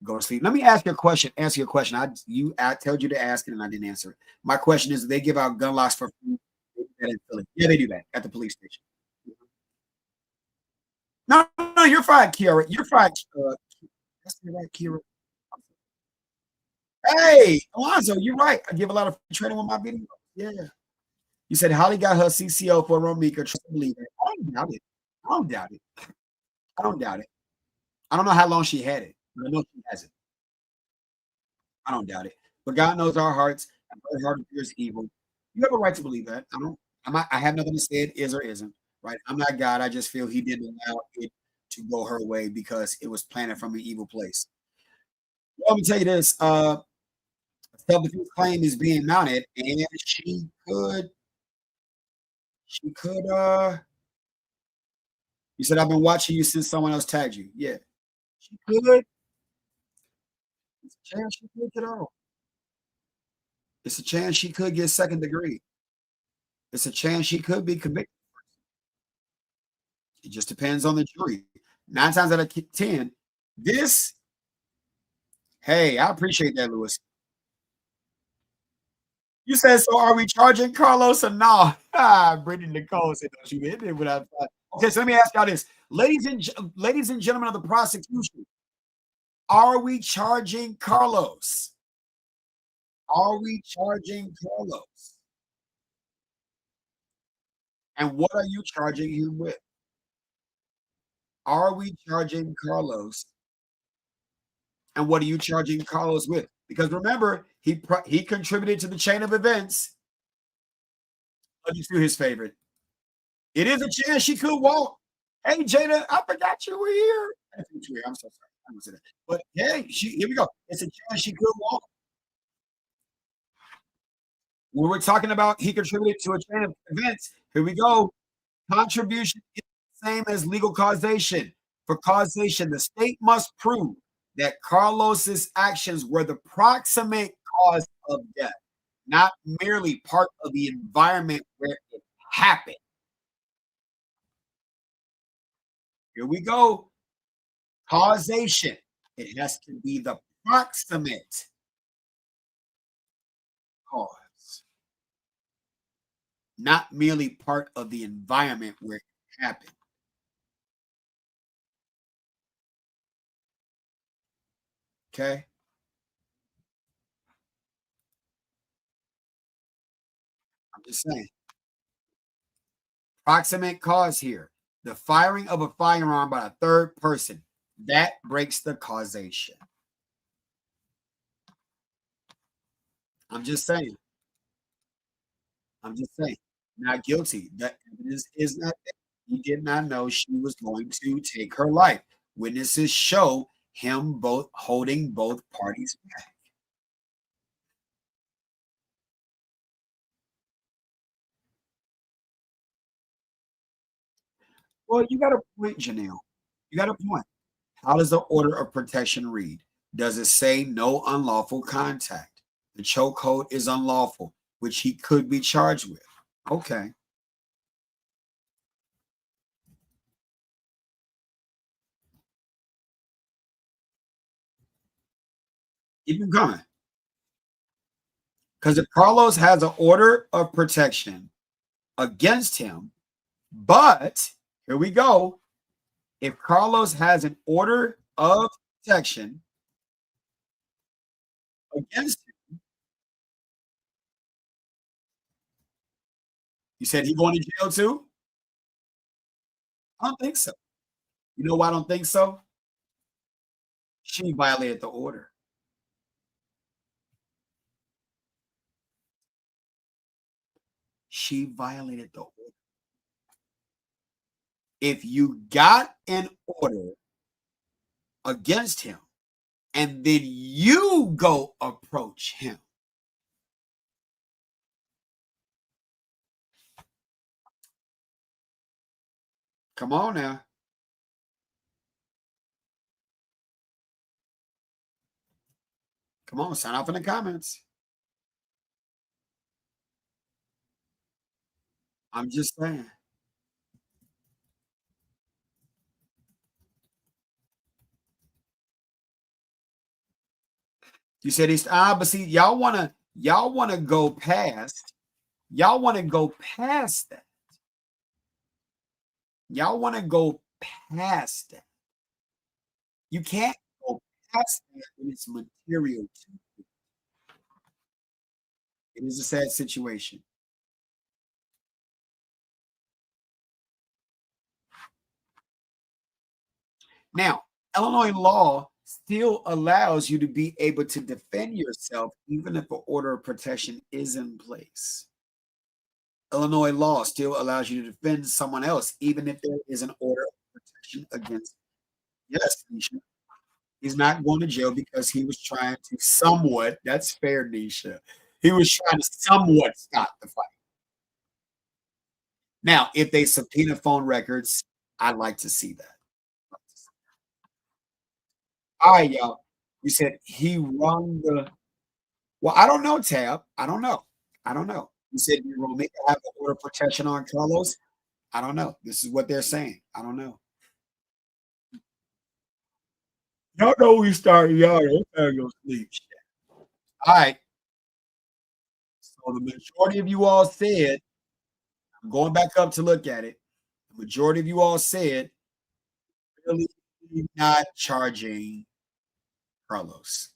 go to sleep. Let me ask you a question. Answer your question. I told you to ask it and I didn't answer it. My question is: they give out gun locks for free? Yeah, they do that at the police station. No, no, you're fine, Kira. You're fine. That's right, Kira. Hey, Alonzo, you're right. I give a lot of training with my video. Yeah. You said Holly got her CCO for Romeca. Trust and believe it. I don't doubt it. I don't doubt it. I don't doubt it. I don't know how long she had it, but I know she has it. I don't doubt it. But God knows our hearts, and her heart fears evil. You have a right to believe that. I don't. I have nothing to say it is or isn't. Right. I'm not God. I just feel He didn't allow it to go her way because it was planted from an evil place. Well, let me tell you this. Self-defense claim is being mounted, and she could. You said I've been watching you since someone else tagged you. Yeah, she could. It's a chance she could get off. It's a chance she could get second degree. It's a chance she could be convicted. It just depends on the jury. 9 times out of 10, this. Hey, I appreciate that, Lewis. You said, so are we charging Carlos or no? Brittany Nicole said, don't you hit it without. Okay, so let me ask y'all this. Ladies and gentlemen of the prosecution, are we charging Carlos? Are we charging Carlos? And what are you charging him with? Are we charging Carlos? And what are you charging Carlos with? Because remember, he contributed to the chain of events. Let me do his favorite. It is a chance she could walk. Hey, Jada, I forgot you were here. I'm so sorry. I didn't say that. But hey, here we go. It's a chance she could walk. When we're talking about he contributed to a chain of events, here we go. Contribution is the same as legal causation. For causation, the state must prove that Carlos's actions were the proximate cause of death, not merely part of the environment where it happened. Here we go. Causation. It has to be the proximate cause, not merely part of the environment where it happened. Okay. I'm just saying. Proximate cause here. The firing of a firearm by a third person. That breaks the causation. I'm just saying. I'm just saying. Not guilty. The evidence is not there. He did not know she was going to take her life. Witnesses show him both holding both parties back. Well, you got a point, Janelle. You got a point. How does the order of protection read? Does it say no unlawful contact? The chokehold is unlawful, which he could be charged with. Okay. Keep him coming. Because if Carlos has an order of protection against him, but here we go. If Carlos has an order of protection against him, you said he going to jail too? I don't think so. You know why I don't think so? She violated the order. She violated the order. If you got an order against him and then you go approach him, come on now. Come on, sign off in the comments. I'm just saying. You said he's but see, y'all wanna go past, y'all wanna go past that. Y'all wanna go past that. You can't go past that when it's material to you. It is a sad situation. Now, Illinois law still allows you to be able to defend yourself even if an order of protection is in place. Illinois law still allows you to defend someone else even if there is an order of protection against. Yes, Nisha. He's not going to jail because he was trying to somewhat, that's fair, Nisha. He was trying to somewhat stop the fight. Now, if they subpoena phone records, I'd like to see that. All right, y'all. You said he rung the. Well, I don't know, Tab. I don't know. I don't know. You said you Romeca have the order of protection on Carlos. I don't know. This is what they're saying. I don't know. Y'all know we started, y'all. I'm gonna go sleep. All right. So the majority of you all said, I'm going back up to look at it. The majority of you all said, really not charging Carlos.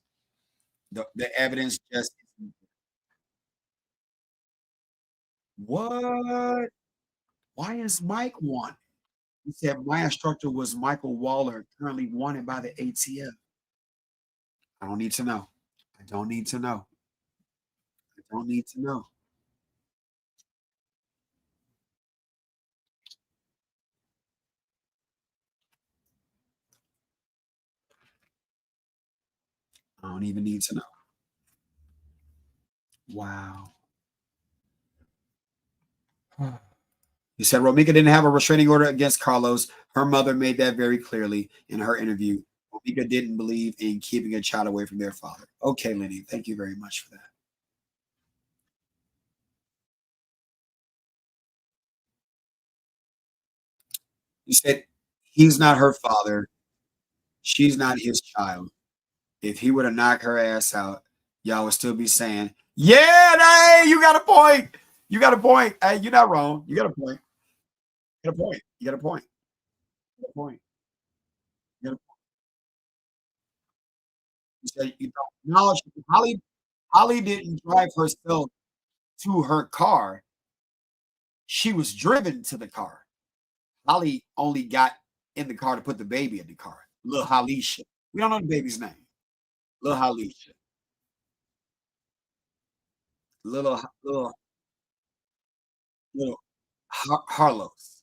The evidence just what? Why is Mike wanted? He said my instructor was Michael Waller, currently wanted by the ATF. I don't need to know. I don't need to know. I don't need to know. I don't even need to know. Wow. You said Romeca didn't have a restraining order against Carlos. Her mother made that very clearly in her interview. Romeca didn't believe in keeping a child away from their father. Okay, Lenny, thank you very much for that. You said he's not her father. She's not his child. If he would have knocked her ass out, y'all would still be saying, yeah, hey, you got a point. You got a point. Hey, you're not wrong. You got a point. You got a point. You got a point. You got a point. You got a point. You said you don't acknowledge Holly didn't drive herself to her car. She was driven to the car. Holly only got in the car to put the baby in the car. Little Halisha. We don't know the baby's name. Little Halisha. Little little Harlos.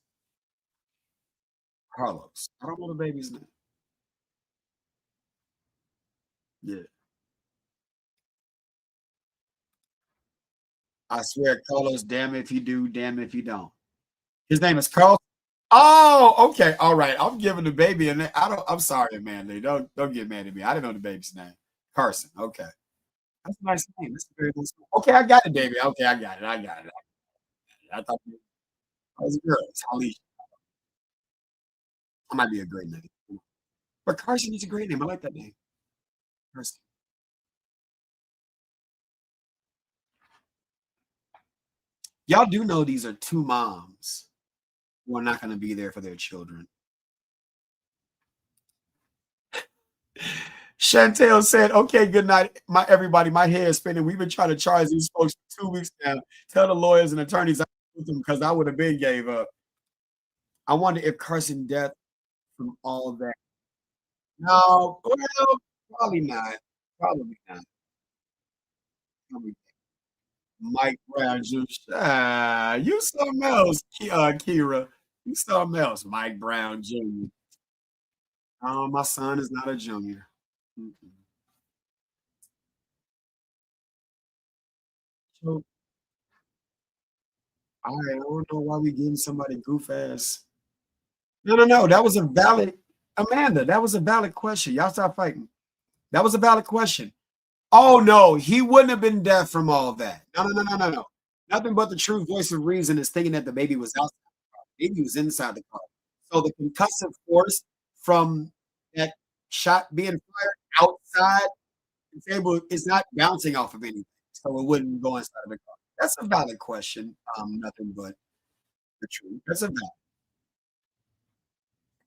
Carlos. I don't know the baby's name. Yeah. I swear, Carlos, damn if you do, damn if you don't. His name is Carl. Oh, okay. All right. I'm giving the baby a name. I'm sorry, man. Don't get mad at me. I didn't know the baby's name. Carson. Okay. That's a nice name. That's a very nice name. Okay, I got it, baby. Okay, I got it. I got it. I thought it was a girl. It's Holly. That might be a great name. But Carson is a great name. I like that name. Carson. Y'all do know these are two moms who are not going to be there for their children. Chantel said, "Okay, good night, my everybody. My head is spinning. We've been trying to charge these folks for 2 weeks now. Tell the lawyers and attorneys I with them because I would have been gave up." I wonder if Carson death from all that. No, well, probably not. Probably not. Probably Mike Brown Jr. You something else, Kira. You something else, Mike Brown Jr. Oh, my son is not a junior. Mm-mm. So I don't know why we getting somebody goof ass. No, no, no. That was a valid Amanda. That was a valid question. Y'all stop fighting. That was a valid question. Oh no, he wouldn't have been deaf from all that. No, no, no, no, no, no. Nothing but the true voice of reason is thinking that the baby was outside. The baby was inside the car. So the concussive force from that shot being fired outside the table is not bouncing off of anything. So it wouldn't go inside of the car. That's a valid question. Nothing but the truth. That's a valid.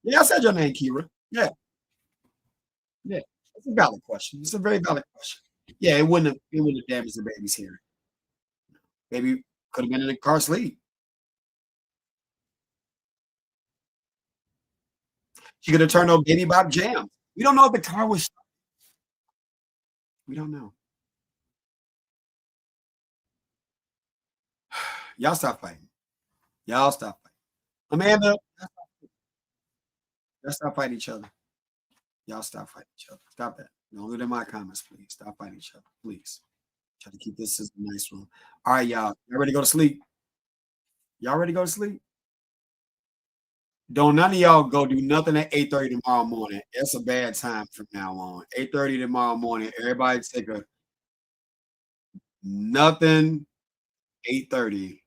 Yeah, I said your name, Kira. Yeah, yeah. It's a valid question. It's a very valid question. Yeah, it wouldn't have damaged the baby's hearing. Baby could have been in a car sleep. She could have turned on Baby Bop Jam. We don't know if the car was. We don't know. Y'all stop fighting. Y'all stop fighting. Amanda, let's stop fighting each other. Y'all stop fighting each other. Stop that. Don't leave in my comments, please. Stop fighting each other, please. Try to keep this as a nice room. All right, y'all. Y'all ready to go to sleep? Y'all ready to go to sleep? Don't none of y'all go do nothing at 8:30 tomorrow morning. It's a bad time from now on. 8:30 tomorrow morning. Everybody take a nothing 8:30.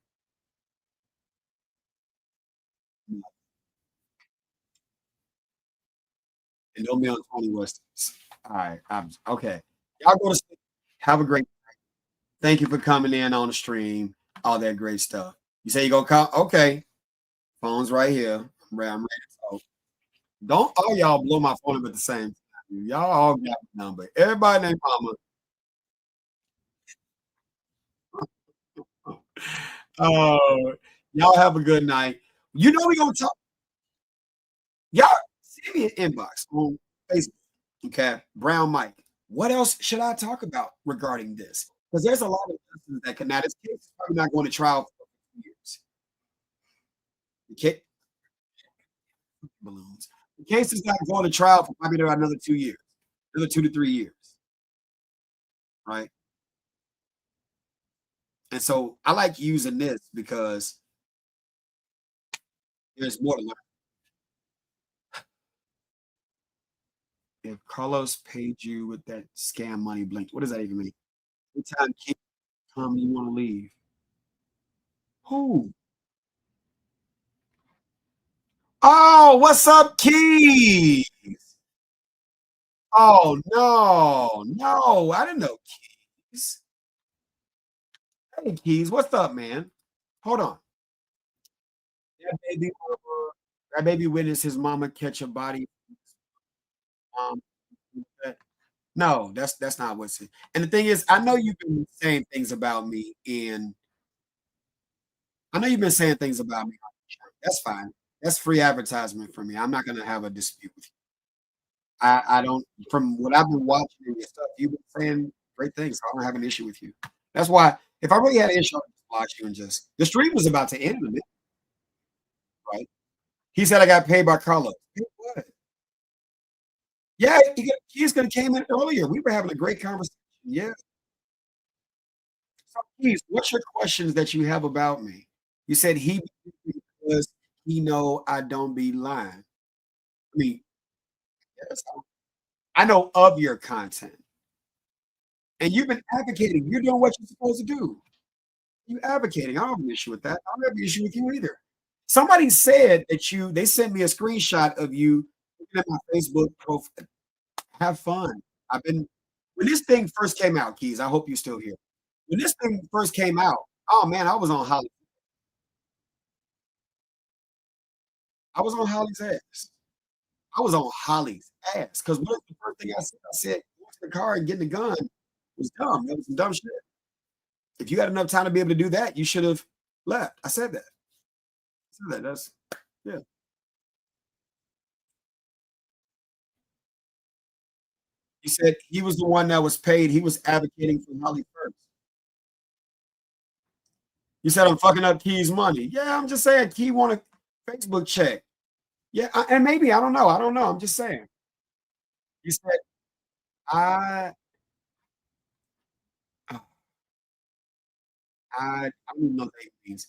And don't be on 20 West. All right. Okay. Y'all go to sleep. Have a great. Thank you for coming in on the stream. All that great stuff. You say you gonna call? Okay. Phone's right here. I'm ready to talk. Don't all y'all blow my phone up at the same time. Y'all all got the number. Everybody named Mama. Oh, y'all have a good night. You know we gonna talk. Y'all send me an inbox on Facebook. Okay, Brown Mike. What else should I talk about regarding this? Because there's a lot of lessons that can. Now this case is probably not going to trial for 2 years. Okay, balloons. The case is not going to trial for probably another 2 years, another 2 to 3 years, right? And so I like using this because there's more to learn. If Carlos paid you with that scam money blink, what does that even mean? Anytime King come, you want to leave. Who? Oh, what's up, Keys? Oh no, no, I didn't know Keys. Hey Keys, what's up, man? Hold on. That baby, that baby witnessed his mama catch a body. Um, no, that's not what's it. And the thing is, I know you've been saying things about me, and I know you've been saying things about me. That's fine. That's free advertisement for me. I'm not gonna have a dispute with you. I don't from what I've been watching and your stuff, you've been saying great things. So I don't have an issue with you. That's why if I really had an issue, I'd just watch you and just the stream was about to end in a minute, right? He said I got paid by Carlos. Hey, what? Yeah, he's gonna came in earlier. We were having a great conversation. Yeah. So please, what's your questions that you have about me? You said he because he know I don't be lying. I mean, yes, I know of your content. And you've been advocating. You're doing what you're supposed to do. You advocating. I don't have an issue with that. I don't have an issue with you either. Somebody said that they sent me a screenshot of you looking at my Facebook profile. Have fun. I've been when this thing first came out, Keys. I hope you're still here. When this thing first came out, oh man, I was on Holly. I was on Holly's ass. I was on Holly's ass because what the first thing I said? I said, "Going to the car and getting the gun was dumb. That was some dumb shit. If you had enough time to be able to do that, you should have left." I said that. I said that. That's yeah. You said he was the one that was paid. He was advocating for Holly first. You said I'm fucking up Key's money. Yeah, I'm just saying Key want a Facebook check. Yeah, and maybe I don't know. I don't know. I'm just saying. You said I, uh, I don't even know what that means.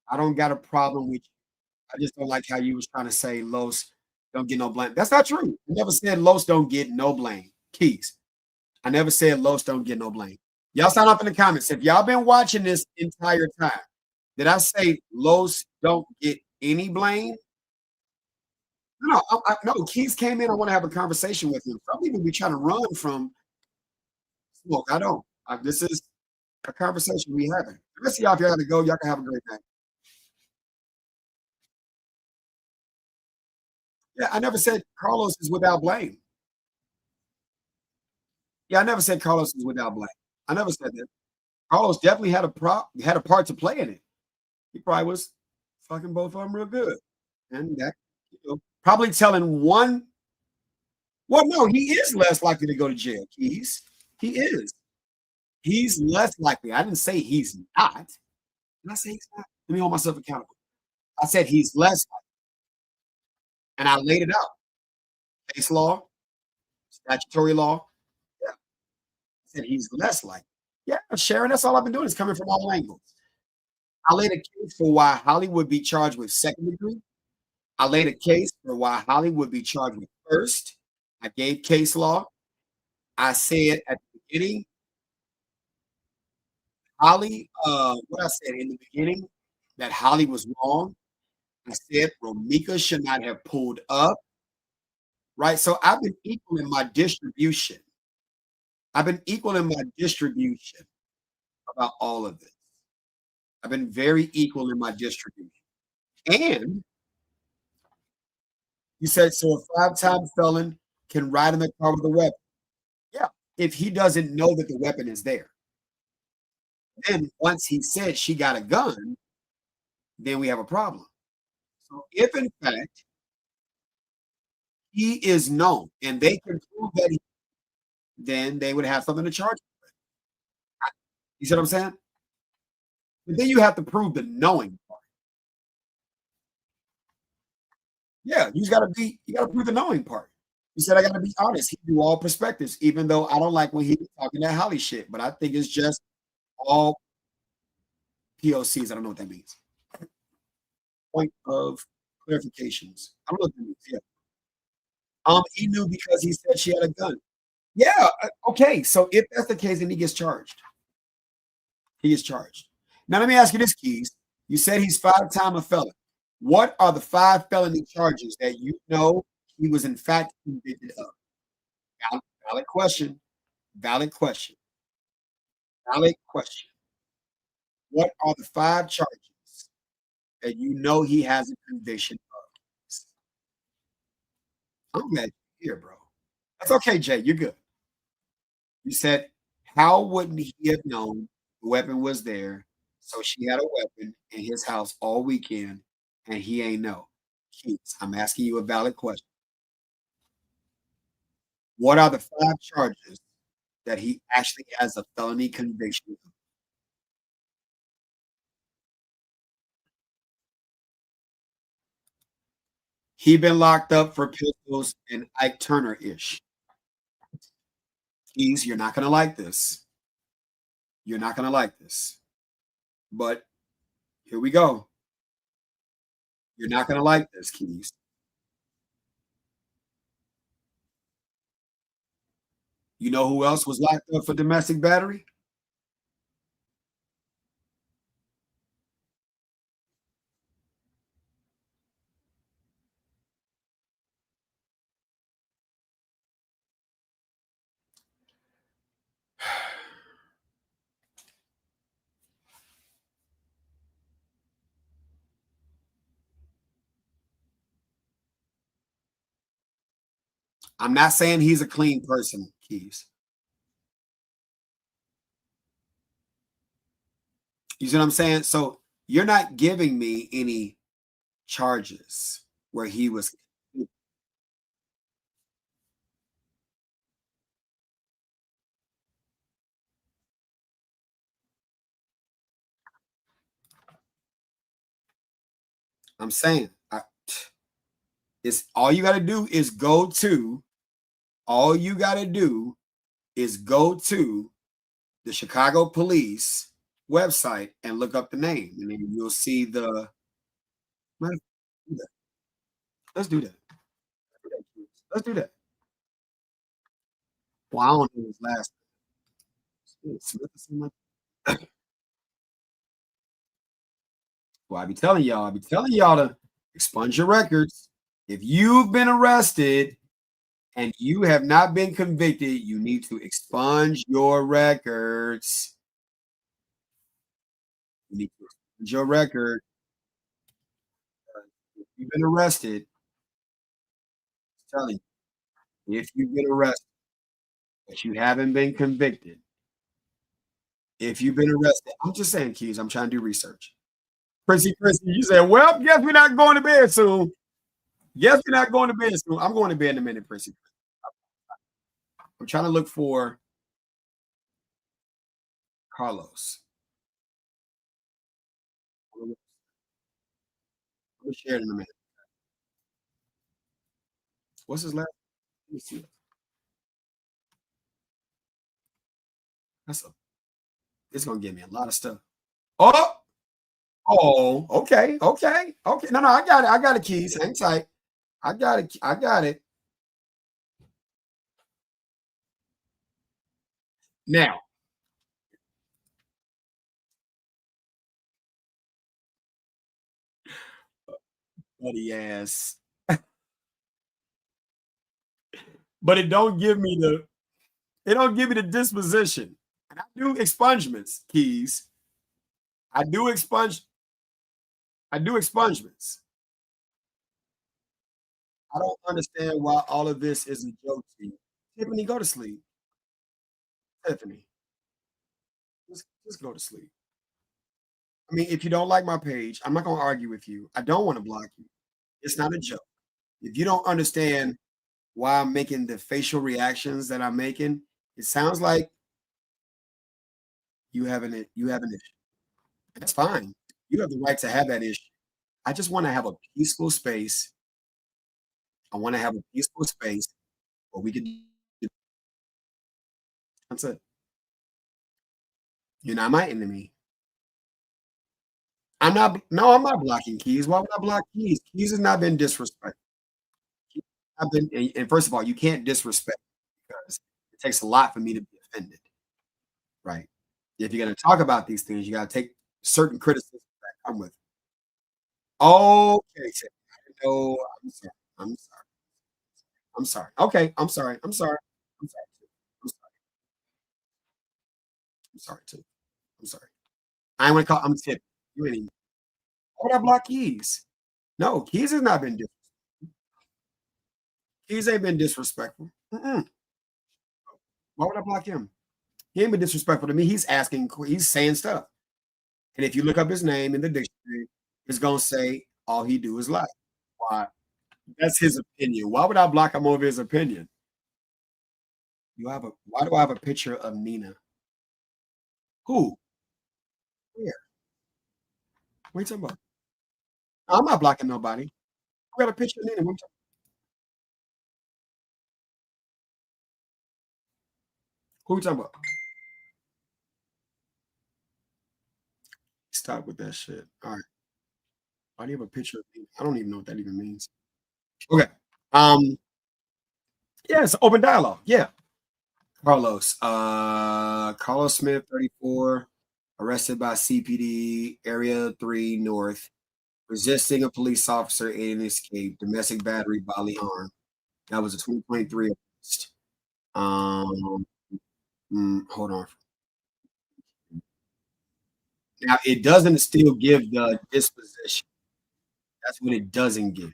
I don't got a problem with you. I just don't like how you was trying to say Los don't get no blame. That's not true. I never said Los don't get no blame. Keys. I never said Los don't get no blame. Y'all sign up in the comments. If y'all been watching this entire time, did I say Los don't get any blame? No, no. Keys came in. I want to have a conversation with him. Some people be trying to run from smoke. I don't. This is a conversation we having. The rest of y'all, if y'all got to go, y'all can have a great night. Yeah, I never said Carlos is without blame. Yeah, I never said Carlos is without blame. I never said that. Carlos definitely had a part to play in it. He probably was fucking both of them real good, and that probably telling one. Well, no, he is less likely to go to jail. He is. He's less likely. I didn't say he's not. Did I say he's not? Let me hold myself accountable. I said he's less, and I laid it out. Case law, statutory law. Yeah, I said he's less likely. Yeah, Sharon, that's all I've been doing is coming from all angles. I laid a case for why Holly would be charged with second degree. I laid a case for why Holly would be charged with first. I gave case law. I said at the beginning, Holly, what I said in the beginning, that Holly was wrong. I said Romeca should not have pulled up, right? So I've been equal in my distribution. I've been equal in my distribution about all of this. I've been very equal in my distribution. And you said, so a five-time felon can ride in the car with a weapon. Yeah, if he doesn't know that the weapon is there. Then once he said she got a gun, then we have a problem. So if in fact he is known and they can prove that then they would have something to charge him. You see what I'm saying? But then you have to prove the knowing part. Yeah, you gotta prove the knowing part. He said, I gotta be honest. He do all perspectives, even though I don't like when he was talking that Holly shit. But I think it's just all POCs. I don't know what that means. Point of clarifications. I don't know what that means. Yeah. He knew because he said she had a gun. Yeah. Okay. So if that's the case, then he gets charged. He gets charged. Now let me ask you this, Keys. You said he's five-time a felon. What are the five felony charges that you know he was in fact convicted of? Valid question. Valid question. Valid question. What are the five charges that you know he has a conviction of? I'm glad you're here, bro. That's okay, Jay. You're good. You said, how wouldn't he have known the weapon was there? So she had a weapon in his house all weekend and he ain't know. Keith, I'm asking you a valid question. What are the five charges that he actually has a felony conviction of? He been locked up for pistols and Ike Turner-ish. Keys, you're not gonna like this. You're not gonna like this. But here we go. You're not gonna like this, Keys. You know who else was locked up for domestic battery? I'm not saying he's a clean person, Keys. You see what I'm saying? So you're not giving me any charges where he was. I'm saying it's all you got to do is go to all you got to do is go to the Chicago police website and look up the name, and then you'll see the. Let's do that. Let's do that. Well, I don't know his last name. Smith or something like that. Well, I be telling y'all to expunge your records. If you've been arrested and you have not been convicted, you need to expunge your records. You need to expunge your record. If you've been arrested, I'm telling you, if you've been arrested, but you haven't been convicted, if you've been arrested, I'm just saying, Keys, I'm trying to do research. Prissy, you said, well, guess we're not going to bed soon. Guess we're not going to bed soon. I'm going to bed in a minute, Prissy. I'm trying to look for Carlos. I'm gonna share it in a minute. What's his last? Let me see. That's a. It's gonna give me a lot of stuff. Oh, okay. No, I got it. I got it, Keys. Hang tight. I got it. I got it. Now, buddy ass. But it don't give me the. It don't give me the disposition. And I do expungements, Keys. I do expunge. I do expungements. I don't understand why all of this is a joke to you. Tiffany, go to sleep. Tiffany, just go to sleep. I mean, if you don't like my page, I'm not going to argue with you. I don't want to block you. It's not a joke. If you don't understand why I'm making the facial reactions that I'm making, it sounds like you have an issue. That's fine. You have the right to have that issue. I just want to have a peaceful space. I want to have a peaceful space where we can. That's it. You're not my enemy. I'm not. No, I'm not blocking Keys. Why would I block Keys? Keys has not been disrespectful. I've been, and first of all, you can't disrespect because it takes a lot for me to be offended, right? If you're going to talk about these things, you got to take certain criticism that come with it. Okay, Tiff, I know. I'm sorry. I'm sorry. I'm sorry. Okay, I'm sorry. I'm sorry. I'm sorry. I'm sorry. I'm sorry too. I'm sorry. I ain't want to call. I'm Tiff. You ain't even. Why would I block Keys? No, Keys has not been. Keys ain't been disrespectful. Mm-mm. Why would I block him? He ain't been disrespectful to me. He's asking. He's saying stuff. And if you look up his name in the dictionary, it's gonna say all he do is lie. Why? That's his opinion. Why would I block him over his opinion? You have a why do I have a picture of Nina? Who? Where? What are you talking about? I'm not blocking nobody. I got a picture of Nina. Who you talking about? Stop with that shit. All right. Why do you have a picture of Nina? I don't even know what that even means. Okay. Um, yeah, it's an open dialogue. Yeah. Carlos. Carlos Smith, 34, arrested by CPD, Area 3 North, resisting a police officer in an escape, domestic battery, bodily harm. That was a 2023 arrest. Um, hold on. Now it doesn't still give the disposition. That's what it doesn't give.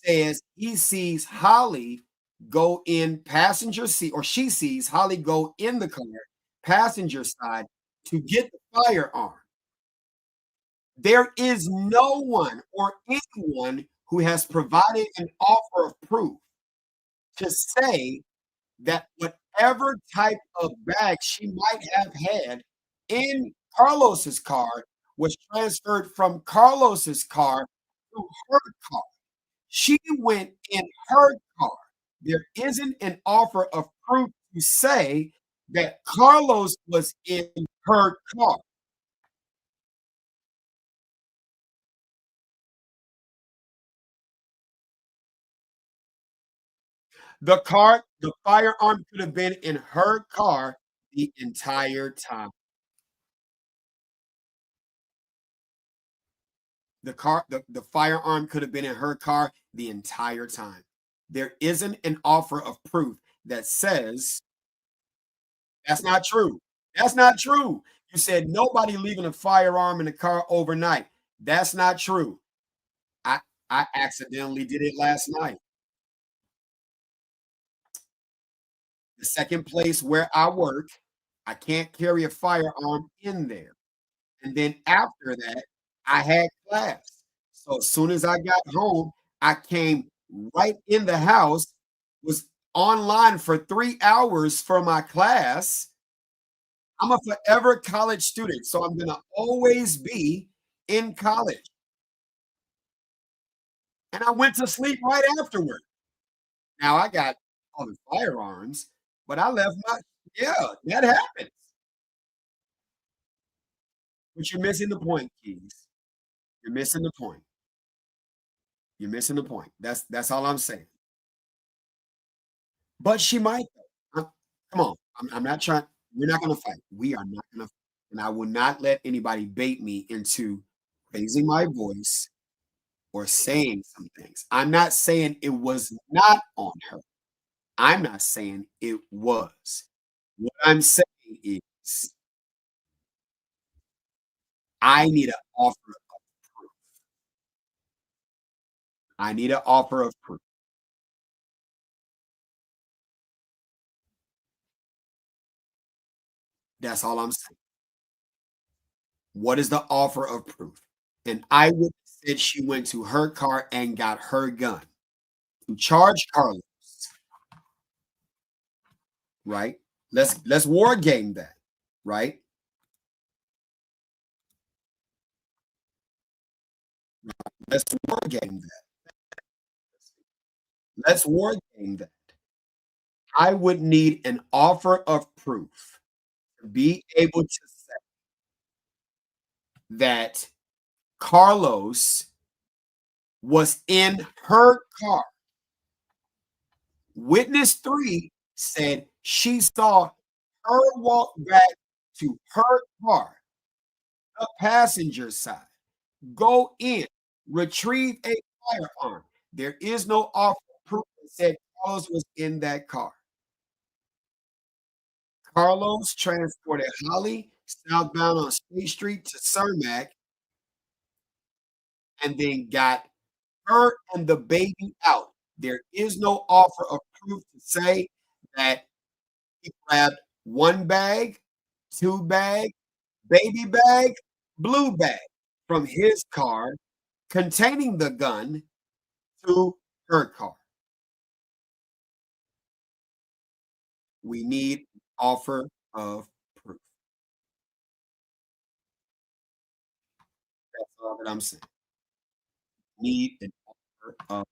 says he sees Holly go in passenger seat, or she sees Holly go in the car, passenger side, to get the firearm. There is no one or anyone who has provided an offer of proof to say that whatever type of bag she might have had in Carlos's car was transferred from Carlos's car to her car. She went in her car. There isn't an offer of proof to say that Carlos was in her car. The firearm could have been in her car the entire time. The firearm could have been in her car the entire time. There isn't an offer of proof that says that's not true. That's not true. You said nobody leaving a firearm in the car overnight. That's not true. I I accidentally did it last night. The second place where I work, I can't carry a firearm in there. And then after that, I had class. So as soon as I got home, I came right in the house, was online for 3 hours for my class. I'm a forever college student, so I'm gonna always be in college. And I went to sleep right afterward. Now I got all the firearms, but I left my yeah, that happens. But you're missing the point, Keys. You're missing the point. You're missing the point. That's all I'm saying. But she might though. Come on. I'm not trying we're not gonna fight. We are not gonna and I will not let anybody bait me into raising my voice or saying some things. I'm not saying it was not on her. I'm not saying it was. What I'm saying is I need an offer of proof. I need an offer of proof. That's all I'm saying. What is the offer of proof? An eyewitness said she went to her car and got her gun to charge Carlos, right? Let's war game that, right? Let's war game that. Let's war game that. I would need an offer of proof to be able to say that Carlos was in her car. Witness three said she saw her walk back to her car, the passenger side, go in, retrieve a firearm. There is no offer of proof that said Carlos was in that car. Carlos transported Holly southbound on State Street to Cermak and then got her and the baby out. There is no offer of proof to say that he grabbed one bag, two bag, baby bag, blue bag from his car containing the gun to her car. We need offer of proof. That's all that I'm saying. Need an offer of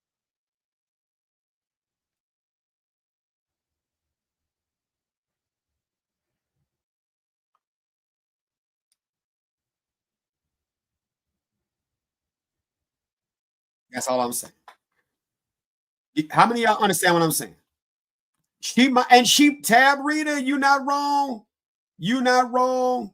that's all I'm saying. How many of y'all understand what I'm saying? She might and she tab reader, you not wrong. You not wrong.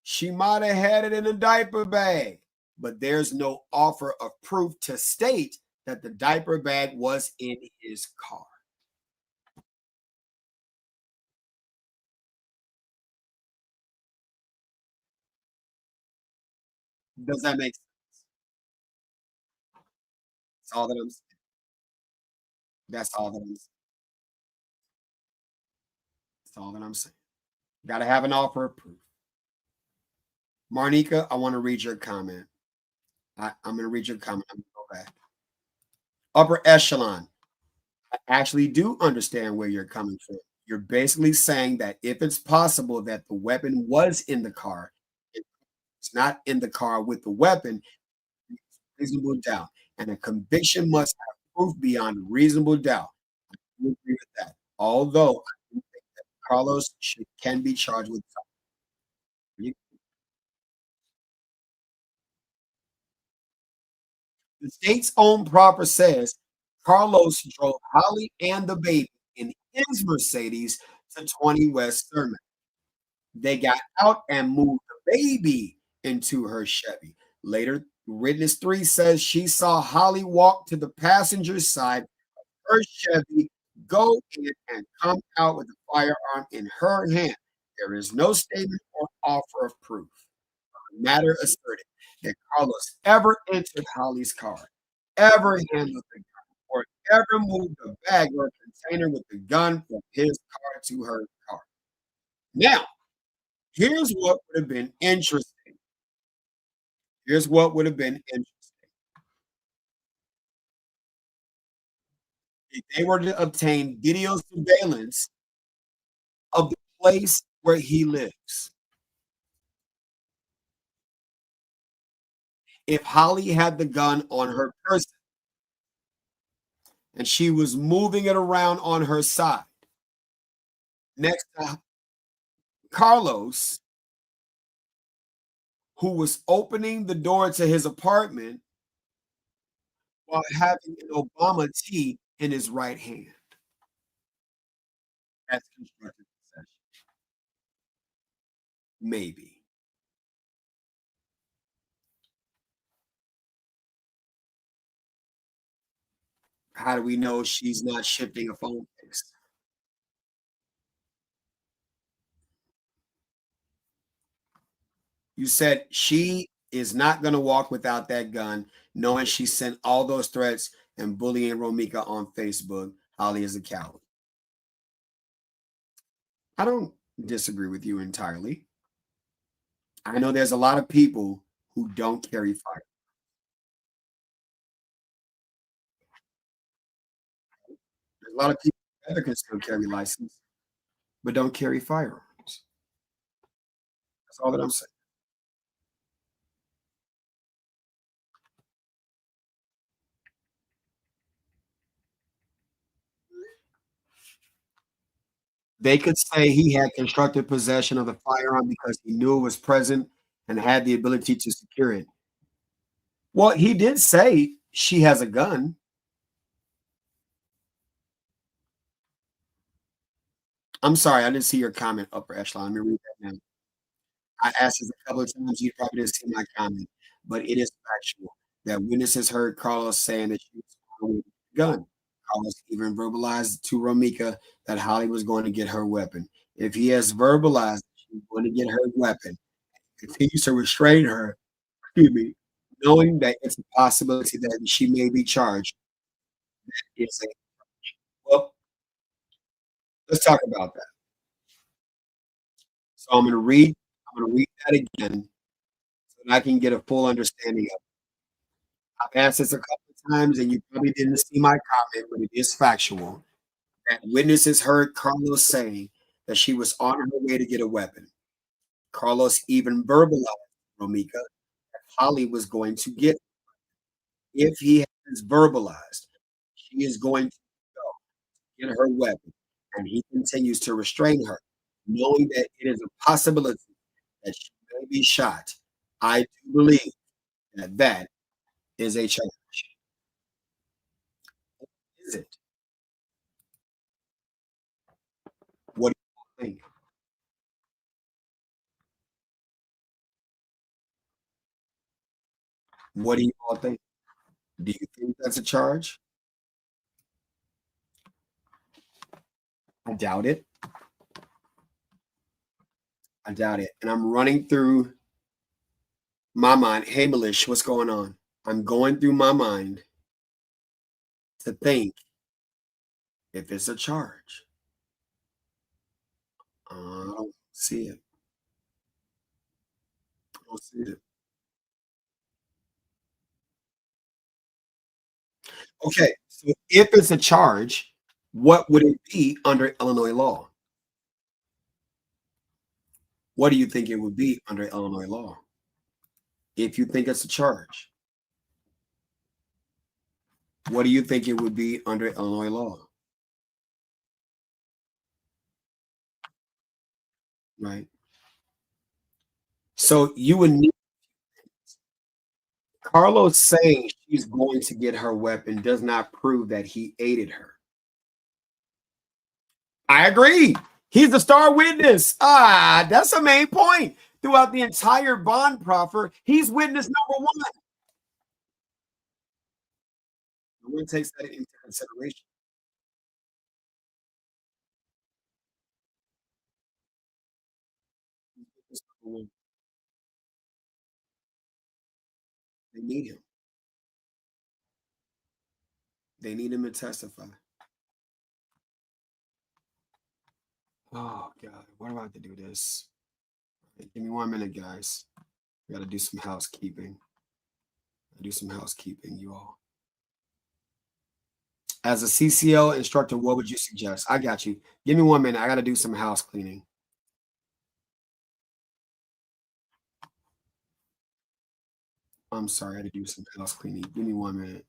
She might have had it in a diaper bag, but there's no offer of proof to state that the diaper bag was in his car. Does that make sense? That's all that I'm saying. That's all that that's all that I'm saying. Gotta have an offer of proof. Marnika, I want to read your comment. I'm gonna read your comment. I'm gonna go back. Upper echelon. I actually do understand where you're coming from. You're basically saying that if it's possible that the weapon was in the car, it's not in the car with the weapon, reasonable doubt. And a conviction must have proof beyond reasonable doubt. I agree with that. Although I do think that Carlos can be charged with something. The state's own proper says Carlos drove Holly and the baby in his Mercedes to 20 West Thurman. They got out and moved the baby into her Chevy. Later, witness 3 says she saw Holly walk to the passenger side of her Chevy, go in and come out with a firearm in her hand. There is no statement or offer of proof. The matter asserted that Carlos ever entered Holly's car, ever handled the gun, or ever moved a bag or container with the gun from his car to her car. Now, here's what would have been interesting. Here's what would have been interesting. If they were to obtain video surveillance of the place where he lives. If Holly had the gun on her person and she was moving it around on her side next to Carlos, who was opening the door to his apartment while having an Obama tea in his right hand. That's constructive possession. Maybe. How do we know she's not shifting a phone case? You said she is not going to walk without that gun, knowing she sent all those threats and bullying Romeca on Facebook. Holly is a coward. I don't disagree with you entirely. I know there's a lot of people who don't carry fire. There's a lot of people that can still carry license, but don't carry firearms. That's all that I'm saying. They could say he had constructive possession of the firearm because he knew it was present and had the ability to secure it. Well, he did say she has a gun. I'm sorry, I didn't see your comment, upper echelon. Let me read that now. I asked this a couple of times. You probably didn't see my comment, but it is factual that witnesses heard Carlos saying that she was armed with a gun. Carlos even verbalized to Romeca that Holly was going to get her weapon. If he has verbalized that she was going to get her weapon, continues to restrain her, excuse me, knowing that it's a possibility that she may be charged, it's a well, let's talk about that. So I'm gonna read that again so that I can get a full understanding of it. I've asked this a couple of times and you probably didn't see my comment, but it is factual that witnesses heard Carlos saying that she was on her way to get a weapon. Carlos even verbalized to Romeca that Holly was going to get if he has verbalized she is going to go get her weapon and he continues to restrain her, knowing that it is a possibility that she may be shot. I do believe that that is a charge. Is it? What do you think? What do you all think? Do you think that's a charge? I doubt it. I doubt it. And I'm running through my mind. Hey, Malish, what's going on? I'm going through my mind to think If it's a charge, I don't see it. I don't see it. Okay, so if it's a charge, what would it be under Illinois law? What do you think it would be under Illinois law? If you think it's a charge, what do you think it would be under Illinois law? Right. So you would need Carlos saying she's going to get her weapon does not prove that he aided her. I agree. He's the star witness. Ah, that's the main point. Throughout the entire bond proffer, he's witness number one. No one takes that into consideration. Witness number one. They need him. They need him to testify. Oh God, why do I have to do this? Hey, give me 1 minute, guys. I gotta do some housekeeping. Do some housekeeping, you all. As a CCL instructor, what would you suggest? I got you. Give me 1 minute. I gotta do some house cleaning. I'm sorry, I had to do some house cleaning. Give me 1 minute.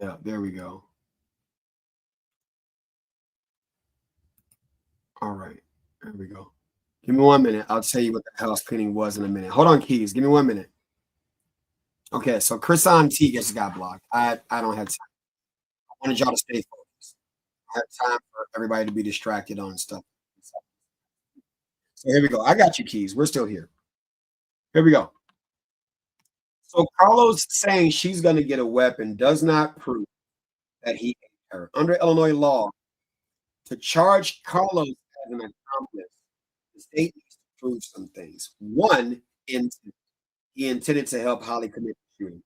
Yeah, there we go. All right, there we go. Give me 1 minute. I'll tell you what the house cleaning was in a minute. Hold on, keys. Give me 1 minute. Okay, so Chris on T just got blocked. I don't have time. I wanted y'all to stay focused. I have time for everybody to be distracted on stuff. So here we go. I got you, keys. We're still here. Here we go. So Carlos saying she's going to get a weapon does not prove that he ate her. Under Illinois law, to charge Carlos as an accomplice, the state needs to prove some things. One, he intended to help Holly commit the shooting.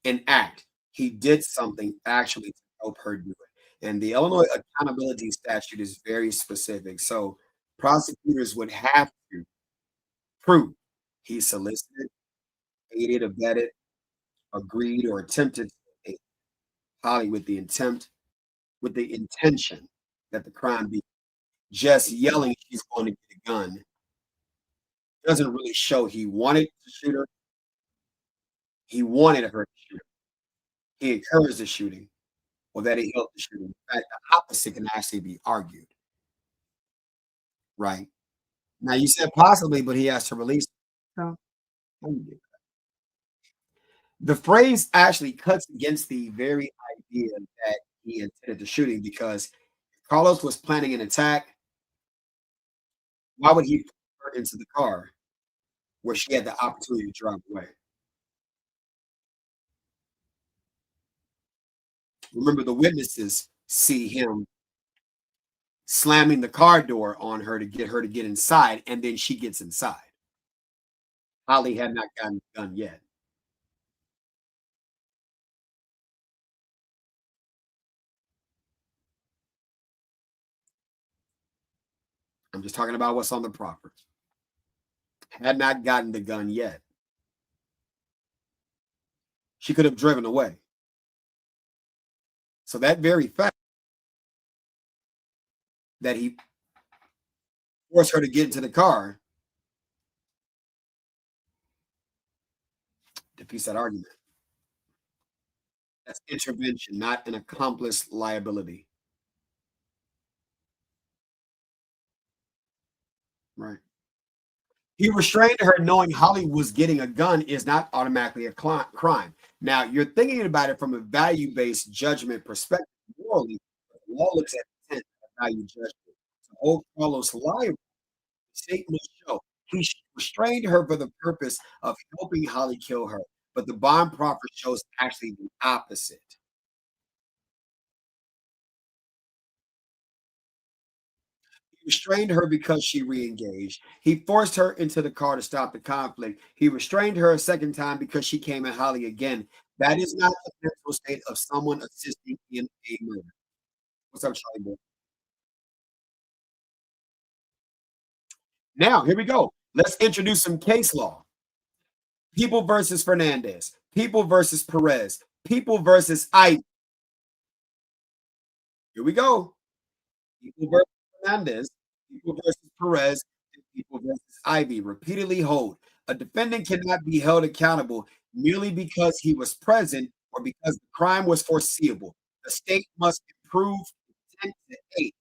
An act. He did something actually to help her do it. And the Illinois accountability statute is very specific. So prosecutors would have to prove he solicited, aided, abetted, agreed, or attempted to aid Holly with the intention that the crime be just yelling she's going to get a gun doesn't really show he wanted to shoot her. He wanted her to shoot her. He encouraged the shooting or that he helped the shooting. In fact, the opposite can actually be argued, right? Now you said possibly, but he has to release. No, the phrase actually cuts against the very idea that he intended the shooting because Carlos was planning an attack. Why would he put her into the car where she had the opportunity to drive away? Remember, the witnesses see him slamming the car door on her to get inside, and then she gets inside. Holly had not gotten the gun yet. I'm just talking about what's on the property. Had not gotten the gun yet. She could have driven away. So that very fact that he forced her to get into the car defeats that argument. That's intervention, not an accomplice liability. Right. He restrained her knowing Holly was getting a gun is not automatically a crime. Now, you're thinking about it from a value based judgment perspective. Morally, the law looks at intent, value judgment. To hold Carlos liable, the state must show he restrained her for the purpose of helping Holly kill her. But the bond proffer shows actually the opposite. He restrained her because she reengaged. He forced her into the car to stop the conflict. He restrained her a second time because she came at Holly again. That is not the mental state of someone assisting in a murder. What's up, Charlie boy? Now, here we go. Let's introduce some case law. People versus Fernandez. People versus Perez. People versus I. Here we go. People versus Fernandez. People versus Perez. And people versus Ivy. Repeatedly hold. A defendant cannot be held accountable merely because he was present or because the crime was foreseeable. The state must prove intent to aid.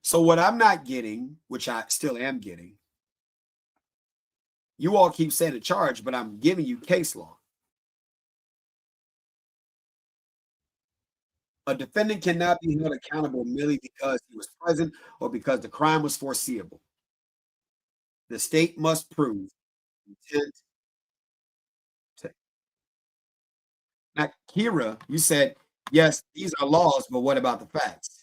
So what I'm not getting, which I still am getting, you all keep saying a charge, but I'm giving you case law. A defendant cannot be held accountable merely because he was present or because the crime was foreseeable. The state must prove intent to. Now, Kira, you said, yes, these are laws, but what about the facts?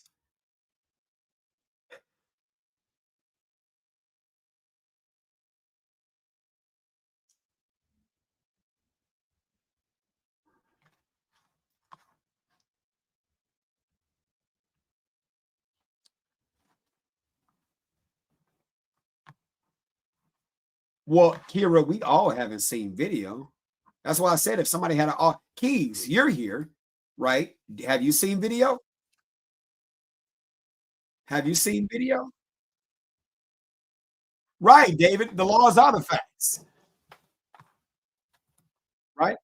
Well, Kira, we all haven't seen video. That's why I said if somebody had a keys, you're here, right? Have you seen video? Have you seen video? Right, David. The laws are the facts, right?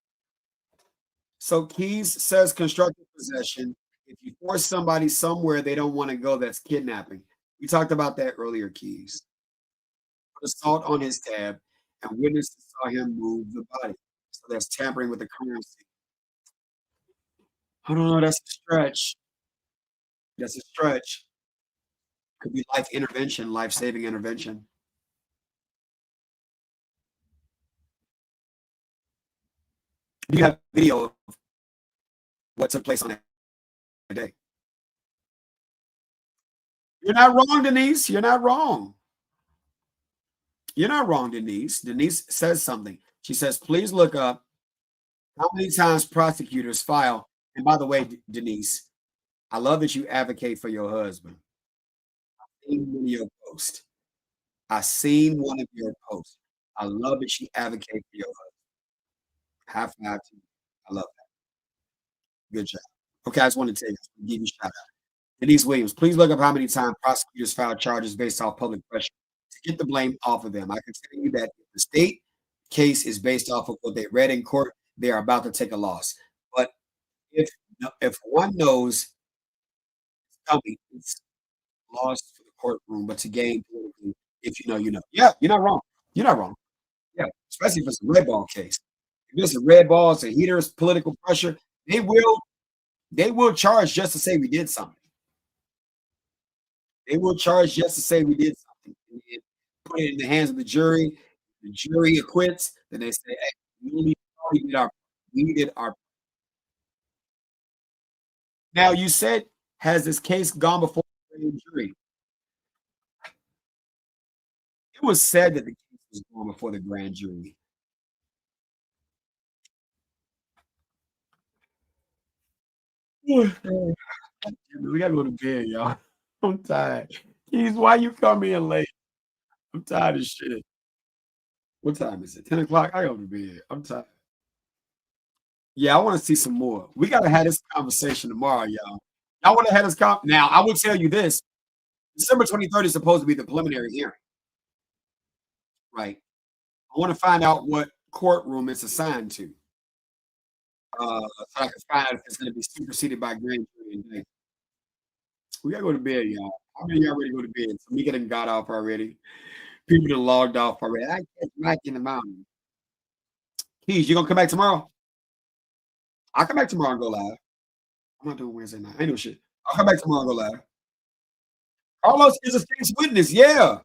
So Keys says constructive possession. If you force somebody somewhere they don't want to go, that's kidnapping. We talked about that earlier, Keys. Put assault on his tab, and witnesses saw him move the body. So that's tampering with the crime scene. I don't know. That's a stretch. That's a stretch. Could be life intervention, life saving intervention. Do you have video of what took place on that day? You're not wrong, Denise. You're not wrong. You're not wrong, Denise. Denise says something. She says, please look up how many times prosecutors file. And by the way, Denise, I love that you advocate for your husband. I've seen one of your posts. I seen one of your posts. I love that you advocate for your husband. High five to you. I love that. Good job. Okay, I just want to tell you, give you a shout out. Denise Williams, please look up how many times prosecutors file charges based off public pressure to get the blame off of them. I can tell you that if the state case is based off of what they read in court, they are about to take a loss. But if one knows it's coming, it's loss for the courtroom, but to gain politically, if you know, you know. Yeah, you're not wrong. You're not wrong. Yeah, especially if it's a red ball case. If it's a red ball, it's a heaters, political pressure, they will they will charge just to say we did something. They will charge just to say we did something and put it in the hands of the jury. The jury acquits, then they say, hey, we did our we did our. Now you said, has this case gone before the grand jury? It was said that the case was going before the grand jury. We gotta go to bed, y'all. I'm tired. Keys, why you come in late? I'm tired of shit. What time is it? 10 o'clock? I gotta go to bed. I'm tired. Yeah, I want to see some more. We gotta have this conversation tomorrow, y'all. Y'all want to have this now? I will tell you this: December 23rd is supposed to be the preliminary hearing, right? I want to find out what courtroom it's assigned to, so I can find out if it's going to be superseded by grand jury indictment. We gotta go to bed, y'all. How many of y'all ready to go to bed? So Mika done got off already. People done logged off already. I catch Mike in the mountain. Keys, you gonna come back tomorrow? I'll come back tomorrow and go live. I'm not doing Wednesday night. I ain't no shit. I'll come back tomorrow and go live. Carlos is a state's witness. Yeah.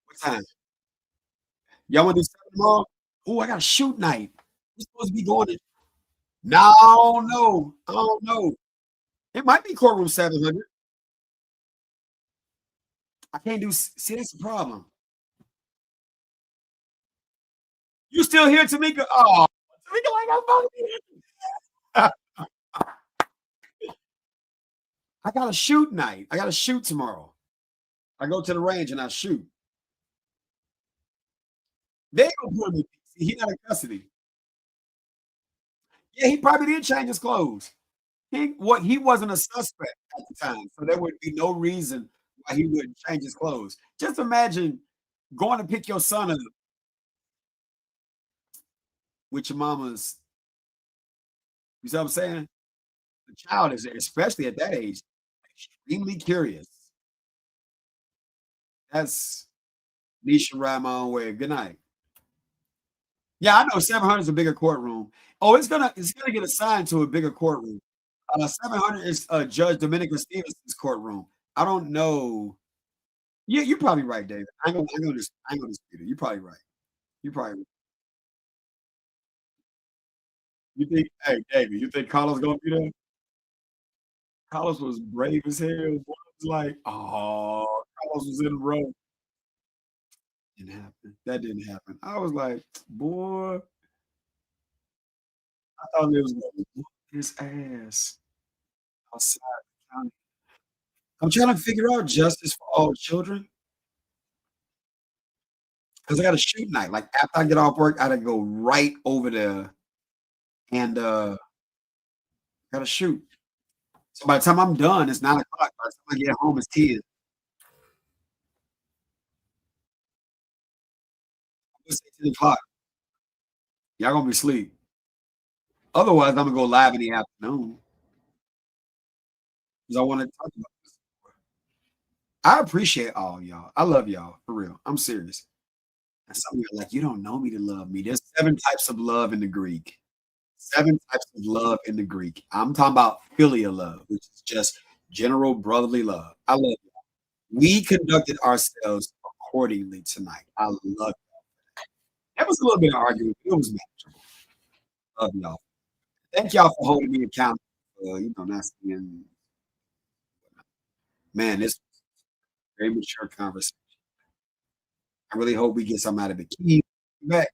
What time? Y'all want to do 7 tomorrow? Oh, I got a shoot night. We're supposed to be going to. No, I don't know. I don't know. It might be courtroom 700. I can't do see, that's the problem. You still here, Tamika? Oh, Tamika, like I'm fucking I got a shoot night. I got a shoot tomorrow. I go to the range and I shoot. They ain't gonna put him in PC. He not in custody. Yeah, he probably did change his clothes. He wasn't a suspect at the time, so there would be no reason why he wouldn't change his clothes. Just imagine going to pick your son up with your mama's. You see what I'm saying? The child is, especially at that age, extremely curious. That's me should ride my own way. Good night. Yeah, I know 700 is a bigger courtroom. Oh, it's gonna get assigned to a bigger courtroom. 700 is Judge Dominica Stevenson's courtroom. I don't know. Yeah, you're probably right, David. I ain't gonna dispute it. You're probably right. You're probably right. You think, hey, David, you think Carlos gonna be there? Carlos was brave as hell. Boy, it was like, oh, Carlos was in the row. Didn't happen. That didn't happen. I was like, boy, I thought it was gonna whoop his ass outside the county. I'm trying to figure out justice for all children because I got a shoot night. Like after I get off work, I gotta go right over there and gotta shoot. So by the time I'm done, it's 9 o'clock. By the time I get home, it's 10. It's 10 o'clock. Y'all gonna be asleep. Otherwise, I'm gonna go live in the afternoon because I want to talk about this. I appreciate all y'all. I love y'all for real. I'm serious. And some of you are like, you don't know me to love me. There's 7 types of love in the Greek. 7 types of love in the Greek. I'm talking about philia love, which is just general brotherly love. I love you. We conducted ourselves accordingly tonight. I love it. There was a little bit of argument, but it was manageable. Love y'all. Thank y'all for holding me accountable. Not saying, man, this was a very mature conversation. I really hope we get something out of it. Keith, back.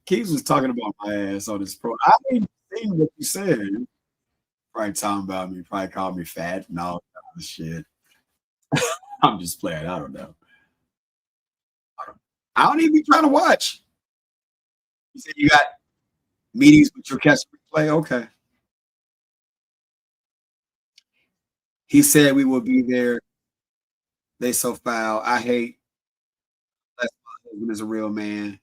Keith was talking about my ass on this pro. I didn't see what you said. Probably talking about me, probably called me fat and all kind of shit. I'm just playing. I don't know. I don't even be trying to watch. You said you got meetings with your catch replay. Okay. He said we will be there. They so foul. I hate that my husband is a real man.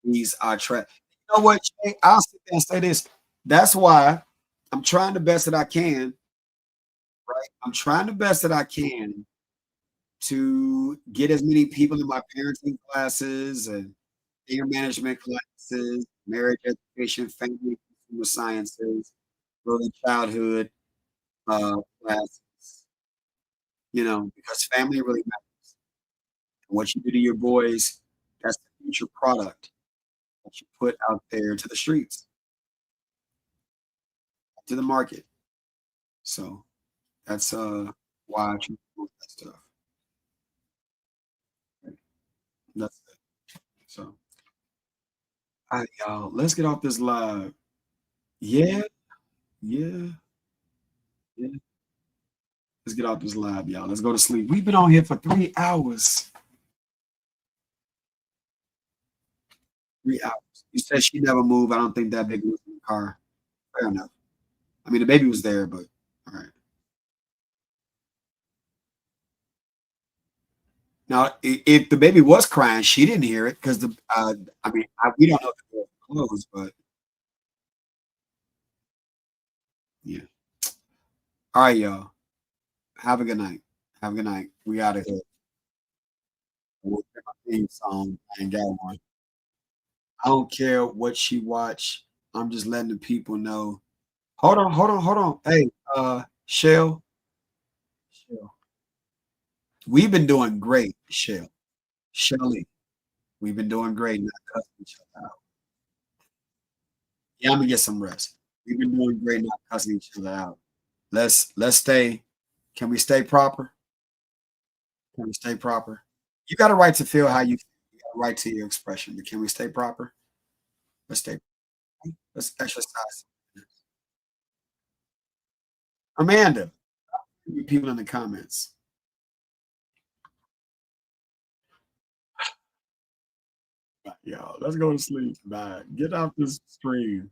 He's our trap. You know what, Jay? I'll sit there and say this. That's why I'm trying the best that I can, right? I'm trying the best that I can to get as many people in my parenting classes and anger management classes, marriage education, family consumer sciences, early childhood classes, because family really matters. And what you do to your boys, that's the future product that you put out there to the streets, to the market. So that's why I choose that stuff. Right? That's it. So, all right, y'all, let's get off this live. Yeah, yeah, yeah. Let's get off this live, y'all. Let's go to sleep. We've been on here for 3 hours. 3 hours. You said she never moved. I don't think that baby was in the car. Fair enough. I mean, the baby was there, but all right. Now, if the baby was crying, she didn't hear it because we don't know if the door was closed, but yeah. All right, y'all. Have a good night. Have a good night. We out of here. We'll get my theme song. I ain't got one. I don't care what she watch. I'm just letting the people know. Hold on, hold on, hold on. Hey, Shell, Shell. We've been doing great, Shell. Shelly, we've been doing great, not cussing each other out. Yeah, I'm gonna get some rest. We've been doing great, not cussing each other out. Let's stay. Can we stay proper? Can we stay proper? You got a right to feel how you feel. You got a right to your expression, but can we stay proper? Let's stay. Let's exercise. Amanda, people in the comments. Y'all, let's go to sleep. Bye. Get off this stream.